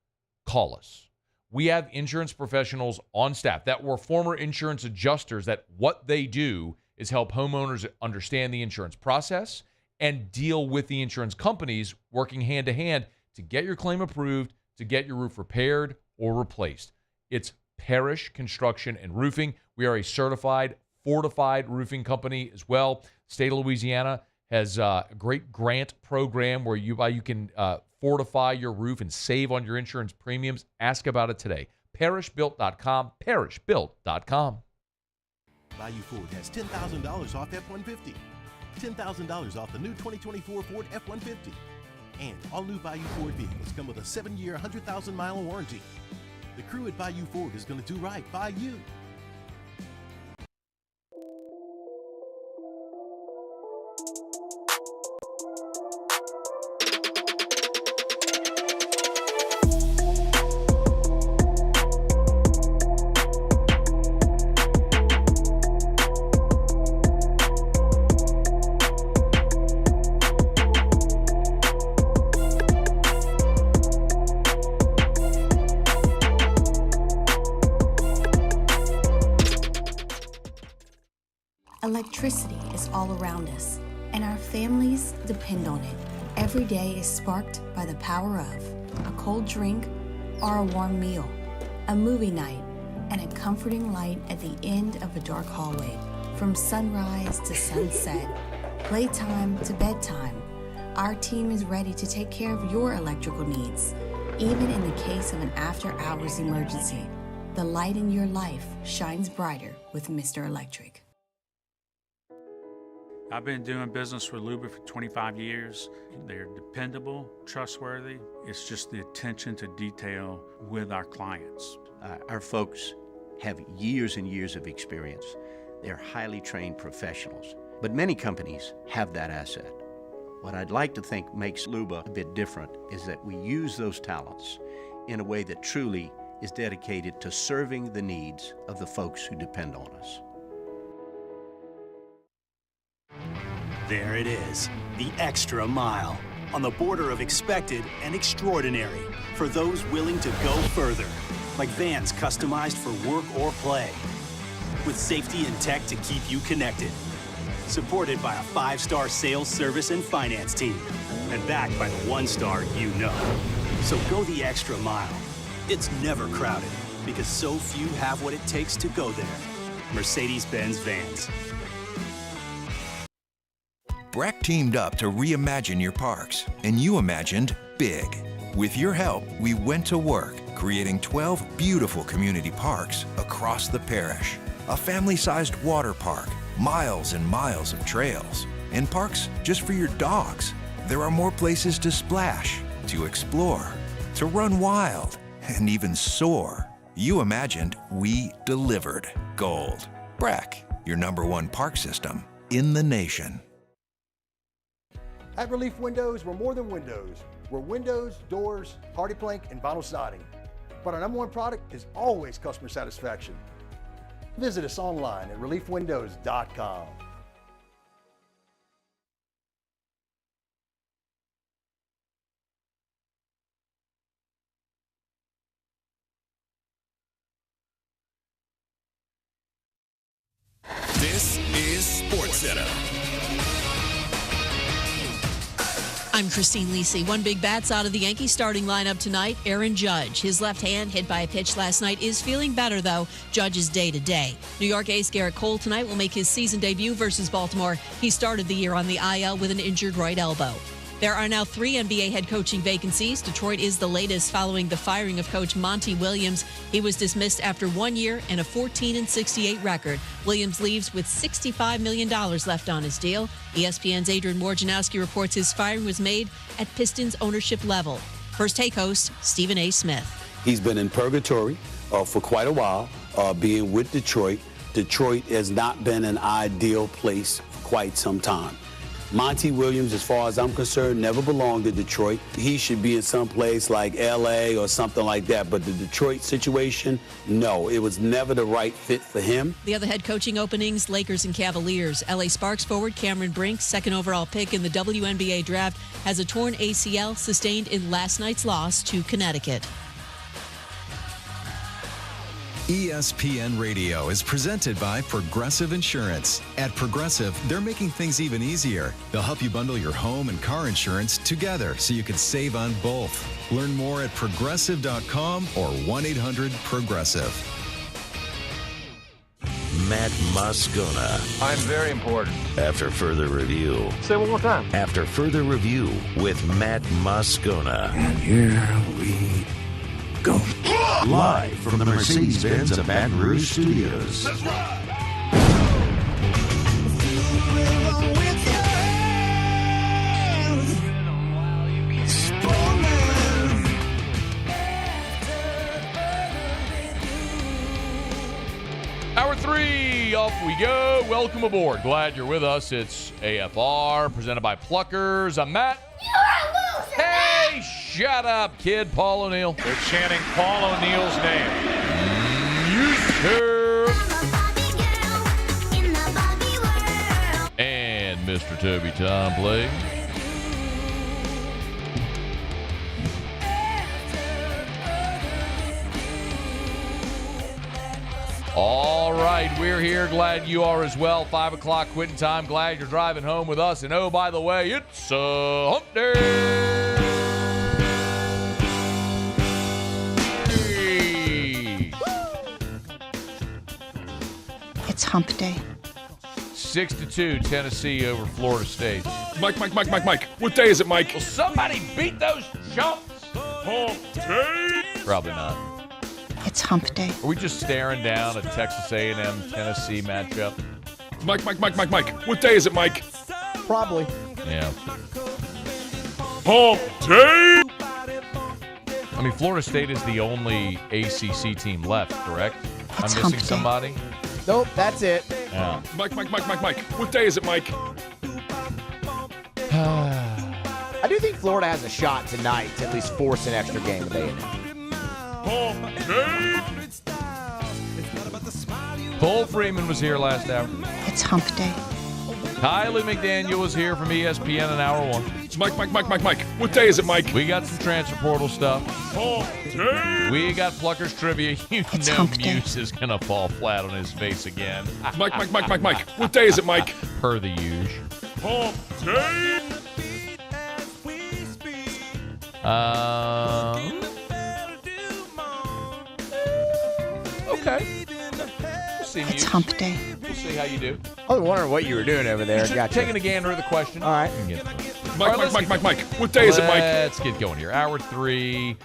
call us. We have insurance professionals on staff that were former insurance adjusters, that what they do is help homeowners understand the insurance process and deal with the insurance companies, working hand to hand to get your claim approved, to get your roof repaired or replaced. It's Parrish Construction and Roofing. We are a certified, fortified roofing company as well. State of Louisiana has a great grant program where you can fortify your roof and save on your insurance premiums. Ask about it today. ParrishBuilt.com, ParrishBuilt.com. Bayou Ford has $10,000 off F-150. $10,000 off the new 2024 Ford F-150. And all new Bayou Ford vehicles come with a 7-year, 100,000-mile warranty. The crew at Bayou Ford is going to do right by you. Electricity is all around us, and our families depend on it. Every day is sparked by the power of a cold drink or a warm meal, a movie night, and a comforting light at the end of a dark hallway. From sunrise to sunset, playtime to bedtime, our team is ready to take care of your electrical needs. Even in the case of an after-hours emergency, the light in your life shines brighter with Mr. Electric. I've been doing business with Luba for 25 years. They're dependable, trustworthy. It's just the attention to detail with our clients. Our folks have years and years of experience. They're highly trained professionals. But many companies have that asset. What I'd like to think makes Luba a bit different is that we use those talents in a way that truly is dedicated to serving the needs of the folks who depend on us. There it is, the extra mile, on the border of expected and extraordinary for those willing to go further, like vans customized for work or play, with safety and tech to keep you connected. Supported by a 5-star sales, service, and finance team, and backed by the 1-star you know. So go the extra mile. It's never crowded, because so few have what it takes to go there. Mercedes-Benz Vans. Breck teamed up to reimagine your parks, and you imagined big. With your help, we went to work, creating 12 beautiful community parks across the parish. A family-sized water park, miles and miles of trails, and parks just for your dogs. There are more places to splash, to explore, to run wild, and even soar. You imagined, we delivered. Gold. Breck, your #1 park system in the nation. At Relief Windows, we're more than windows. We're windows, doors, hardy plank, and vinyl siding. But our #1 product is always customer satisfaction. Visit us online at reliefwindows.com. This is SportsCenter. I'm Christine Lisi. One big bat's out of the Yankees starting lineup tonight, Aaron Judge. His left hand, hit by a pitch last night, is feeling better, though. Judge is day-to-day. New York ace Garrett Cole tonight will make his season debut versus Baltimore. He started the year on the IL with an injured right elbow. There are now 3 NBA head coaching vacancies. Detroit is the latest following the firing of coach Monty Williams. He was dismissed after 1 year and a 14-68 record. Williams leaves with $65 million left on his deal. ESPN's Adrian Wojnarowski reports his firing was made at Pistons ownership level. First Take host Stephen A. Smith. He's been in purgatory for quite a while, being with Detroit. Detroit has not been an ideal place for quite some time. Monty Williams, as far as I'm concerned, never belonged to Detroit. He should be in some place like L.A. or something like that. But the Detroit situation, no, it was never the right fit for him. The other head coaching openings, Lakers and Cavaliers. L.A. Sparks forward Cameron Brink, second overall pick in the WNBA draft, has a torn ACL sustained in last night's loss to Connecticut. ESPN Radio is presented by Progressive Insurance. At Progressive, they're making things even easier. They'll help you bundle your home and car insurance together so you can save on both. Learn more at progressive.com or 1-800-PROGRESSIVE. Matt Moscona. I'm very important. After further review. Say it one more time. After further review with Matt Moscona. And here we go. Live from the Mercedes-Benz of Baton Rouge Studios. Let's ride. Hour 3, off we go. Welcome aboard. Glad you're with us. It's AFR, presented by Pluckers. I'm Matt. You're a loser! Hey, shut up, kid. Paul O'Neill. They're chanting Paul O'Neill's name. And Mr. Toby Tom Play. All right, we're here. Glad you are as well. 5 o'clock quitting time. Glad you're driving home with us. And oh, by the way, it's hump day. It's hump day. 6-2, Tennessee over Florida State. Mike. What day is it, Mike? Will somebody beat those chumps? Hump day? Probably not. It's hump day. Are we just staring down at Texas A&M Tennessee matchup? Mike. What day is it, Mike? Probably. Yeah. Hump day. I mean, Florida State is the only ACC team left, correct? I'm missing somebody. Nope, that's it. Yeah. Mike. What day is it, Mike? I do think Florida has a shot tonight to at least force an extra game with A&M. Cole Freeman was here last hour. It's hump day. Kylie McDaniel was here from ESPN in hour 1. Mike. What day is it, Mike? We got some transfer portal stuff. We got Pluckers trivia. You know Muse is going to fall flat on his face again. Mike. What day is it, Mike? Per the usual. Okay. We'll see It's Muse. hump day. We'll see how you do. I was wondering what you were doing over there. Gotcha. Taking a gander at the question. All right. Mike. What day is it, Mike? Let's get going here. Hour 3.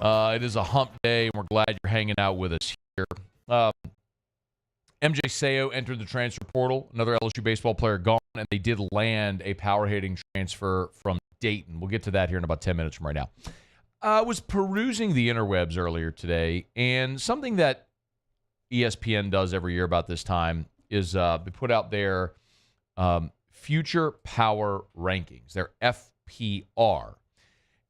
It is a hump day, and we're glad you're hanging out with us here. MJ Seo entered the transfer portal, another LSU baseball player gone, and they did land a power-hitting transfer from Dayton. We'll get to that here in about 10 minutes from right now. I was perusing the interwebs earlier today, and something that ESPN does every year about this time is they put out their future power rankings, their FPR.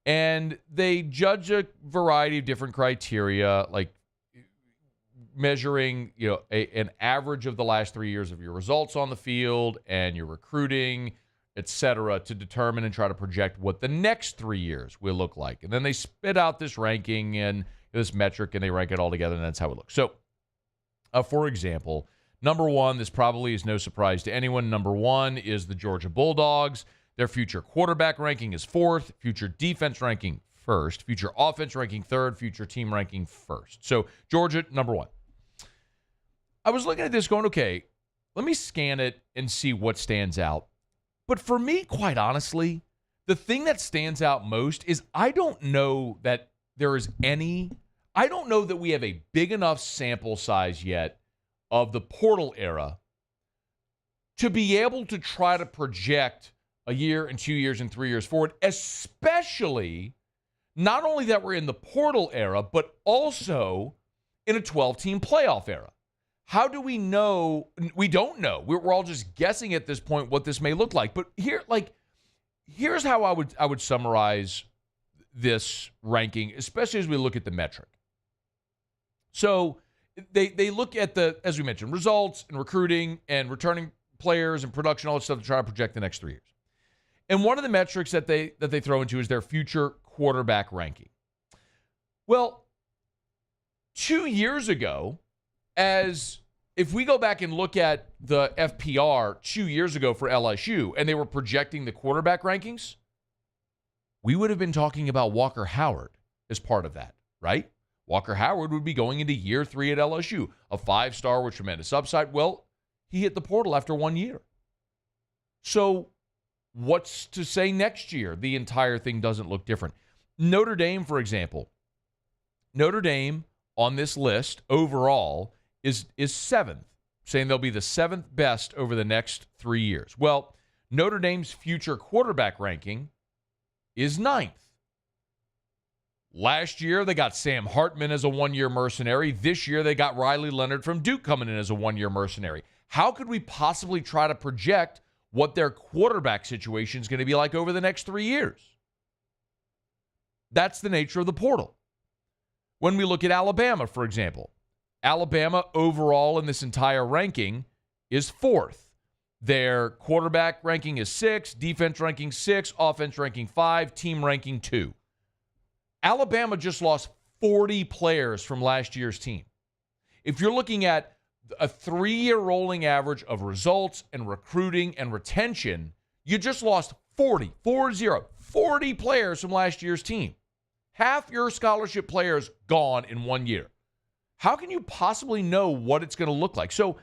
And they judge a variety of different criteria, like measuring, an average of the last 3 years of your results on the field and your recruiting, et cetera, to determine and try to project what the next 3 years will look like. And then they spit out this ranking and this metric, and they rank it all together, and that's how it looks. So, for example, number 1, this probably is no surprise to anyone. Number 1 is the Georgia Bulldogs. Their future quarterback ranking is 4th, future defense ranking 1st, future offense ranking 3rd, future team ranking 1st. So, Georgia, number 1. I was looking at this going, okay, let me scan it and see what stands out. But for me, quite honestly, the thing that stands out most is I don't know that we have a big enough sample size yet of the portal era to be able to try to project a year and 2 years and 3 years forward, especially not only that we're in the portal era, but also in a 12-team playoff era. How do we know? We don't know. We're all just guessing at this point what this may look like. But here's how I would summarize this ranking, especially as we look at the metric. So they look at as we mentioned, results and recruiting and returning players and production, all that stuff to try to project the next 3 years. And one of the metrics that they throw into is their future quarterback ranking. Well, 2 years ago, if we go back and look at the FPR 2 years ago for LSU, and they were projecting the quarterback rankings, we would have been talking about Walker Howard as part of that, right? Walker Howard would be going into year 3 at LSU, a 5-star with tremendous upside. Well, he hit the portal after 1 year. So what's to say next year the entire thing doesn't look different? Notre Dame, for example. Notre Dame on this list overall is 7th, saying they'll be the 7th best over the next 3 years. Well, Notre Dame's future quarterback ranking is 9th. Last year, they got Sam Hartman as a 1-year mercenary. This year, they got Riley Leonard from Duke coming in as a 1-year mercenary. How could we possibly try to project what their quarterback situation is going to be like over the next 3 years? That's the nature of the portal. When we look at Alabama, for example, Alabama overall in this entire ranking is 4th. Their quarterback ranking is 6, defense ranking 6, offense ranking 5, team ranking 2. Alabama just lost 40 players from last year's team. If you're looking at a 3-year rolling average of results and recruiting and retention, you just lost 40 players from last year's team. Half your scholarship players gone in 1 year. How can you possibly know what it's going to look like? So,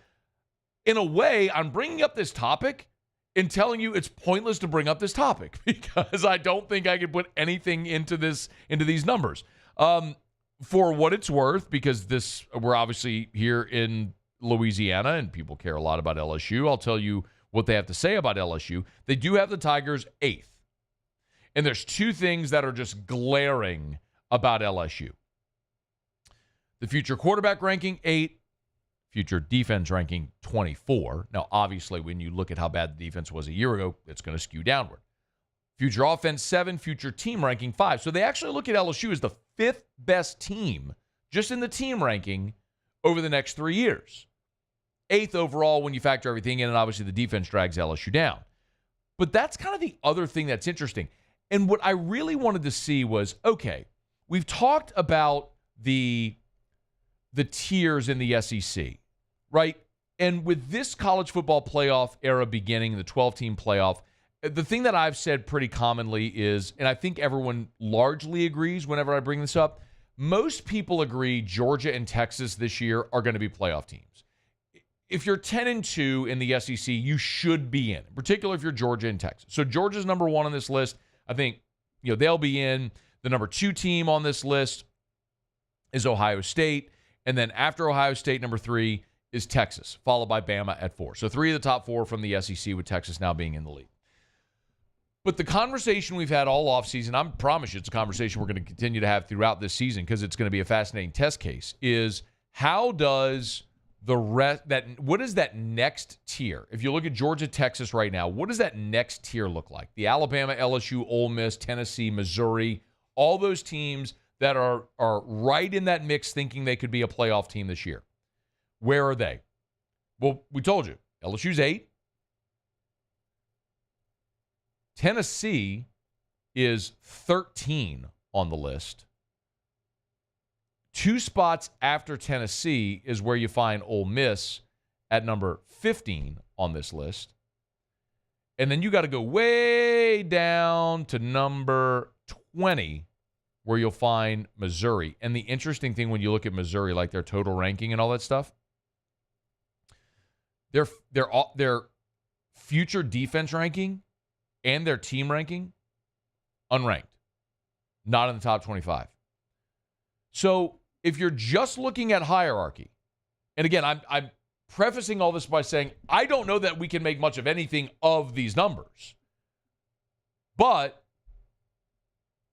in a way, I'm bringing up this topic and telling you it's pointless to bring up this topic because I don't think I could put anything into these numbers. For what it's worth, because we're obviously here in Louisiana and people care a lot about LSU, I'll tell you what they have to say about LSU. They do have the Tigers 8th. And there's 2 things that are just glaring about LSU. The future quarterback ranking, 8. future defense ranking 24. Now, obviously, when you look at how bad the defense was a year ago, it's going to skew downward. Future offense 7, future team ranking 5. So they actually look at LSU as the 5th best team just in the team ranking over the next 3 years. 8th overall when you factor everything in, and obviously the defense drags LSU down. But that's kind of the other thing that's interesting. And what I really wanted to see was, okay, we've talked about the tiers in the SEC, right? And with this college football playoff era beginning, the 12-team playoff, the thing that I've said pretty commonly is, and I think everyone largely agrees whenever I bring this up, most people agree Georgia and Texas this year are going to be playoff teams. If you're 10-2 in the SEC, you should be in particular if you're Georgia and Texas. So Georgia's number 1 on this list. I think they'll be in. The number 2 team on this list is Ohio State. And then after Ohio State, number 3 is Texas, followed by Bama at 4. So 3 of the top 4 from the SEC, with Texas now being in the league. But the conversation we've had all offseason, I promise you it's a conversation we're going to continue to have throughout this season because it's going to be a fascinating test case, is how does what is that next tier? If you look at Georgia, Texas right now, what does that next tier look like? The Alabama, LSU, Ole Miss, Tennessee, Missouri, all those teams that are right in that mix thinking they could be a playoff team this year. Where are they? Well, we told you. LSU's 8. Tennessee is 13 on the list. 2 spots after Tennessee is where you find Ole Miss at number 15 on this list. And then you got to go way down to number 20 where you'll find Missouri. And the interesting thing when you look at Missouri, like their total ranking and all that stuff, their future defense ranking and their team ranking, unranked, not in the top 25. So if you're just looking at hierarchy, and again, I'm prefacing all this by saying I don't know that we can make much of anything of these numbers. But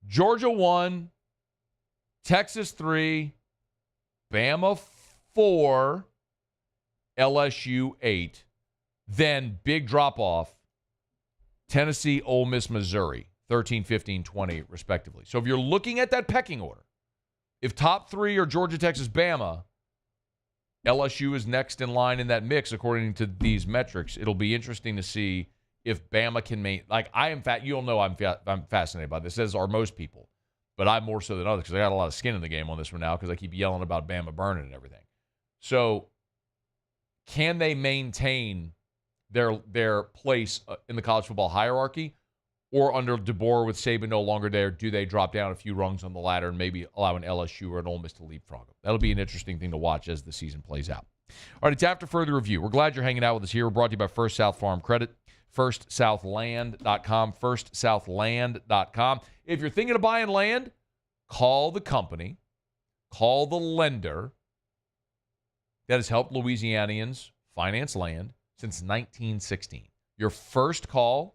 Georgia 1, Texas 3, Bama 4, LSU 8, then big drop-off, Tennessee, Ole Miss, Missouri, 13, 15, 20, respectively. So if you're looking at that pecking order, if top 3 are Georgia, Texas, Bama, LSU is next in line in that mix according to these metrics. It'll be interesting to see if Bama can you'll know I'm fascinated by this, as are most people. But I'm more so than others because I got a lot of skin in the game on this one now because I keep yelling about Bama burning and everything. So can they maintain their place in the college football hierarchy? Or under DeBoer with Saban no longer there, do they drop down a few rungs on the ladder and maybe allow an LSU or an Ole Miss to leapfrog them? That'll be an interesting thing to watch as the season plays out. All right, it's After Further Review. We're glad you're hanging out with us here. We're brought to you by First South Farm Credit, firstsouthland.com, firstsouthland.com. If you're thinking of buying land, call the company, call the lender that has helped Louisianians finance land since 1916. Your first call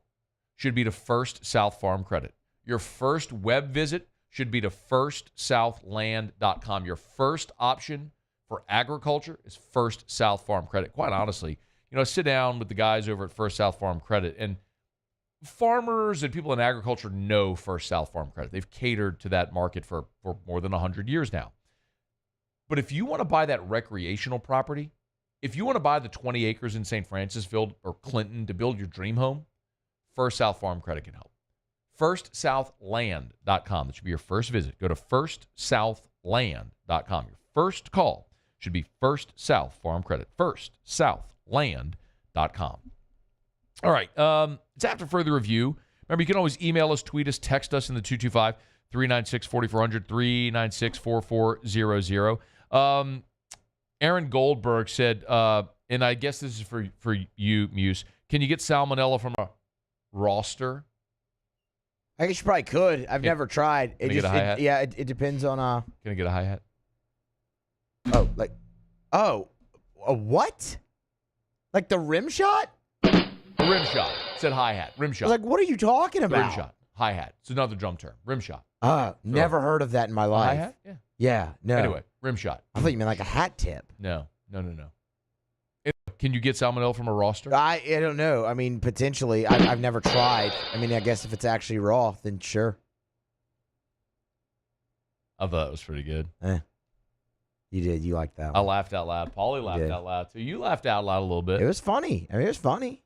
should be to First South Farm Credit. Your first web visit should be to firstsouthland.com. Your first option for agriculture is First South Farm Credit. Quite honestly, I sit down with the guys over at First South Farm Credit, and farmers and people in agriculture know First South Farm Credit. They've catered to that market for more than 100 years now. But if you want to buy that recreational property, if you want to buy the 20 acres in St. Francisville or Clinton to build your dream home, First South Farm Credit can help. FirstSouthland.com. That should be your first visit. Go to FirstSouthland.com. Your first call should be First South Farm Credit. FirstSouthland.com. All right. It's After Further Review. Remember, you can always email us, tweet us, text us in the 225-396-4400, 396-4400. Aaron Goldberg said, and I guess this is for you, Muse, can you get salmonella from a roster? I guess you probably could. I've never tried. Can I get a hi-hat? It depends on Can I get a hi-hat? A what? Like the rim shot? A rim shot. It said hi-hat. Rim shot. What are you talking about? Rim shot. Hi-hat. It's another drum term. Rim shot. Never heard of that in my life. Hi-hat? Yeah. Yeah, no. Anyway, rim shot. I thought you meant like a hat tip. No. Can you get salmonella from a roster? I don't know. I mean, potentially. I've never tried. I mean, I guess if it's actually raw, then sure. I thought it was pretty good. You did. You liked that one. I laughed out loud. Paulie laughed out loud, too. You laughed out loud a little bit. It was funny. I mean, it was funny.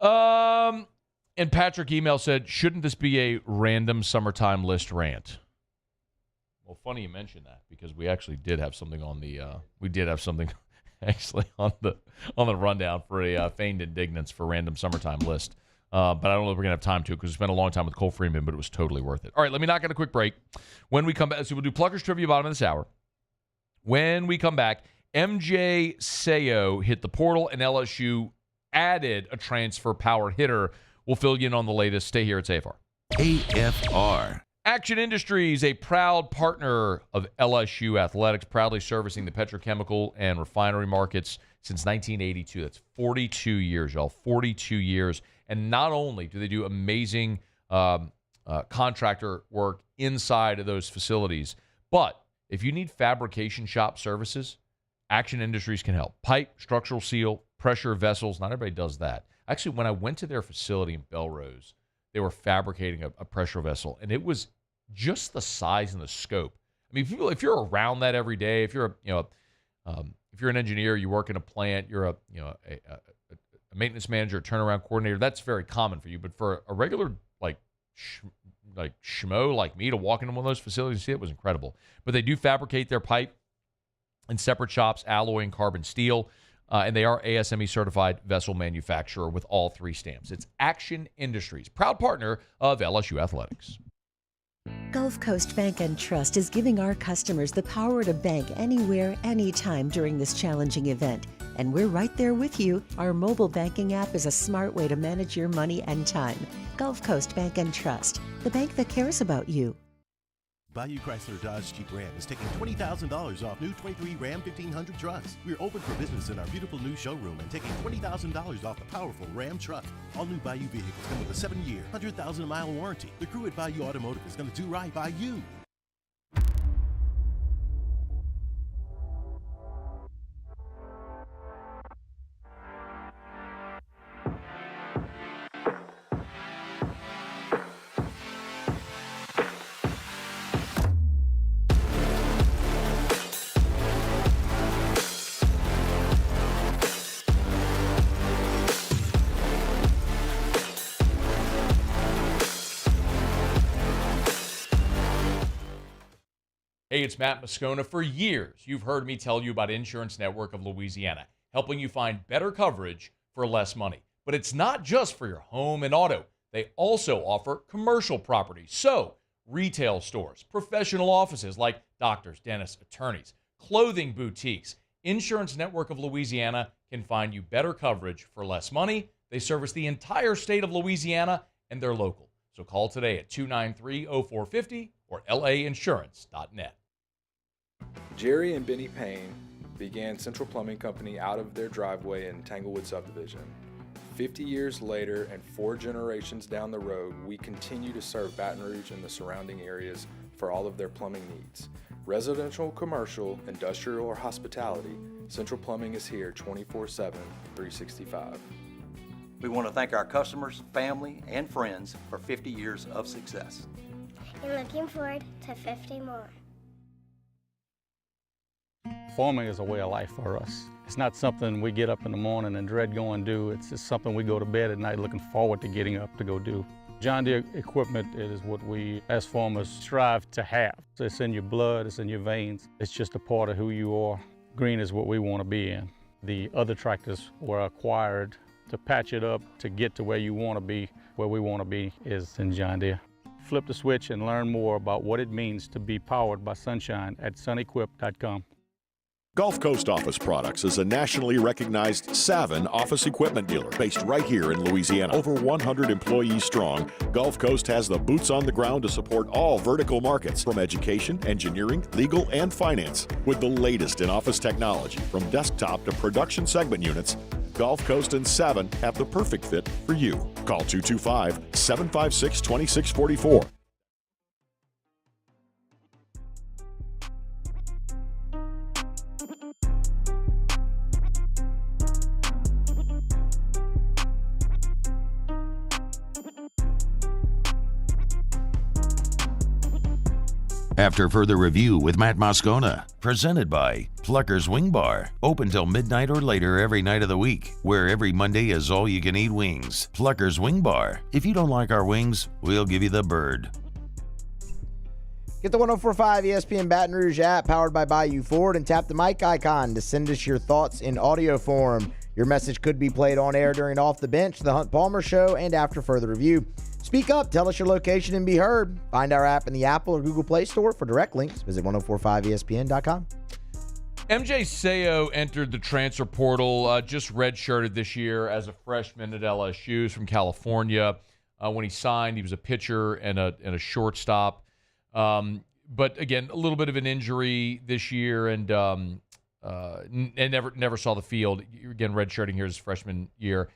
And Patrick email said, shouldn't this be a random summertime list rant? Well, funny you mentioned that because we actually did have something on the actually on the rundown for a feigned indignance for random summertime list. But I don't know if we're going to have time to because we spent a long time with Cole Freeman, but it was totally worth it. All right, let me knock out a quick break. When we come back, so we'll do Pluckers Trivia bottom of this hour. When we come back, MJ Seo hit the portal and LSU added a transfer power hitter. We'll fill you in on the latest. Stay here at AFR. AFR. Action Industries, a proud partner of LSU Athletics, proudly servicing the petrochemical and refinery markets since 1982. That's 42 years, y'all. 42 years. And not only do they do amazing contractor work inside of those facilities, but if you need fabrication shop services, Action Industries can help. Pipe, structural seal, pressure vessels. Not everybody does that. Actually, when I went to their facility in Belrose, they were fabricating a pressure vessel, and it was just the size and the scope. I mean, if you're around that every day, if you're if you're an engineer, you work in a plant, you're a maintenance manager, turnaround coordinator, that's very common for you. But for a regular schmo like me to walk into one of those facilities and see it was incredible. But they do fabricate their pipe in separate shops, alloy and carbon steel. And they are ASME certified vessel manufacturer with all 3 stamps. It's Action Industries, proud partner of LSU Athletics. Gulf Coast Bank and Trust is giving our customers the power to bank anywhere, anytime during this challenging event. And we're right there with you. Our mobile banking app is a smart way to manage your money and time. Gulf Coast Bank and Trust, the bank that cares about you. Bayou Chrysler Dodge Jeep Ram is taking $20,000 off new 23 Ram 1500 trucks. We're open for business in our beautiful new showroom and taking $20,000 off the powerful Ram truck. All new Bayou vehicles come with a 7-year, 100,000-mile warranty. The crew at Bayou Automotive is going to do right by you. Hey, it's Matt Moscona. For years, you've heard me tell you about Insurance Network of Louisiana, helping you find better coverage for less money. But it's not just for your home and auto. They also offer commercial property. So, retail stores, professional offices like doctors, dentists, attorneys, clothing boutiques. Insurance Network of Louisiana can find you better coverage for less money. They service the entire state of Louisiana, and they're local. So call today at 293-0450 or lainsurance.net. Jerry and Benny Payne began Central Plumbing Company out of their driveway in Tanglewood subdivision. 50 years later and 4 generations down the road, we continue to serve Baton Rouge and the surrounding areas for all of their plumbing needs. Residential, commercial, industrial, or hospitality, Central Plumbing is here 24/7, 365. We want to thank our customers, family, and friends for 50 years of success. And looking forward to 50 more. Farming is a way of life for us. It's not something we get up in the morning and dread going do. It's just something we go to bed at night looking forward to getting up to go do. John Deere equipment is what we as farmers strive to have. It's in your blood, it's in your veins. It's just a part of who you are. Green is what we want to be in. The other tractors were acquired to patch it up to get to where you want to be. Where we want to be is in John Deere. Flip the switch and learn more about what it means to be powered by sunshine at sunequip.com. Gulf Coast Office Products is a nationally recognized Savin office equipment dealer based right here in Louisiana. Over 100 employees strong, Gulf Coast has the boots on the ground to support all vertical markets, from education, engineering, legal, and finance. With the latest in office technology, from desktop to production segment units, Gulf Coast and Savin have the perfect fit for you. Call 225-756-2644. After further review with Matt Moscona, presented by Plucker's Wing Bar, open till midnight or later every night of the week, where every Monday is all-you-can-eat wings. Plucker's Wing Bar. If you don't like our wings, we'll give you the bird. Get the 104.5 ESPN Baton Rouge app powered by Bayou Ford and tap the mic icon to send us your thoughts in audio form. Your message could be played on air during Off the Bench, The Hunt Palmer Show, and after further review. Speak up, tell us your location, and be heard. Find our app in the Apple or Google Play Store for direct links. Visit 1045ESPN.com. MJ Seo entered the transfer portal, just redshirted this year as a freshman at LSU. He's from California. When he signed, he was a pitcher and a shortstop. But again, a little bit of an injury this year, and never saw the field. Again, redshirting here his freshman year.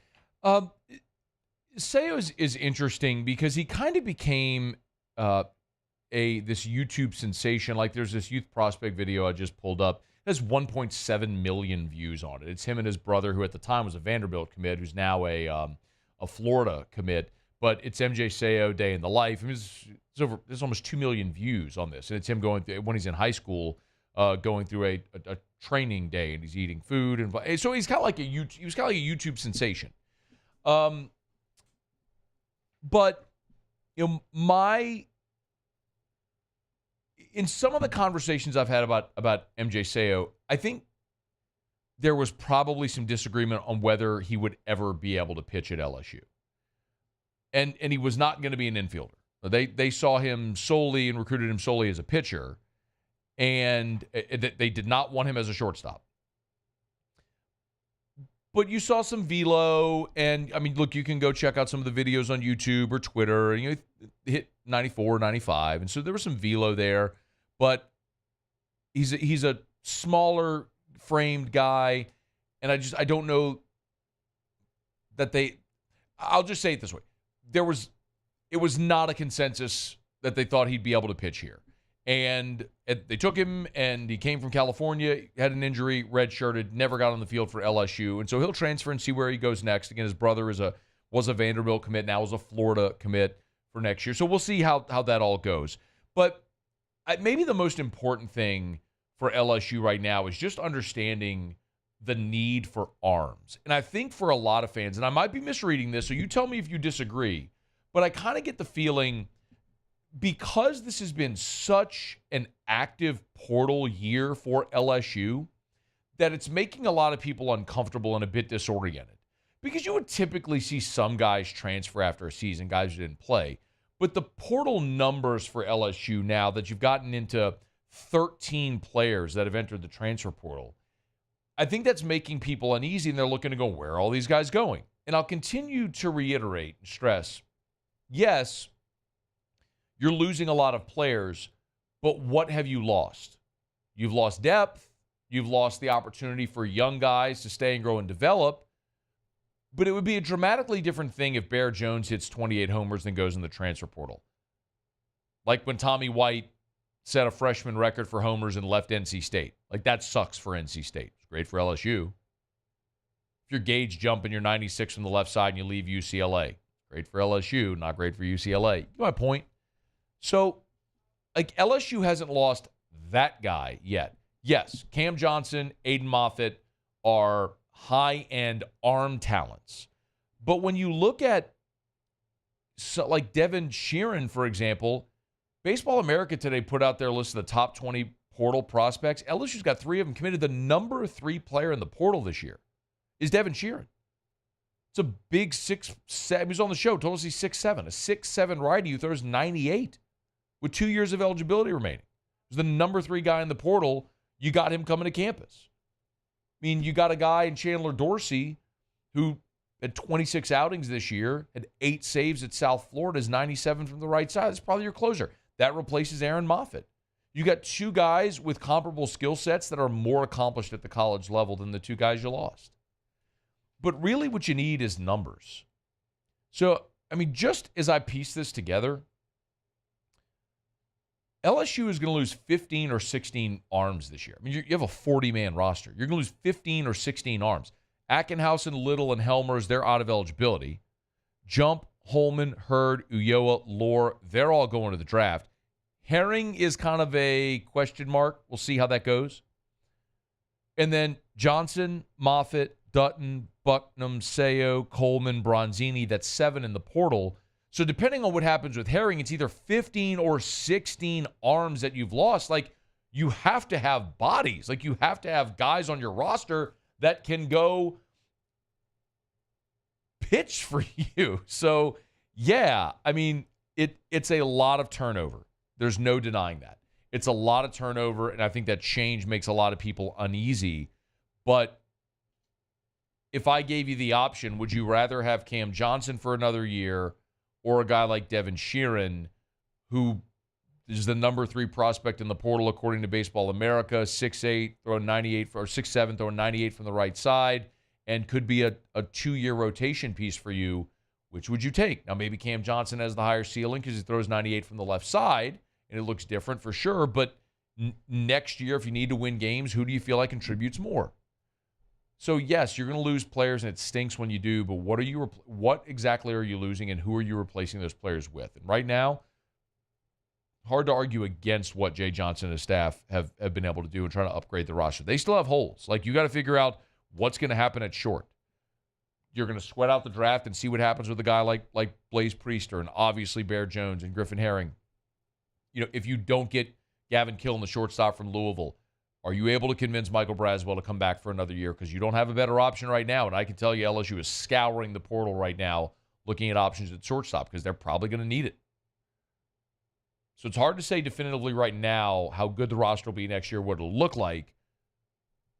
Seo is interesting because he kind of became this YouTube sensation. Like, there's this youth prospect video I just pulled up. It has 1.7 million views on it. It's him and his brother, who at the time was a Vanderbilt commit, who's now a Florida commit. But it's MJ Seo, Day in the Life. I mean, there's almost 2 million views on this, and it's him going through, when he's in high school, going through a training day, and he's eating food, and so he's kind of like a YouTube sensation. But in some of the conversations I've had about MJ Seo, I think there was probably some disagreement on whether he would ever be able to pitch at LSU. And he was not going to be an infielder. They saw him solely and recruited him solely as a pitcher, and they did not want him as a shortstop. But you saw some velo, and I mean, look, you can go check out some of the videos on YouTube or Twitter, and you hit 94, 95, and so there was some velo there. But he's a smaller framed guy, and I don't know that I'll just say it this way. It was not a consensus that they thought he'd be able to pitch here. And they took him, and he came from California, had an injury, redshirted, never got on the field for LSU. And so he'll transfer and see where he goes next. Again, his brother was a Vanderbilt commit, now is a Florida commit for next year. So we'll see how that all goes. But maybe the most important thing for LSU right now is just understanding the need for arms. And I think for a lot of fans, and I might be misreading this, so you tell me if you disagree, but I kind of get the feeling, because this has been such an active portal year for LSU, that it's making a lot of people uncomfortable and a bit disoriented. Because you would typically see some guys transfer after a season, guys who didn't play. But the portal numbers for LSU now that you've gotten into 13 players that have entered the transfer portal, I think that's making people uneasy, and they're looking to go, where are all these guys going? And I'll continue to reiterate and stress, yes, you're losing a lot of players, but what have you lost? You've lost depth. You've lost the opportunity for young guys to stay and grow and develop. But it would be a dramatically different thing if Bear Jones hits 28 homers and goes in the transfer portal. Like when Tommy White set a freshman record for homers and left NC State. Like, that sucks for NC State. It's great for LSU. If your gauge jump and you're 96 from the left side and you leave UCLA, great for LSU, not great for UCLA. You know my point? So, like, LSU hasn't lost that guy yet. Yes, Cam Johnson, Aiden Moffitt are high-end arm talents. But when you look at, like, Devin Sheeran, for example, Baseball America today put out their list of the top 20 portal prospects. LSU's got 3 of them committed. The number 3 player in the portal this year is Devin Sheeran. It's a big 6'7". He was on the show, told us he's 6'7". A 6'7" righty who throws 98 with 2 years of eligibility remaining. He's the number 3 guy in the portal. You got him coming to campus. I mean, you got a guy in Chandler Dorsey who had 26 outings this year, had 8 saves at South Florida, is 97 from the right side. That's probably your closer. That replaces Aaron Moffitt. You got 2 guys with comparable skill sets that are more accomplished at the college level than the 2 guys you lost. But really what you need is numbers. So, I mean, just as I piece this together, LSU is going to lose 15 or 16 arms this year. I mean, you have a 40-man roster. You're going to lose 15 or 16 arms. Ackenhausen, Little, and Helmers, they're out of eligibility. Jump, Holman, Hurd, Ulloa, Lohr, they're all going to the draft. Herring is kind of a question mark. We'll see how that goes. And then Johnson, Moffitt, Dutton, Bucknam, Seo, Coleman, Bronzini. That's 7 in the portal. So depending on what happens with Herring, it's either 15 or 16 arms that you've lost. Like, you have to have bodies. Like, you have to have guys on your roster that can go pitch for you. So, yeah, I mean, it's a lot of turnover. There's no denying that. It's a lot of turnover, and I think that change makes a lot of people uneasy. But if I gave you the option, would you rather have Cam Johnson for another year or a guy like Devin Sheeran, who is the number 3 prospect in the portal according to Baseball America, 6'8", throwing 98, or 6'7", throwing 98 from the right side, and could be a 2-year rotation piece for you? Which would you take? Now, maybe Cam Johnson has the higher ceiling because he throws 98 from the left side, and it looks different for sure. But next year, if you need to win games, who do you feel like contributes more? So, yes, you're going to lose players, and it stinks when you do, but what exactly are you losing, and who are you replacing those players with? And right now, hard to argue against what Jay Johnson and his staff have been able to do in trying to upgrade the roster. They still have holes. Like, you got to figure out what's going to happen at short. You're going to sweat out the draft and see what happens with a guy like Blaze Priester and obviously Bear Jones and Griffin Herring. You know, if you don't get Gavin Killen, the shortstop from Louisville, are you able to convince Michael Braswell to come back for another year? Because you don't have a better option right now. And I can tell you LSU is scouring the portal right now, looking at options at shortstop because they're probably going to need it. So it's hard to say definitively right now how good the roster will be next year, what it'll look like,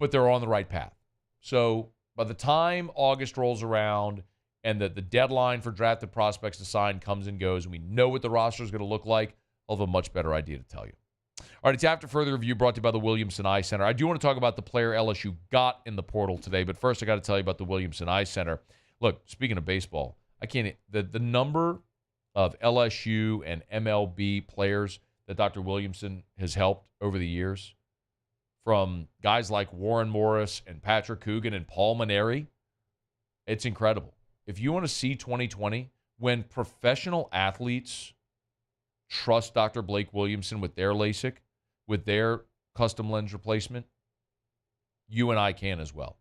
but they're on the right path. So by the time August rolls around and the deadline for drafted prospects to sign comes and goes, and we know what the roster is going to look like, I'll have a much better idea to tell you. All right, it's After Further Review brought to you by the Williamson Eye Center. I do want to talk about the player LSU got in the portal today, but first I got to tell you about the Williamson Eye Center. Look, speaking of baseball, the number of LSU and MLB players that Dr. Williamson has helped over the years, from guys like Warren Morris and Patrick Coogan and Paul Maneri, it's incredible. If you want to see 2020, when professional athletes trust Dr. Blake Williamson with their LASIK, with their custom lens replacement, you and I can as well.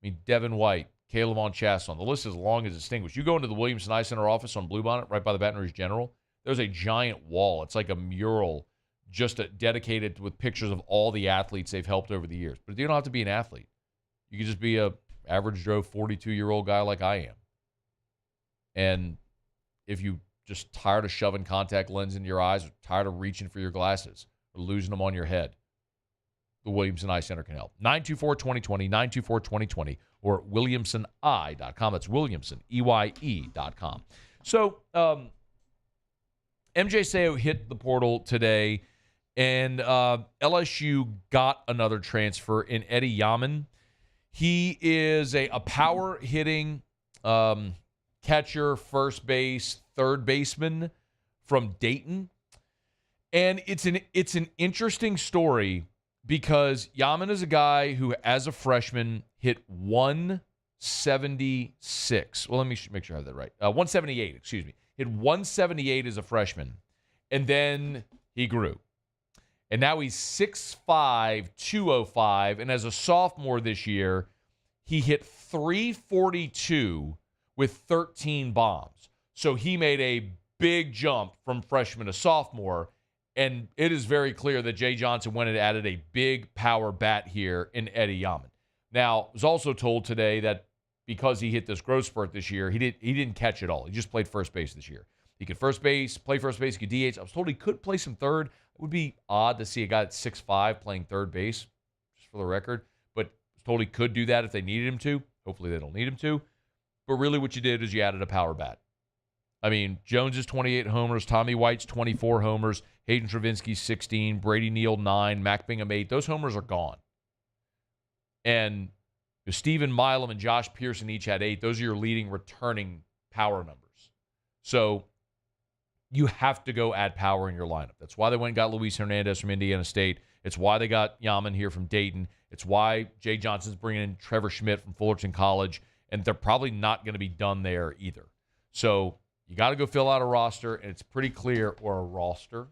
I mean, Devin White, Caleb on Chasson, the list is as long as distinguished. You go into the Williamson Eye Center office on Bluebonnet, right by the Baton Rouge General, there's a giant wall. It's like a mural just dedicated with pictures of all the athletes they've helped over the years. But you don't have to be an athlete. You can just be a average Joe 42-year-old guy like I am. And if you just tired of shoving contact lens into your eyes, or tired of reaching for your glasses, or losing them on your head, the Williamson Eye Center can help. 924-2020, 924-2020, or at williamsoneye.com. That's Williamson, EYE.com. So, MJ Seo hit the portal today, and LSU got another transfer in Eddie Yamin. He is a power-hitting catcher, first base, third baseman from Dayton. And it's an interesting story because Yamin is a guy who, as a freshman, hit 176. Well, let me make sure I have that right. 178, excuse me. Hit 178 as a freshman. And then he grew. And now he's 6'5", 205. And as a sophomore this year, he hit 342 with 13 bombs. So he made a big jump from freshman to sophomore. And it is very clear that Jay Johnson went and added a big power bat here in Eddie Yamin. Now, I was also told today that because he hit this growth spurt this year, he didn't catch it all. He just played first base this year. He could play first base, he could DH. I was told he could play some third. It would be odd to see a guy that's 6'5" playing third base, just for the record. But I was told he could do that if they needed him to. Hopefully they don't need him to. But really what you did is you added a power bat. I mean, Jones is 28 homers, Tommy White's 24 homers, Hayden Travinsky's 16, Brady Neal 9, Mac Bingham 8. Those homers are gone. And Stephen Milam and Josh Pearson each had 8. Those are your leading returning power numbers. So you have to go add power in your lineup. That's why they went and got Luis Hernandez from Indiana State. It's why they got Yamin here from Dayton. It's why Jay Johnson's bringing in Trevor Schmidt from Fullerton College. And they're probably not going to be done there either. So you got to go fill out a roster, and it's pretty clear, or a roster.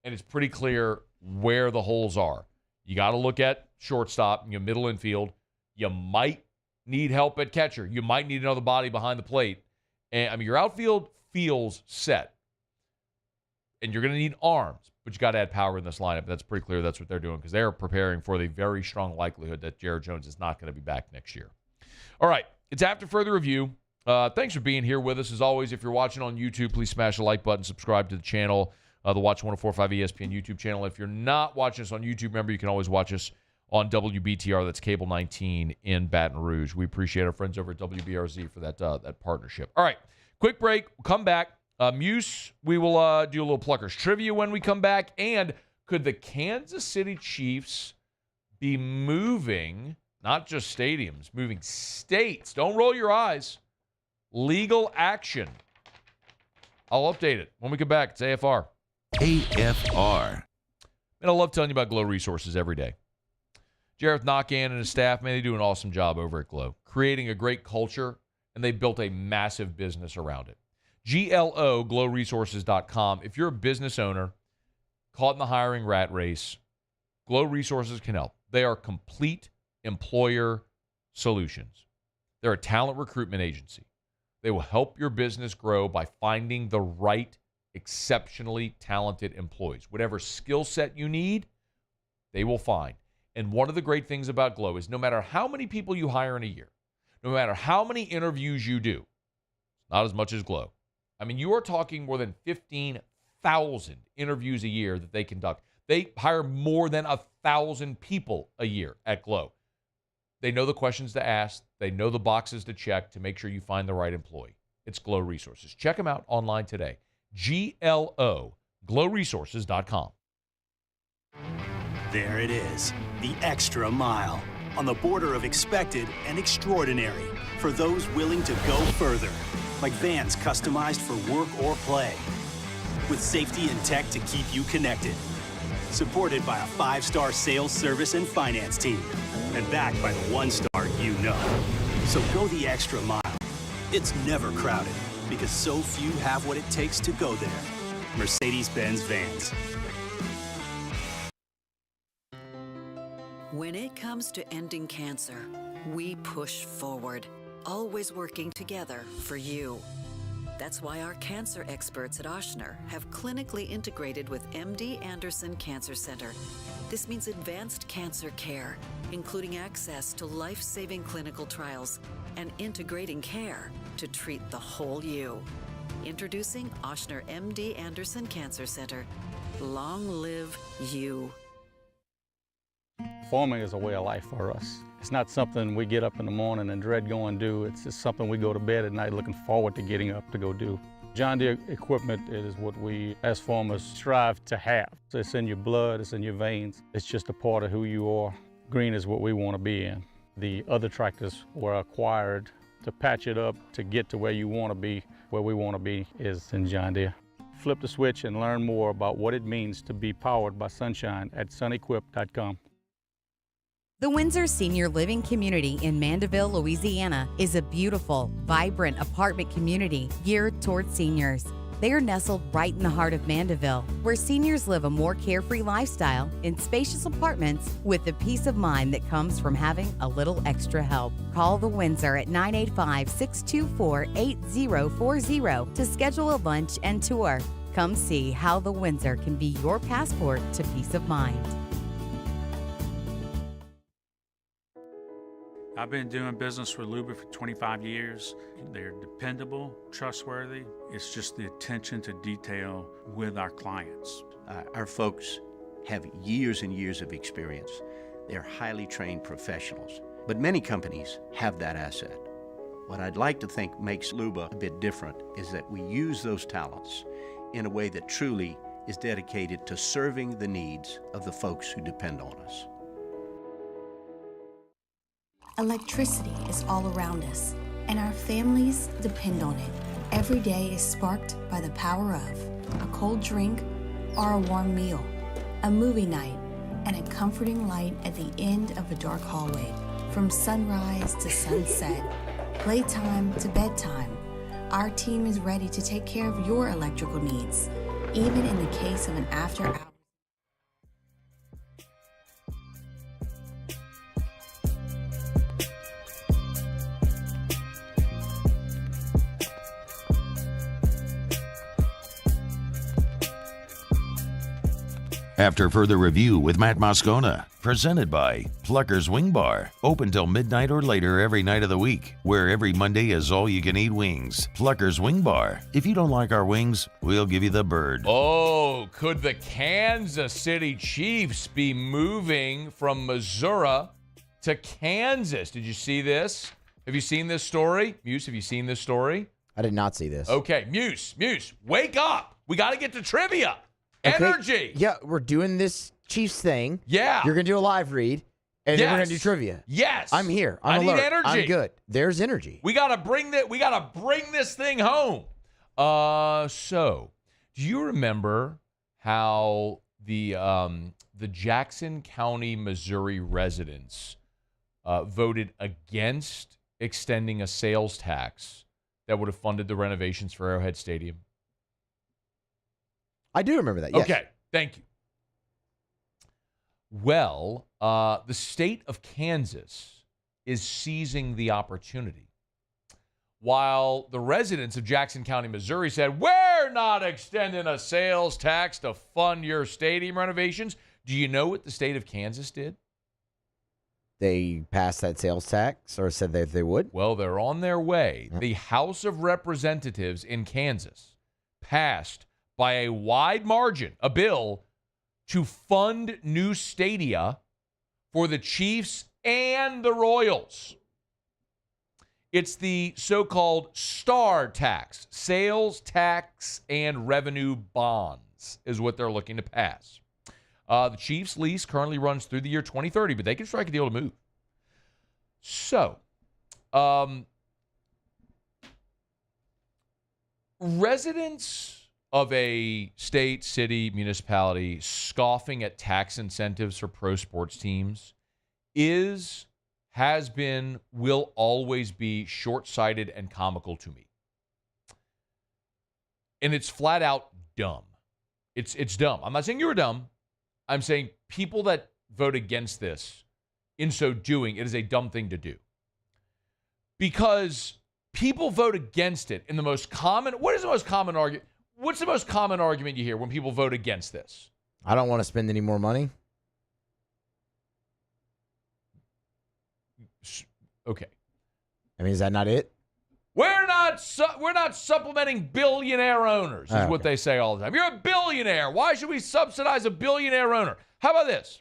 and it's pretty clear where the holes are. You got to look at shortstop, your middle infield. You might need help at catcher. You might need another body behind the plate. And I mean, your outfield feels set. And you're going to need arms, but you got to add power in this lineup. That's pretty clear that's what they're doing because they're preparing for the very strong likelihood that Jared Jones is not going to be back next year. All right, it's after further review. Thanks for being here with us. As always, if you're watching on YouTube, please smash the like button, subscribe to the channel, the Watch 104.5 ESPN YouTube channel. If you're not watching us on YouTube, remember you can always watch us on WBTR. That's Cable 19 in Baton Rouge. We appreciate our friends over at WBRZ for that partnership. All right, quick break. We'll come back. Muse, we will do a little Pluckers trivia when we come back. And could the Kansas City Chiefs be moving, not just stadiums, moving states? Don't roll your eyes. Legal action. I'll update it when we come back. It's AFR. AFR. And I love telling you about Glow Resources every day. Jareth Knockan and his staff, man, they do an awesome job over at Glow, creating a great culture, and they built a massive business around it. GLO, glowresources.com. If you're a business owner caught in the hiring rat race, Glow Resources can help. They are complete employer solutions. They're a talent recruitment agency. They will help your business grow by finding the right, exceptionally talented employees. Whatever skill set you need, they will find. And one of the great things about Glow is no matter how many people you hire in a year, no matter how many interviews you do, not as much as Glow. I mean, you are talking more than 15,000 interviews a year that they conduct. They hire more than 1,000 people a year at Glow. They know the questions to ask. They know the boxes to check to make sure you find the right employee. It's Glow Resources. Check them out online today. GLO, glowresources.com. There it is, the extra mile, on the border of expected and extraordinary for those willing to go further, like vans customized for work or play, with safety and tech to keep you connected, supported by a 5-star sales, service, and finance team, and backed by the 1-star you know. So go the extra mile. It's never crowded, because so few have what it takes to go there. Mercedes-Benz Vans. When it comes to ending cancer, we push forward, always working together for you. That's why our cancer experts at Ochsner have clinically integrated with MD Anderson Cancer Center. This means advanced cancer care, including access to life-saving clinical trials and integrating care to treat the whole you. Introducing Ochsner MD Anderson Cancer Center. Long live you. Farming is a way of life for us. It's not something we get up in the morning and dread going do. It's just something we go to bed at night looking forward to getting up to go do. John Deere equipment is what we as farmers strive to have. So it's in your blood, it's in your veins. It's just a part of who you are. Green is what we want to be in. The other tractors were acquired to patch it up to get to where you want to be. Where we want to be is in John Deere. Flip the switch and learn more about what it means to be powered by sunshine at sunequip.com. The Windsor Senior Living Community in Mandeville, Louisiana is a beautiful, vibrant apartment community geared toward seniors. They are nestled right in the heart of Mandeville, where seniors live a more carefree lifestyle in spacious apartments with the peace of mind that comes from having a little extra help. Call the Windsor at 985-624-8040 to schedule a lunch and tour. Come see how the Windsor can be your passport to peace of mind. I've been doing business with Luba for 25 years. They're dependable, trustworthy. It's just the attention to detail with our clients. Our folks have years and years of experience. They're highly trained professionals, but many companies have that asset. What I'd like to think makes Luba a bit different is that we use those talents in a way that truly is dedicated to serving the needs of the folks who depend on us. Electricity is all around us, and our families depend on it. Every day is sparked by the power of a cold drink or a warm meal, a movie night, and a comforting light at the end of a dark hallway. From sunrise to sunset, playtime to bedtime, our team is ready to take care of your electrical needs, even in the case of an after-hours After further review with Matt Moscona, presented by Plucker's Wing Bar, open till midnight or later every night of the week, where every Monday is all-you-can-eat wings. Plucker's Wing Bar. If you don't like our wings, we'll give you the bird. Oh, could the Kansas City Chiefs be moving from Missouri to Kansas? Did you see this? Have you seen this story? Muse, have you seen this story? I did not see this. Okay, Muse, wake up. We got to get to trivia. Okay. Energy. Yeah, we're doing this Chiefs thing. Yeah. You're going to do a live read, and then we're going to do trivia. Yes. I'm here. I I'm alert. need energy. I'm good. There's energy. We gotta bring this thing home. So do you remember how the Jackson County, Missouri residents voted against extending a sales tax that would have funded the renovations for Arrowhead Stadium? I do remember that, yes. Okay, thank you. Well, the state of Kansas is seizing the opportunity. While the residents of Jackson County, Missouri said, we're not extending a sales tax to fund your stadium renovations. Do you know what the state of Kansas did? They passed that sales tax or said that they would? Well, they're on their way. The House of Representatives in Kansas passed by a wide margin a bill to fund new stadia for the Chiefs and the Royals. It's the so-called STAR tax, sales tax and revenue bonds is what they're looking to pass. The Chiefs' lease currently runs through the year 2030, but they can strike a deal to move. So, residents of a state, city, municipality scoffing at tax incentives for pro sports teams has been, will always be short-sighted and comical to me. And it's flat out dumb. It's dumb. I'm not saying you were dumb. I'm saying people that vote against this, in so doing, it is a dumb thing to do. Because people vote against it in the most common, what is the most common argument? What's the most common argument you hear when people vote against this? I don't want to spend any more money. Okay. I mean, is that not it? We're not supplementing billionaire owners, is what they say all the time. You're a billionaire. Why should we subsidize a billionaire owner? How about this?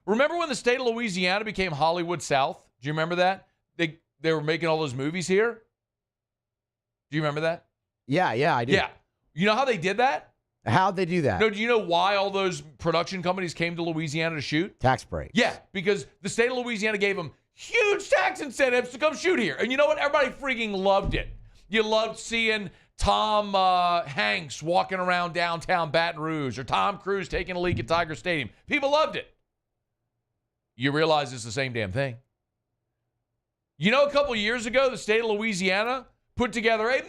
Remember when the state of Louisiana became Hollywood South? Do you remember that? They were making all those movies here? Do you remember that? Yeah, I do. Yeah. You know how they did that? How'd they do that? No, do you know why all those production companies came to Louisiana to shoot? Tax breaks. Yeah, because the state of Louisiana gave them huge tax incentives to come shoot here. And you know what? Everybody freaking loved it. You loved seeing Tom Hanks walking around downtown Baton Rouge or Tom Cruise taking a leak at Tiger Stadium. People loved it. You realize it's the same damn thing. You know, a couple years ago, the state of Louisiana put together a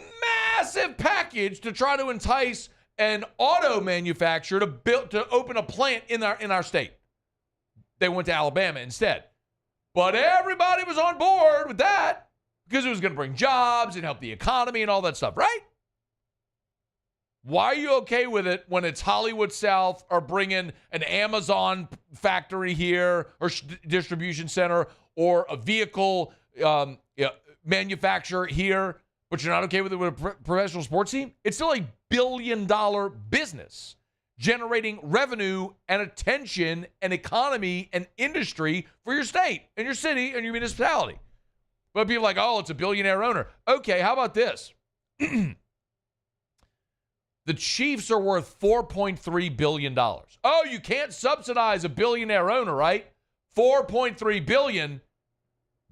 massive package to try to entice an auto manufacturer to open a plant in our state. They went to Alabama instead. But everybody was on board with that because it was going to bring jobs and help the economy and all that stuff, right? Why are you okay with it when it's Hollywood South or bringing an Amazon factory here or distribution center or a vehicle manufacturer here, but you're not okay with it with a professional sports team? It's still a billion-dollar business generating revenue and attention and economy and industry for your state and your city and your municipality. But people are like, oh, it's a billionaire owner. Okay, how about this? The Chiefs are worth $4.3 billion. Oh, you can't subsidize a billionaire owner, right? $4.3 billion.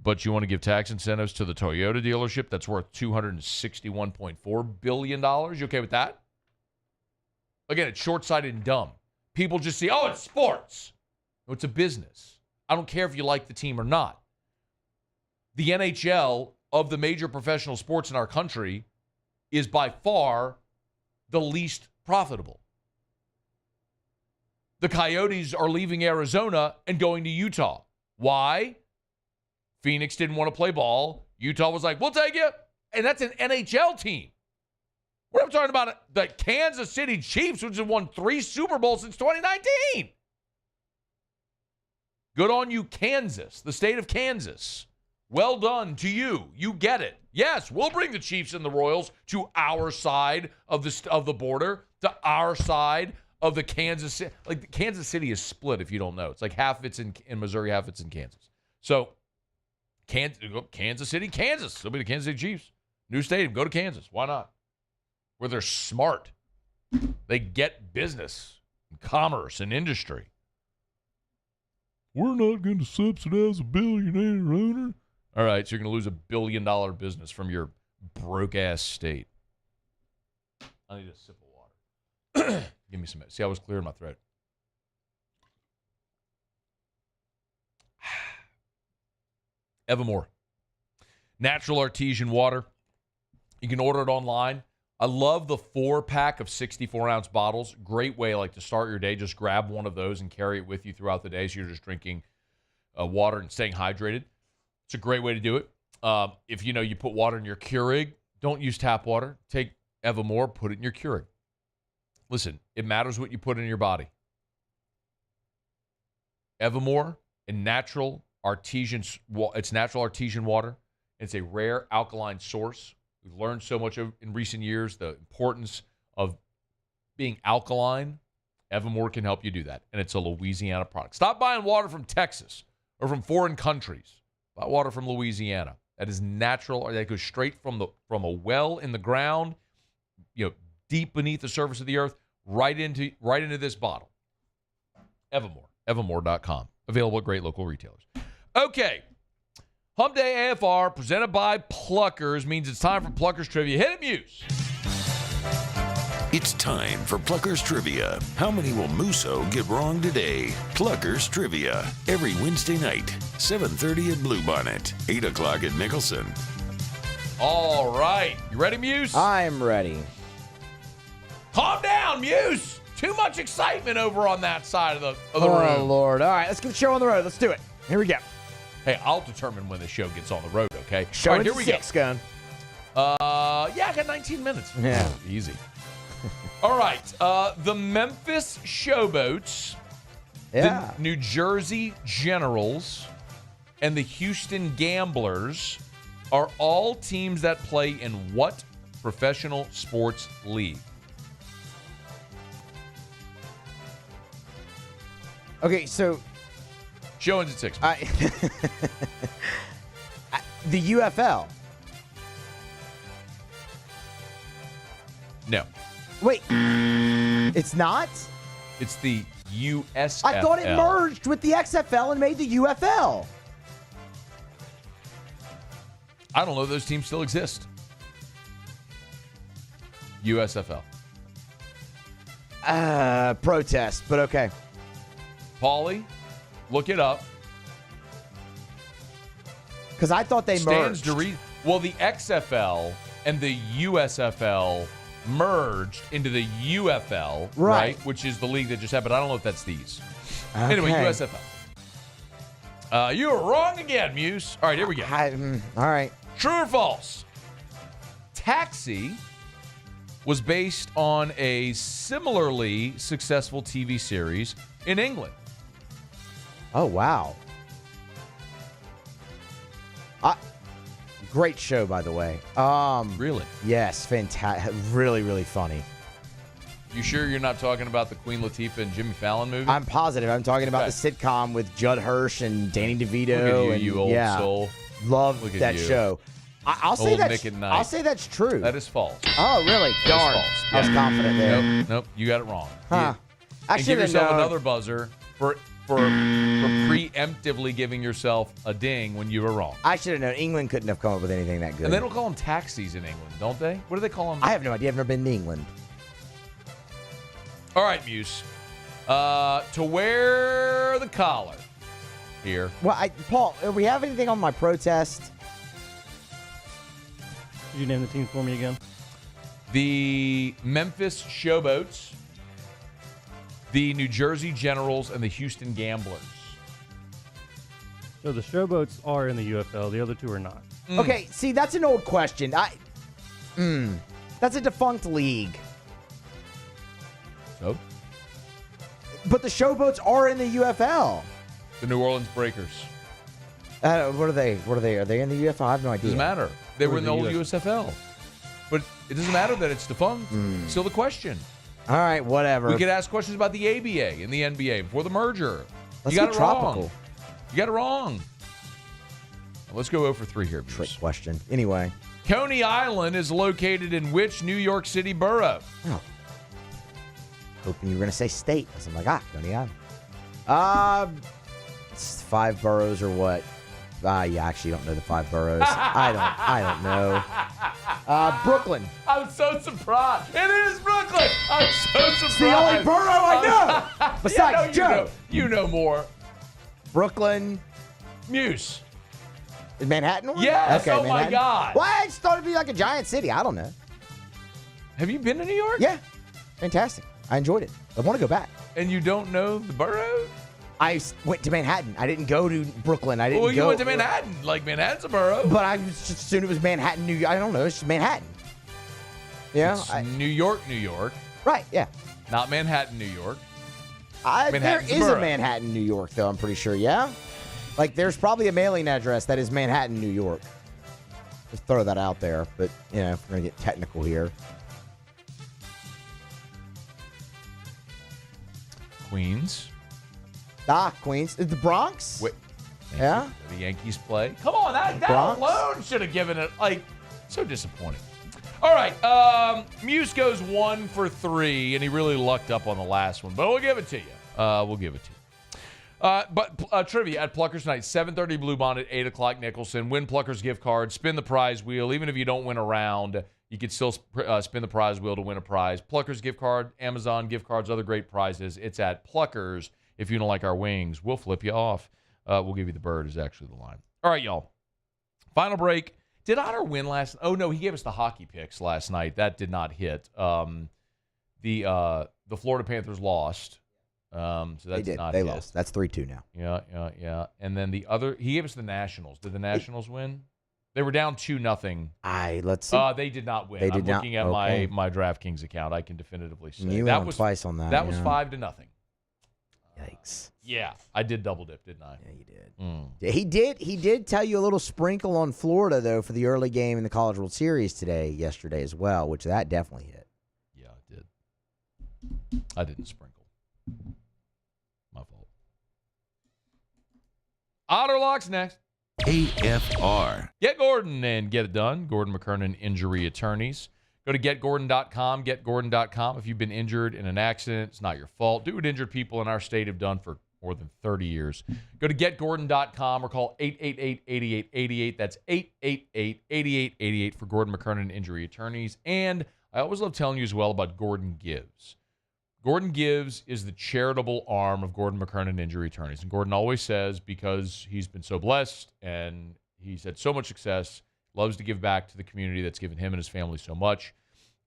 But you want to give tax incentives to the Toyota dealership that's worth $261.4 billion? You okay with that? Again, it's short-sighted and dumb. People just see, oh, it's sports. No, it's a business. I don't care if you like the team or not. The NHL, of the major professional sports in our country, is by far the least profitable. The Coyotes are leaving Arizona and going to Utah. Why? Phoenix didn't want to play ball. Utah was like, we'll take you. And that's an NHL team. We're talking about the Kansas City Chiefs, which have won 3 Super Bowls since 2019. Good on you, Kansas, the state of Kansas. Well done to you. You get it. Yes, we'll bring the Chiefs and the Royals to our side of the border, to our side of the Kansas City. Like, Kansas City is split, if you don't know. It's like half of it's in Missouri, half of it's in Kansas. So, Kansas City, Kansas. It'll be the Kansas City Chiefs. New stadium. Go to Kansas. Why not? Where they're smart. They get business, and commerce, and industry. We're not going to subsidize a billionaire owner. All right, so you're going to lose $1 billion business from your broke-ass state. I need a sip of water. Give me some. See, I was clearing my throat. Evermore. Natural artesian water. You can order it online. I love the 4-pack of 64-ounce bottles. Great way, like, to start your day. Just grab one of those and carry it with you throughout the day, so you're just drinking water and staying hydrated. It's a great way to do it. If you put water in your Keurig, don't use tap water. Take Evermore, put it in your Keurig. Listen, it matters what you put in your body. Evermore, and natural artesian water. It's a rare alkaline source. We've learned so much in recent years, the importance of being alkaline. Evermore can help you do that, and it's a Louisiana product. Stop buying water from Texas or from foreign countries. Buy water from Louisiana. That is natural, or that goes straight from a well in the ground, deep beneath the surface of the earth, right into this bottle. Evermore, evermore.com. Available at great local retailers. Okay. Hump Day AFR, presented by Pluckers, means it's time for Pluckers Trivia. Hit it, Muse. It's time for Pluckers Trivia. How many will Musso get wrong today? Pluckers Trivia. Every Wednesday night, 7:30 at Bluebonnet, 8 o'clock at Nicholson. All right. You ready, Muse? I'm ready. Calm down, Muse. Too much excitement over on that side of the room. Oh, Lord. All right, let's get the show on the road. Let's do it. Here we go. Hey, I'll determine when the show gets on the road, okay? Show All right, here we go. Gun. I got 19 minutes. Yeah. Easy. All right. The Memphis Showboats, the New Jersey Generals, and the Houston Gamblers are all teams that play in what professional sports league? Okay, so... Show ends at 6. The UFL. No. Wait. It's not? It's the USFL. I thought it merged with the XFL and made the UFL. I don't know if those teams still exist. USFL. Protest, but okay. Paulie, look it up. Because I thought they merged. Well, the XFL and the USFL merged into the UFL, right? Which is the league that just happened. I don't know if that's these. Okay. Anyway, USFL. You were wrong again, Muse. All right, here we go. All right. True or false? Taxi was based on a similarly successful TV series in England. Oh, wow. Great show, by the way. Really? Yes, fantastic. Really, really funny. You sure you're not talking about the Queen Latifah and Jimmy Fallon movie? I'm positive. I'm talking about the sitcom with Judd Hirsch and Danny DeVito. Look at you, old soul. Love that show. I'll say that's true. That is false. Oh, really? Darn. False. I was confident there. Nope. You got it wrong. Huh. And give yourself another buzzer for preemptively giving yourself a ding when you were wrong. I should have known. England couldn't have come up with anything that good. And they don't call them taxis in England, don't they? What do they call them? I have no idea. I've never been to England. All right, Muse. To wear the collar here. Well, Paul, do we have anything on my protest? Could you name the team for me again? The Memphis Showboats, the New Jersey Generals, and the Houston Gamblers. So the Showboats are in the UFL. The other two are not. Okay, see, that's an old question. That's a defunct league. So? But the Showboats are in the UFL. The New Orleans Breakers. What are they? Are they in the UFL? I have no idea. Doesn't matter. They were in the old USFL. But it doesn't matter that it's defunct. Still the question. All right, whatever. We could ask questions about the ABA and the NBA before the merger. Let's you got get it tropical. wrong. You got it wrong. Now, let's go 0 for 3 here. Trick question. Anyway. Coney Island is located in which New York City borough? Oh. Hoping you were going to say state. I'm like, Coney Island. It's 5 boroughs or what? Yeah, I actually don't know the 5 boroughs. I don't know. Brooklyn. I'm so surprised. It is Brooklyn. I'm so surprised. It's the only borough I know. Besides Joe. You know more. Brooklyn. Muse. Is Manhattan one? Yes. Okay, oh, Manhattan. my God. Why? I just thought it'd be like a giant city. I don't know. Have you been to New York? Yeah. Fantastic. I enjoyed it. I want to go back. And you don't know the borough? I went to Manhattan. I didn't go to Brooklyn. I didn't Well, you go. went to Manhattan. Like, Manhattan's a borough. But I just assumed it was Manhattan, New York. I don't know. It's just Manhattan. Yeah. It's New York, New York. Right, yeah. Not Manhattan, New York. There is a Manhattan, New York, though, I'm pretty sure, yeah? Like, there's probably a mailing address that is Manhattan, New York. Just throw that out there. But, you know, we're going to get technical here. Queens. Queens. The Bronx? Wait. Yeah? The Yankees play. Come on, that Bronx? alone should have given it, like, so disappointing. All right, Muse goes 1 for 3, and he really lucked up on the last one, but we'll give it to you. But trivia at Pluckers Night, 7:30 Bluebonnet, 8 o'clock Nicholson. Win Pluckers gift card, spin the prize wheel. Even if you don't win a round, you could still spin the prize wheel to win a prize. Pluckers gift card, Amazon gift cards, other great prizes. It's at Pluckers. If you don't like our wings, we'll flip you off. We'll give you the bird is actually the line. All right, y'all. Final break. Did Otter win last? Oh, no, he gave us the hockey picks last night. That did not hit. The Florida Panthers lost. So that did not hit. They lost. That's 3-2 now. Yeah. And then the other, he gave us the Nationals. Did the Nationals win? They were down 2-0. Let's see. They did not win. They did I'm looking not. at my DraftKings account. I can definitively say you that won was twice on that. That was 5-0. Yikes. Yeah, I did double dip, didn't I? Yeah, you did. He did tell you a little sprinkle on Florida, though, for the early game in the College World Series yesterday as well, which that definitely hit. Yeah, it did. I didn't sprinkle. My fault. Otterlocks next. AFR. Get Gordon and get it done. Gordon McKernan Injury Attorneys. Go to getgordon.com, getgordon.com. If you've been injured in an accident, it's not your fault. Do what injured people in our state have done for more than 30 years. Go to getgordon.com or call 888-8888. That's 888-8888 for Gordon McKernan Injury Attorneys. And I always love telling you as well about Gordon Gives. Gordon Gives is the charitable arm of Gordon McKernan Injury Attorneys. And Gordon always says, because he's been so blessed and he's had so much success, loves to give back to the community that's given him and his family so much.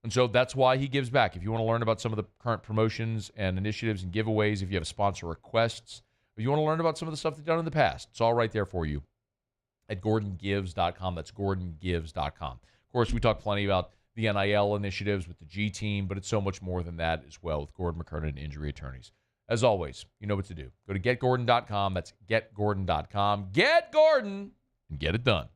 And so that's why he gives back. If you want to learn about some of the current promotions and initiatives and giveaways, if you have sponsor requests, if you want to learn about some of the stuff they've done in the past, it's all right there for you at GordonGives.com. That's GordonGives.com. Of course, we talk plenty about the NIL initiatives with the G team, but it's so much more than that as well with Gordon McKernan Injury Attorneys. As always, you know what to do. Go to getgordon.com. That's getgordon.com. Get Gordon and get it done.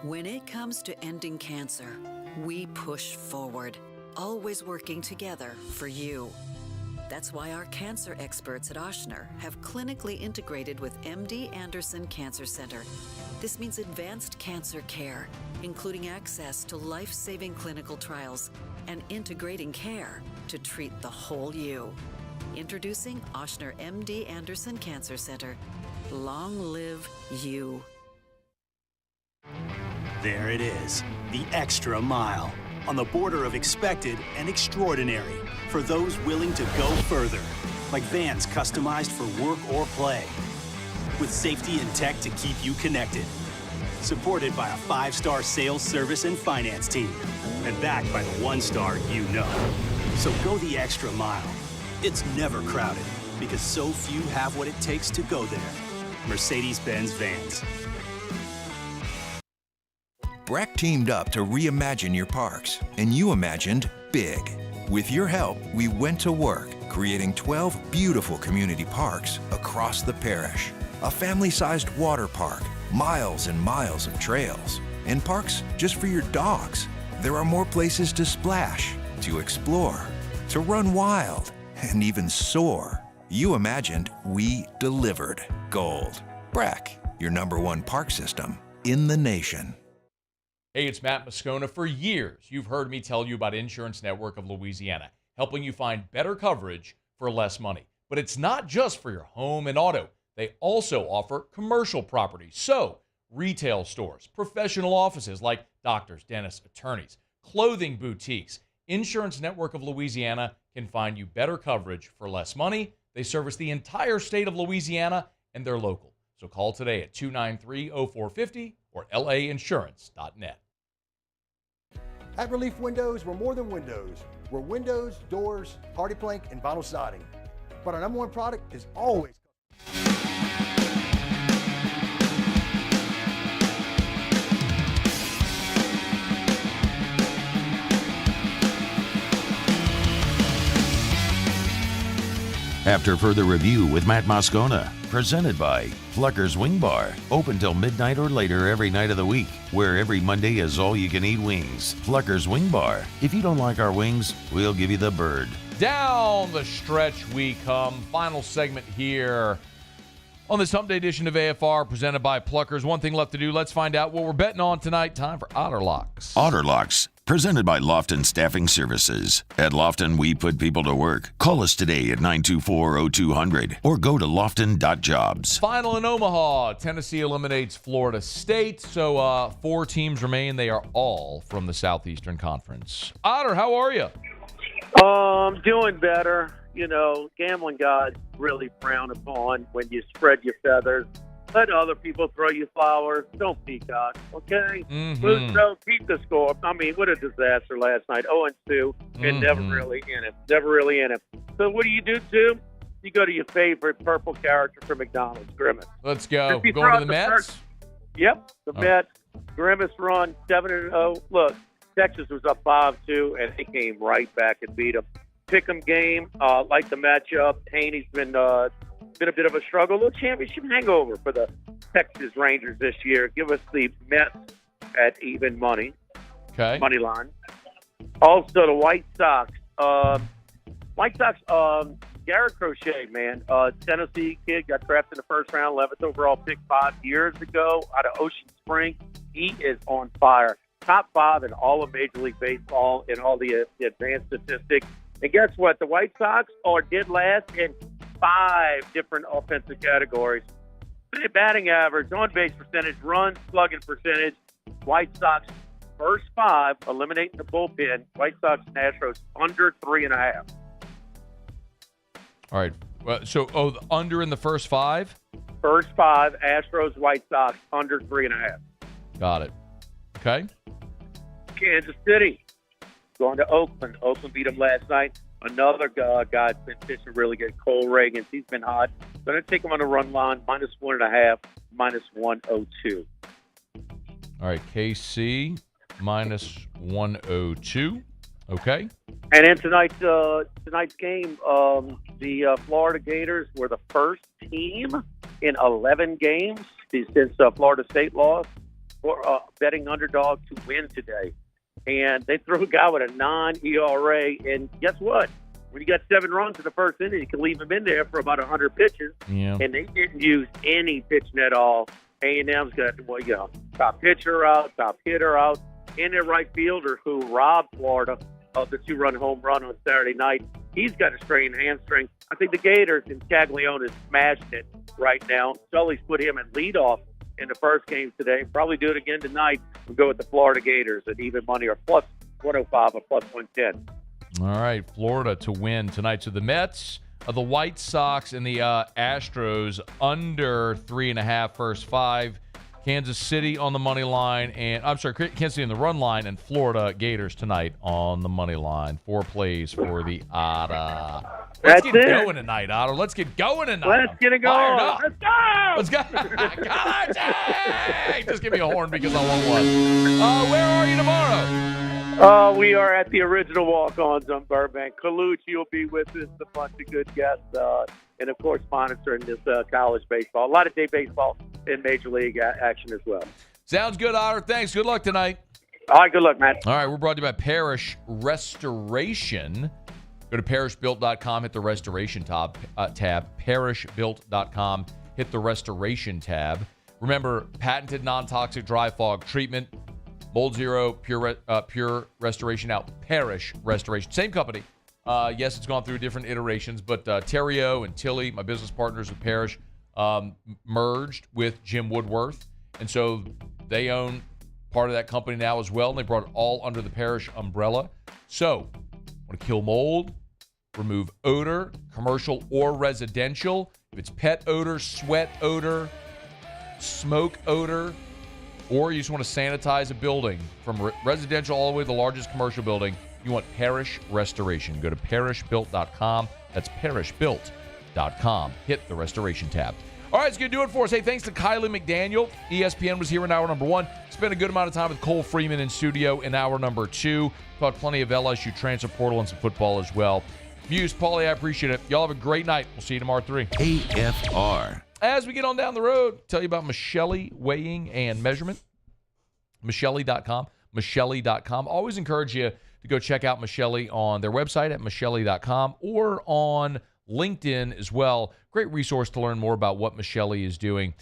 When it comes to ending cancer, we push forward, always working together for you. That's why our cancer experts at Ochsner have clinically integrated with MD Anderson Cancer Center. This means advanced cancer care, including access to life-saving clinical trials and integrating care to treat the whole you. Introducing Ochsner MD Anderson Cancer Center. Long live you. There it is, the extra mile, on the border of expected and extraordinary, for those willing to go further, like vans customized for work or play, with safety and tech to keep you connected. Supported by a 5-star sales, service, and finance team, and backed by the 1-star you know. So go the extra mile. It's never crowded, because so few have what it takes to go there. Mercedes-Benz Vans. Breck teamed up to reimagine your parks, and you imagined big. With your help, we went to work, creating 12 beautiful community parks across the parish. A family-sized water park, miles and miles of trails, and parks just for your dogs. There are more places to splash, to explore, to run wild, and even soar. You imagined, we delivered. Gold. Breck, your #1 park system in the nation. Hey, it's Matt Moscona. For years, you've heard me tell you about Insurance Network of Louisiana, helping you find better coverage for less money. But it's not just for your home and auto. They also offer commercial property. So, retail stores, professional offices like doctors, dentists, attorneys, clothing boutiques. Insurance Network of Louisiana can find you better coverage for less money. They service the entire state of Louisiana, and they're local. So call today at 293-0450 or lainsurance.net. At Relief Windows, we're more than windows. We're windows, doors, hardy plank, and vinyl siding. But our #1 product is always... After further review with Matt Moscona, presented by Plucker's Wing Bar, open till midnight or later every night of the week, where every Monday is all-you-can-eat wings. Plucker's Wing Bar. If you don't like our wings, we'll give you the bird. Down the stretch we come. Final segment here on this Hump Day edition of AFR, presented by Pluckers. One thing left to do. Let's find out what we're betting on tonight. Time for Otter Locks. Otter Locks, presented by Lofton Staffing Services. At Lofton, we put people to work. Call us today at 924-0200 or go to lofton.jobs. Final in Omaha. Tennessee eliminates Florida State. So 4 teams remain. They are all from the Southeastern Conference. Otter, how are you? I'm doing better. You know, gambling gods really frown upon when you spread your feathers. Let other people throw you flowers. Don't peacock, okay? So keep the score. I mean, what a disaster last night. 0-2, and never really in it. Never really in it. So what do? You go to your favorite purple character from McDonald's, Grimace. Let's go. We're going to the Mets? Yep, the Mets. Grimace run 7-0. Look, Texas was up 5-2, and they came right back and beat them. Pick'em game, like the matchup. Haney's been a bit of a struggle. A little championship hangover for the Texas Rangers this year. Give us the Mets at even money. Okay. Money line. Also, the White Sox. Garrett Crochet, man. Tennessee kid, got drafted in the first round, 11th overall pick 5 years ago out of Ocean Spring. He is on fire. Top 5 in all of Major League Baseball in all the advanced statistics. And guess what? The White Sox did last in 5 different offensive categories. Batting average, on-base percentage, runs, slugging percentage. White Sox first 5, eliminating the bullpen. White Sox and Astros under 3.5. All right. So, under in the first 5? First 5, Astros, White Sox under 3.5. Got it. Okay. Kansas City going to Oakland. Oakland beat them last night. Another guy's been pitching really good, Cole Reagans. He's been hot. Going to take him on the run line, -1.5, -102. All right, KC, -102. Okay. And in tonight's game, the Florida Gators were the first team in 11 games since Florida State lost for betting underdog to win today. And they threw a guy with a 9 ERA, and guess what? when you got 7 runs in the first inning, you can leave them in there for about 100 pitches. Yeah. And they didn't use any pitching at all. A&M's got, top pitcher out, top hitter out, and their right fielder who robbed Florida of the 2-run home run on Saturday night. He's got a strained hamstring. I think the Gators and Caglione smashed it right now. Sully's put him at leadoff in the first game today. Probably do it again tonight. We'll go with the Florida Gators at even money or plus 105 or plus 110. All right, Florida to win tonight. So the Mets, the White Sox, and the Astros under 3.5 first 5. Kansas City on the money line, and Kansas City on the run line, and Florida Gators tonight on the money line. 4 plays for the Otta. Let's get going tonight, Otter. Let's get going tonight. Let's get it going. Let's go. Just give me a horn because I want one. Where are you tomorrow? We are at the original walk-ons on Bourbon. Colucci will be with us, a bunch of good guests, and, of course, monitoring this college baseball. A lot of day baseball in Major League action as well. Sounds good, Otter. Thanks. Good luck tonight. All right, good luck, Matt. All right, we're brought to you by Parish Restoration. Go to parishbuilt.com, hit the Restoration tab. Parishbuilt.com, hit the Restoration tab. Remember, patented non-toxic dry fog treatment. Mold Zero, Pure Restoration out. Parish Restoration. Same company. Yes, it's gone through different iterations, but Terrio and Tilly, my business partners with Parish, merged with Jim Woodworth. And so they own part of that company now as well, and they brought it all under the Parish umbrella. So, want to kill mold, remove odor, commercial or residential. If it's pet odor, sweat odor, smoke odor, or you just want to sanitize a building from residential all the way to the largest commercial building, you want Parish Restoration. Go to parishbuilt.com. That's parishbuilt.com. Hit the Restoration tab. All right, it's going to do it for us. Hey, thanks to Kylie McDaniel. ESPN was here in hour number 1. Spent a good amount of time with Cole Freeman in studio in hour number 2. Talked plenty of LSU transfer portal and some football as well. Muse, Paulie, I appreciate it. Y'all have a great night. We'll see you tomorrow at 3. AFR. As we get on down the road, tell you about Michelli Weighing and Measurement. Michelli.com. Michelli.com. Always encourage you to go check out Michelli on their website at Michelli.com or on LinkedIn as well. Great resource to learn more about what Michelli is doing.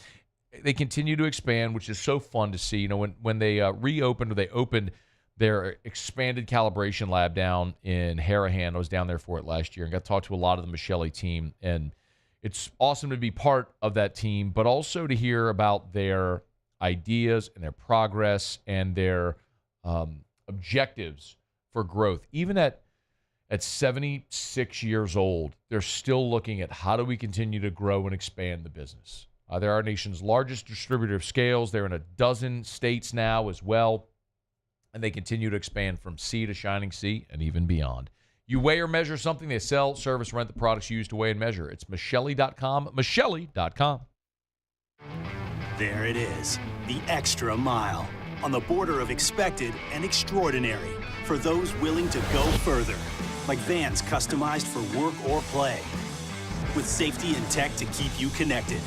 They continue to expand, which is so fun to see. You know, when they reopened, or they opened their expanded calibration lab down in Harahan. I was down there for it last year and got to talk to a lot of the Michelli team. And it's awesome to be part of that team, but also to hear about their ideas and their progress and their objectives for growth. Even at 76 years old, they're still looking at how do we continue to grow and expand the business. They're our nation's largest distributor of scales. They're in a dozen states now as well, and they continue to expand from sea to shining sea and even beyond. You weigh or measure something, they sell, service, rent the products used to weigh and measure. It's Michelli.com, Michelli.com. There it is, the extra mile, on the border of expected and extraordinary, for those willing to go further, like vans customized for work or play, with safety and tech to keep you connected,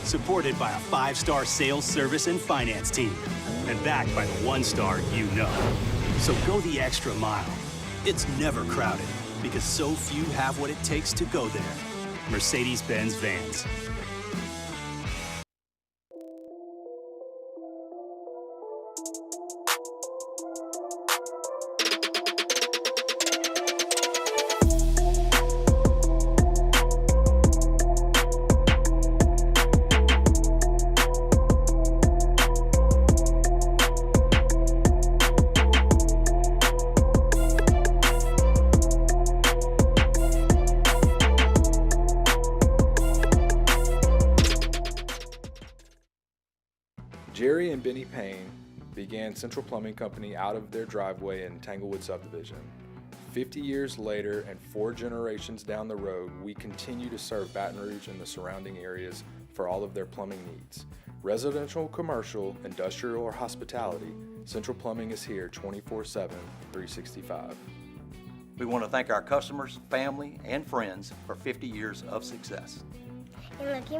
supported by a 5-star sales, service, and finance team, and backed by the 1-star you know. So go the extra mile. It's never crowded, because so few have what it takes to go there. Mercedes-Benz Vans. Jerry and Benny Payne began Central Plumbing Company out of their driveway in Tanglewood subdivision. 50 years later and 4 generations down the road, we continue to serve Baton Rouge and the surrounding areas for all of their plumbing needs. Residential, commercial, industrial, or hospitality, Central Plumbing is here 24/7, 365. We want to thank our customers, family, and friends for 50 years of success. And looking